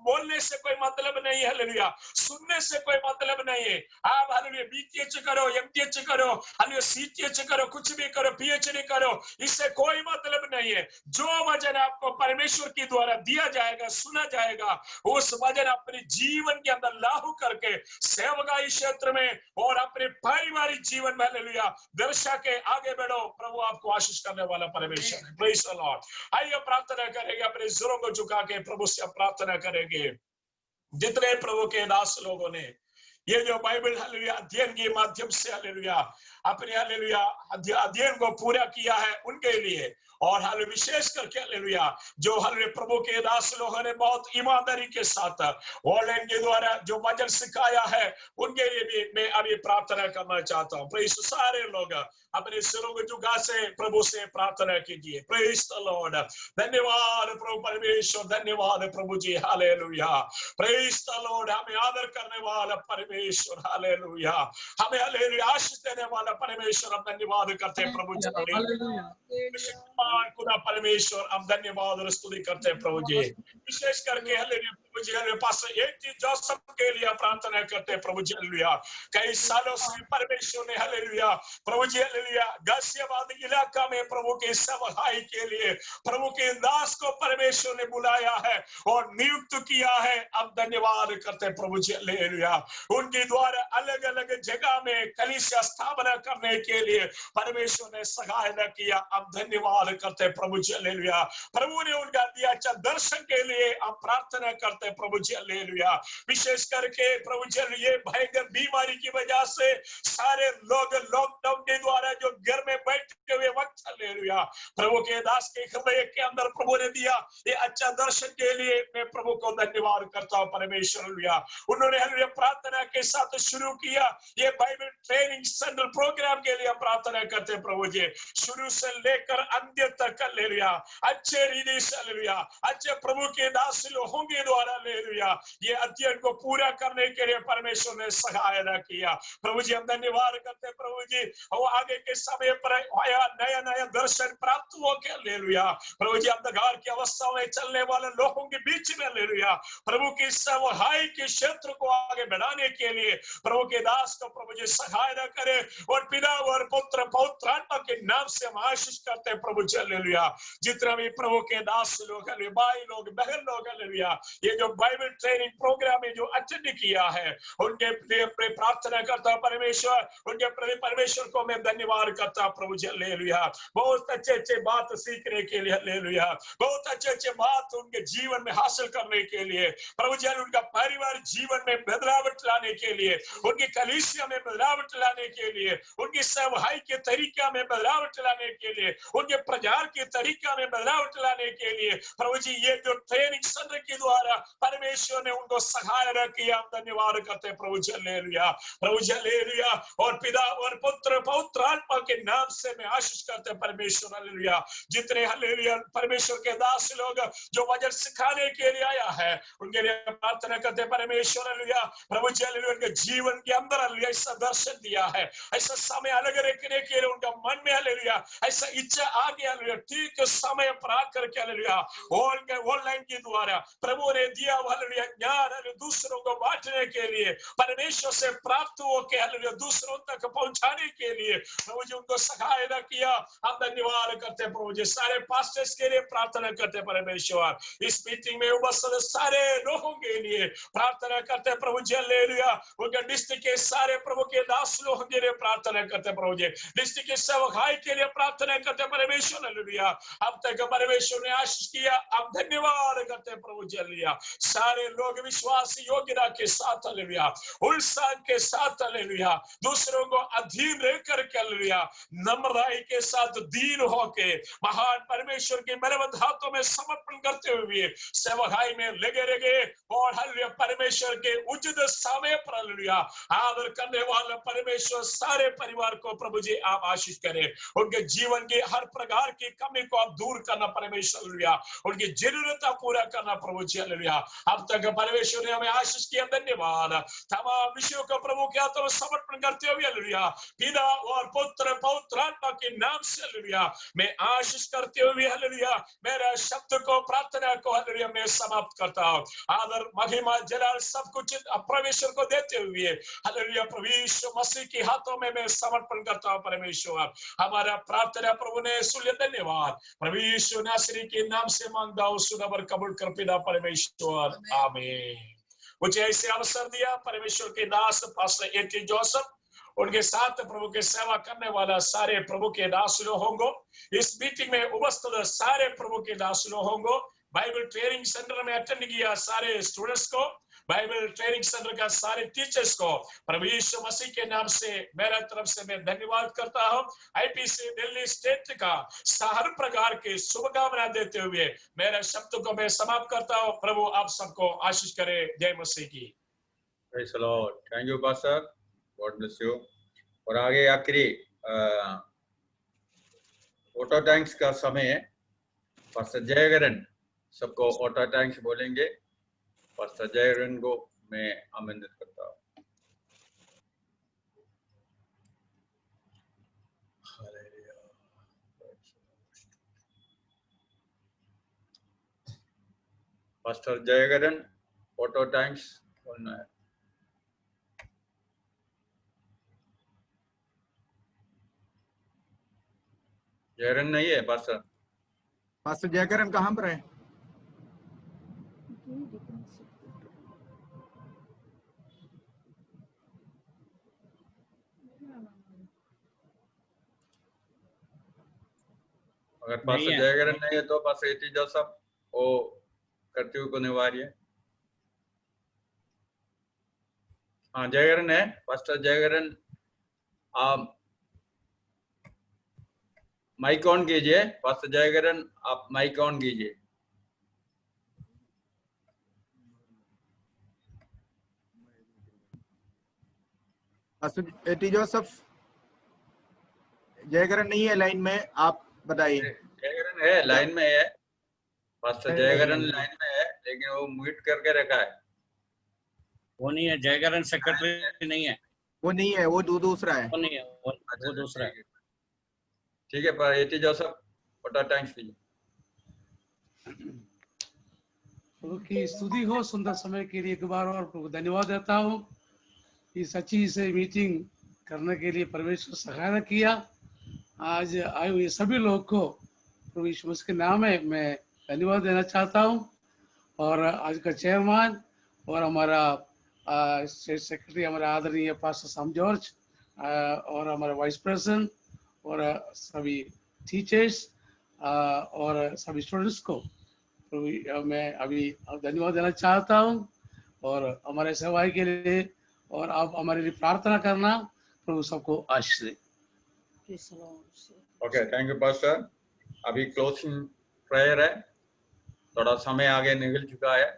बोलने से कोई मतलब नहीं है। हालेलुया, सुनने से कोई मतलब नहीं है। आप हालेलुया बीटीएच करो, एमटीएच करो, हालेलुया सीटीएच करो, कुछ भी करो, पीएचडी करो, इससे कोई मतलब नहीं है। जो वचन आपको परमेश्वर के द्वारा दिया जाएगा, सुना जाएगा, उस वचन अपने जीवन के अंदर लागू करके सेवकाई क्षेत्र में और अपने पारिवारिक जीवन में हालेलुया दर्शा के आगे बढ़ो। प्रभु आपको आशीष करने वाला परमेश्वर है। प्रेज द लॉर्ड, आइए प्रार्थना करेंगे, अपने जोरों को झुका के प्रभु से प्रार्थना करेंगे। जितने प्रभु के दास लोगों ने ये जो बाइबल हालेलुया अध्ययन के माध्यम से हालेलुया अपने हालेलुया अध्ययन को पूरा किया है उनके लिए, और हालेलुया विशेष करके हालेलुया जो हालेलुया प्रभु के दास लोगों ने बहुत ईमानदारी के साथ ऑनलाइन के द्वारा जो वचन सिखाया है उनके लिए भी मैं अभी प्रार्थना करना चाहता हूँ। प्रेज, सारे लोग अपने सिरों को झुका से प्रभु से प्रार्थना कीजिए। Praise the Lord. धन्यवाद प्रभु परमेश्वर, धन्यवाद प्रभु जी, हालेलुया। Praise the Lord. हमें आदर करने वाला परमेश्वर, हालेलुया। हमें हालेलुया आशीष देने वाला परमेश्वर, हम धन्यवाद करते हैं प्रभु जी। खुदा परमेश्वर, हम धन्यवाद और स्तुति करते हैं प्रभु जी। विशेष करके हालेलुया प्रभु जी, हमारे पास एक चीज जोसेफ के लिए प्रार्थना करते हैं प्रभु जी, हालेलुया। कई सालों से परमेश्वर ने हालेलुया प्रभु जी हालेलुया गाजियाबाद इलाका में प्रभु के सभाई के लिए प्रभु के दास को परमेश्वर ने बुलाया है और नियुक्त किया है। अब धन्यवाद करते हैं प्रभु जी, हालेलुया। उनके द्वारा अलग अलग जगह में कलीसिया स्थापना करने के लिए परमेश्वर ने सहायता किया। अब धन्यवाद करते हैं प्रभु जी, हालेलुया। प्रभु ने उनका दिया अच्छा दर्शन के लिए अब प्रार्थना करते हैं प्रभु जी, हालेलुया। विशेष करके प्रभु जी ये भयंकर बीमारी की वजह से सारे लोग लॉकडाउन के द्वारा जो घर में बैठे हुए वक्त, हालेलुया, प्रभु के दास के हृदय के अंदर प्रभु ने दिया ये अच्छा दर्शन के लिए मैं प्रभु को धन्यवाद करता हूँ परमेश्वर, हालेलुया। उन्होंने हालेलुया प्रार्थना के साथ शुरू किया ये बाइबल ट्रेनिंग सेंटर प्रोग्राम के लिए प्रार्थना करते हैं प्रभु जी, शुरू से लेकर अंत तक, हालेलुया, अच्छे रीति से, हालेलुया, अच्छे प्रभु के दास लोगों के द्वारा, हालेलुया, ये अध्ययन को पूरा करने के लिए परमेश्वर ने सहायता किया। प्रभु जी हम धन्यवाद करते हैं प्रभु जी। और आगे के समय पर आया नया नया दर्शन प्राप्त हो के, हालेलुया, प्रभु जी अंधकार की अवस्था में चलने वाले लोगों के बीच में, हालेलुया, प्रभु की सहाय के क्षेत्र को आगे बढ़ाने के लिए प्रभु के दास को प्रभु जी सहायता करे और पिता और पुत्र पवित्र आत्मा के नाम से हम आशीष करते हैं प्रभु जी, हालेलुया। जितना भी प्रभु के दास लोग, हालेलुया, भाई लोग, बहन लोग, हालेलुया, ये जो बाइबल ट्रेनिंग प्रोग्राम में जो अटेंड किया है उनके लिए प्रार्थना करता हूं परमेश्वर, उनके प्रति परमेश्वर को मैं धन्यवाद करता हूं प्रभु जी, हालेलुया। बहुत अच्छे अच्छे बात सीखने के लिए, हालेलुया, बहुत अच्छे अच्छे बात उनके जीवन में हासिल करने के लिए प्रभु जी, उनका परिवार जीवन में बदलावट लाने के लिए, उनकी कलीसिया में बदलावट लाने के लिए, उनकी सेवाई के तरीका में बदलावट लाने के लिए, उनके प्रचार के तरीका में बदलावट लाने के लिए प्रभु जी ये जो ट्रेनिंग सेंटर के द्वारा परमेश्वर ने उनको सहायता किया, धन्यवाद करते हैं प्रभु जी, हालेलुया, प्रभु जी, हालेलुया। और पिता और पुत्र पवित्र आत्मा के नाम से मैं आशीष करते हैं परमेश्वर, हालेलुया। जितने, हालेलुया, परमेश्वर के दास लोग जो वचन सिखाने के लिए आया है उनके लिए प्रार्थना करते हैं परमेश्वर, हालेलुया, प्रभु जी, हालेलुया, उनके जीवन के अंदर, हालेलुया, ऐसा दर्शन दिया है, ऐसा समय अलग रखने के लिए उनका मन में, हालेलुया, ऐसा इच्छा आ गया, हालेलुया, ठीक समय पर आकर के, हालेलुया, ऑनलाइन के द्वारा प्रभु ने दिया, हालेलुया, ज्ञान, हालेलुया, दूसरों को बांटने के लिए परमेश्वर से प्राप्त होकर, हालेलुया, दूसरों तक पहुंचाने के लिए प्रभु जी उनको सहायता किया। हम धन्यवाद करते हैं प्रभु जी। सारे पास्टर्स के लिए प्रार्थना करते हैं परमेश्वर, इस मीटिंग में उपस्थित सारे लोगों के लिए प्रार्थना करते हैं प्रभु जी, हालेलुया, उनके डिस्ट्रिक्ट के सारे प्रभु के दास लोगों के लिए प्रार्थना करते हैं प्रभु जी, डिस्ट्रिक्ट के सेवकाई के लिए प्रार्थना करते हैं परमेश्वर, हालेलुया। अब तक परमेश्वर ने आशीष किया, अब धन्यवाद करते हैं प्रभु जी, हालेलुया। सारे लोग विश्वास योग्यता के साथ, हालेलुया, उत्साह के साथ, हालेलुया, दूसरों को अधीन रह करके, हालेलुया, नम्रताई के साथ दीन होके महान परमेश्वर के बलवंत हाथों में समर्पण करते हुए सेवकाई में लगे रहे और, हालेलुया, परमेश्वर के उचित समय पर, हालेलुया, आदर करने वाला परमेश्वर सारे परिवार को प्रभु जी आप आशीष करें। उनके जीवन की हर प्रकार की कमी को आप दूर करना परमेश्वर, हालेलुया, उनकी जरूरत पूरा करना प्रभु जी, हालेलुया। अब तक परमेश्वर ने हमें आशीष किया, धन्यवाद। तमाम विषयों को प्रभु के हाथों में समर्पण करते हुए, हालेलुया, पिता और पुत्र पवित्र आत्मा के नाम से, हालेलुया, मैं आशीष करते हुए, हालेलुया, मेरा शब्द को प्रार्थना को, हालेलुया, मैं समाप्त करता हूं। आदर महिमा जलाल सब कुछ परमेश्वर को देते हुए, हालेलुया, प्रभु यीशु मसीह के हाथों में मैं समर्पण करता हूं परमेश्वर। हमारा प्रार्थना प्रभु ने सुन लिया, धन्यवाद। प्रभु यीशु नासरी के नाम से मांगता हूं, सुनकर कबूल कर पिता परमेश्वर, आमीन। मुझे ऐसे अवसर दिया परमेश्वर के दास पास्टर ए.टी. जोसेफ, उनके साथ प्रभु के सेवा करने वाला सारे प्रभु के दास लोगों को, इस मीटिंग में उपस्थित सारे प्रभु के दास लोगों को, बाइबल ट्रेनिंग सेंटर में अटेंड किया सारे स्टूडेंट्स को, बाइबल ट्रेनिंग सेंटर का सारे टीचर्स को प्रभु यीशु मसीह के नाम से मेरा तरफ से मैं धन्यवाद करता हूं। आईपीसी दिल्ली स्टेट का हर प्रकार के शुभकामना देते हुए मेरे शब्द को मैं समाप्त करता हूं। प्रभु आप सबको आशीष करे। जय मसीह की। Thank you pastor, God bless you. और आगे आखिरी ऑटो टैंक्स का समय है। पास्टर जयगरन सबको ऑटो टैंक्स बोलेंगे। पास्टर जयगरन को मैं आमंत्रित करता हूँ। पास्टर जयगरन ऑटो टैंक्स बोलना है। जयगरन नहीं है पास्टर? पास्टर जयकरण कहाँ पर है? अगर पास्टर जयगरन नहीं है तो पास्टर एटी जोसेफ वो करते हुए को निवार्य। हाँ जयगरन है। पास्टर जयगरन आप माइक ऑन कीजिए। पास्टर जयगरन आप माइक ऑन कीजिए। पास्टर एटी जोसेफ जयकरण नहीं है लाइन में, आप बताइए। जयगरन है लाइन में है। पास्टर जयगरन लाइन में है लेकिन वो म्यूट करके रखा है। वो नहीं है, जयगरन सेक्रेटरी नहीं है। वो नहीं है, वो दूसरा है। वो नहीं है, वो दूसरा है। ठीक है पर एटी जोसेफ ऑटो टैंक्स कीजिए। प्रभु की स्तुति हो सुंदर समय के लिए एक बार और प्रभु धन्यवाद देता हूँ। इस अच्छी से मीटिंग करने के लिए परमेश्वर सहायता किया। आज आए हुए सभी लोग को प्रभु यीशु मसीह के नाम में मैं धन्यवाद देना चाहता हूँ। और आज का चेयरमैन और हमारा स्टेट सेक्रेटरी हमारा आदरणीय पास्टर सैम जॉर्ज और हमारा वाइस प्रेसिडेंट और सभी टीचर्स और सभी स्टूडेंट्स को प्रभु मैं अभी धन्यवाद देना चाहता हूँ। और हमारे सेवाई के लिए और आप हमारे लिए प्रार्थना करना। प्रभु सबको आशीष दे। Okay thank you pastor. अभी क्लोजिंग प्रेयर है। थोड़ा समय आगे निकल चुका है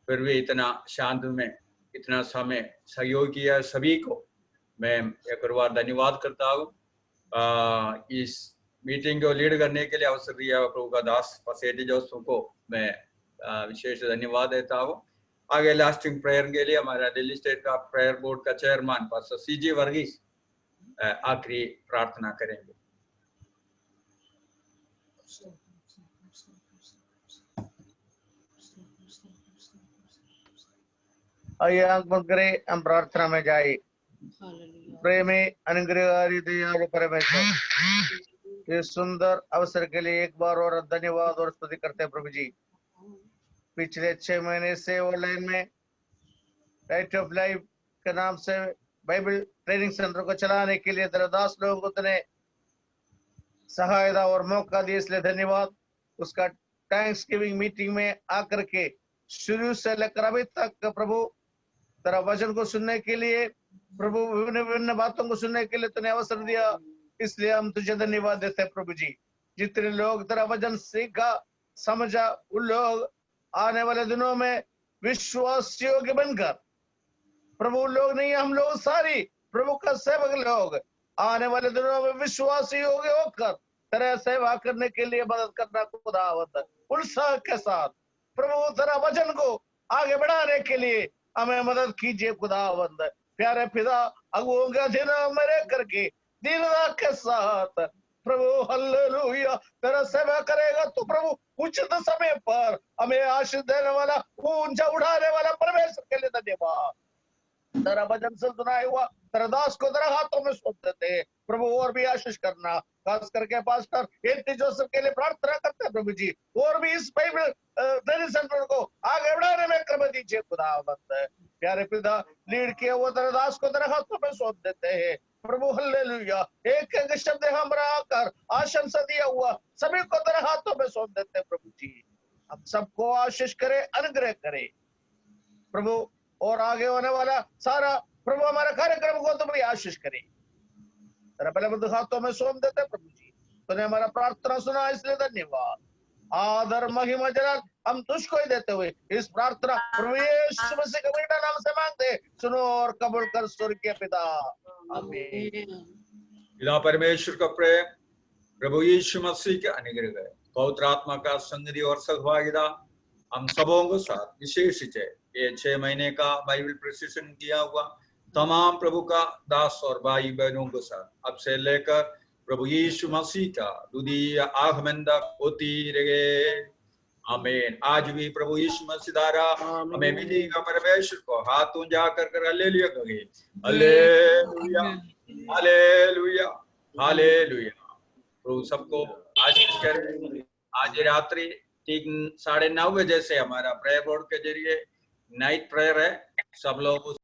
फिर भी इतना शांत में इतना समय सहयोग किया सभी को मैं एक बार धन्यवाद करता हूँ। इस मीटिंग को लीड करने के लिए अवसर दिया प्रभु का दास पास्टर एटी जोसेफ को मैं विशेष धन्यवाद देता हूँ। आगे लास्टिंग प्रेयर के लिए हमारा दिल्ली स्टेट का प्रेयर बोर्ड का चेयरमैन पास्टर सीजी वर्गीस आखिरी प्रार्थना करेंगे। आइए आंख बंद करें, हम प्रार्थना में जाए। प्रेमी अनुग्रहकारी दयालु परमेश्वर इस सुंदर अवसर के लिए एक बार और धन्यवाद और स्तुति करते हैं प्रभु जी। पिछले 6 महीने से ऑनलाइन में राइट ऑफ लाइफ के नाम से बाइबल ट्रेनिंग सेंटर को चलाने के लिए दरदास लोगों को ने सहायता और मौका दिया, इसलिए धन्यवाद। उसका थैंक्स गिविंग मीटिंग में आकर के शुरू से लेकर अभी तक प्रभु तेरा वचन को सुनने के लिए प्रभु विभिन्न विभिन्न बातों को सुनने के लिए तूने अवसर दिया, इसलिए हम तुझे धन्यवाद देते हैं प्रभु जी। जितने लोग तेरा वचन सीखा समझा उन लोग आने वाले दिनों में विश्वास योग्य बनकर प्रभु लोग नहीं हम लोग सारी प्रभु का सेवक लोग आने वाले दिनों में विश्वास योग्य होकर तेरा सेवा करने के लिए मदद करना खुदावंद उत्साह के साथ प्रभु तेरा वचन को आगे बढ़ाने के लिए हमें मदद कीजिए खुदावंद। प्यारे पिता अगुओं के अधीन में रह करके दीनता के साथ प्रभु हालेलुया तेरा सेवा करेगा तो प्रभु उचित समय पर हमें आशीष देने वाला ऊंचा उठाने वाला परमेश्वर के लिए धन्यवाद। तेरा वचन से सुनाया हुआ तेरा दास को तेरा हाथों में सौंप देते हैं प्रभु, और भी आशीष करना। खास करके पास्टर एटी जोसेफ के लिए प्रार्थना करते हैं प्रभु जी, और भी इस बाइबल ट्रेनिंग सेंटर को आगे बढ़ाने में कृपा दीजिए खुदावंद। प्यारे पिता लीड किया वो तेरे दास को तेरे हाथों में सौंप देते हैं प्रभु हालेलुया। एक एक शब्द हमरा आकर आशंसा दिया हुआ सभी को तेरे हाथों में सौंप देते हैं प्रभु जी। हम सबको आशीष करे, अनुग्रह करे प्रभु, और आगे होने वाला सारा प्रभु हमारे कार्यक्रम को तुम भी आशीष करे। तेरे पहले हाथों में सौंप देते प्रभु जी। तूने हमारा प्रार्थना सुना इसलिए धन्यवाद। आदर महिमा जलाल हम तुझको ही देते हुए इस प्रार्थना प्रभु यीशु मसीह के बेटा नाम से मांगते, सुनो और कबूल कर स्वर्गीय पिता, आमीन। पिता परमेश्वर का प्रेम प्रभु यीशु मसीह के अनुग्रह, पवित्र आत्मा का संगति और सहभागिता हम सबों को साथ, विशेष ये 6 महीने का बाइबल प्रशिक्षण किया हुआ तमाम प्रभु का दास और भाई बहनों के साथ अब से लेकर प्रभु यीशु मसीह का द्वितीय आगमन तक होती रहे। आमीन। आज भी प्रभु यीशु मसीह द्वारा हमें मिलेगा परमेश्वर को हाथ ऊंचा कर हालेलुया कहे। Hallelujah, hallelujah, hallelujah. प्रभु सबको आशीष करे। आज रात्रि ठीक 9:30 बजे से हमारा प्रेयर बोर्ड के जरिए नाइट प्रेयर है। सब लोग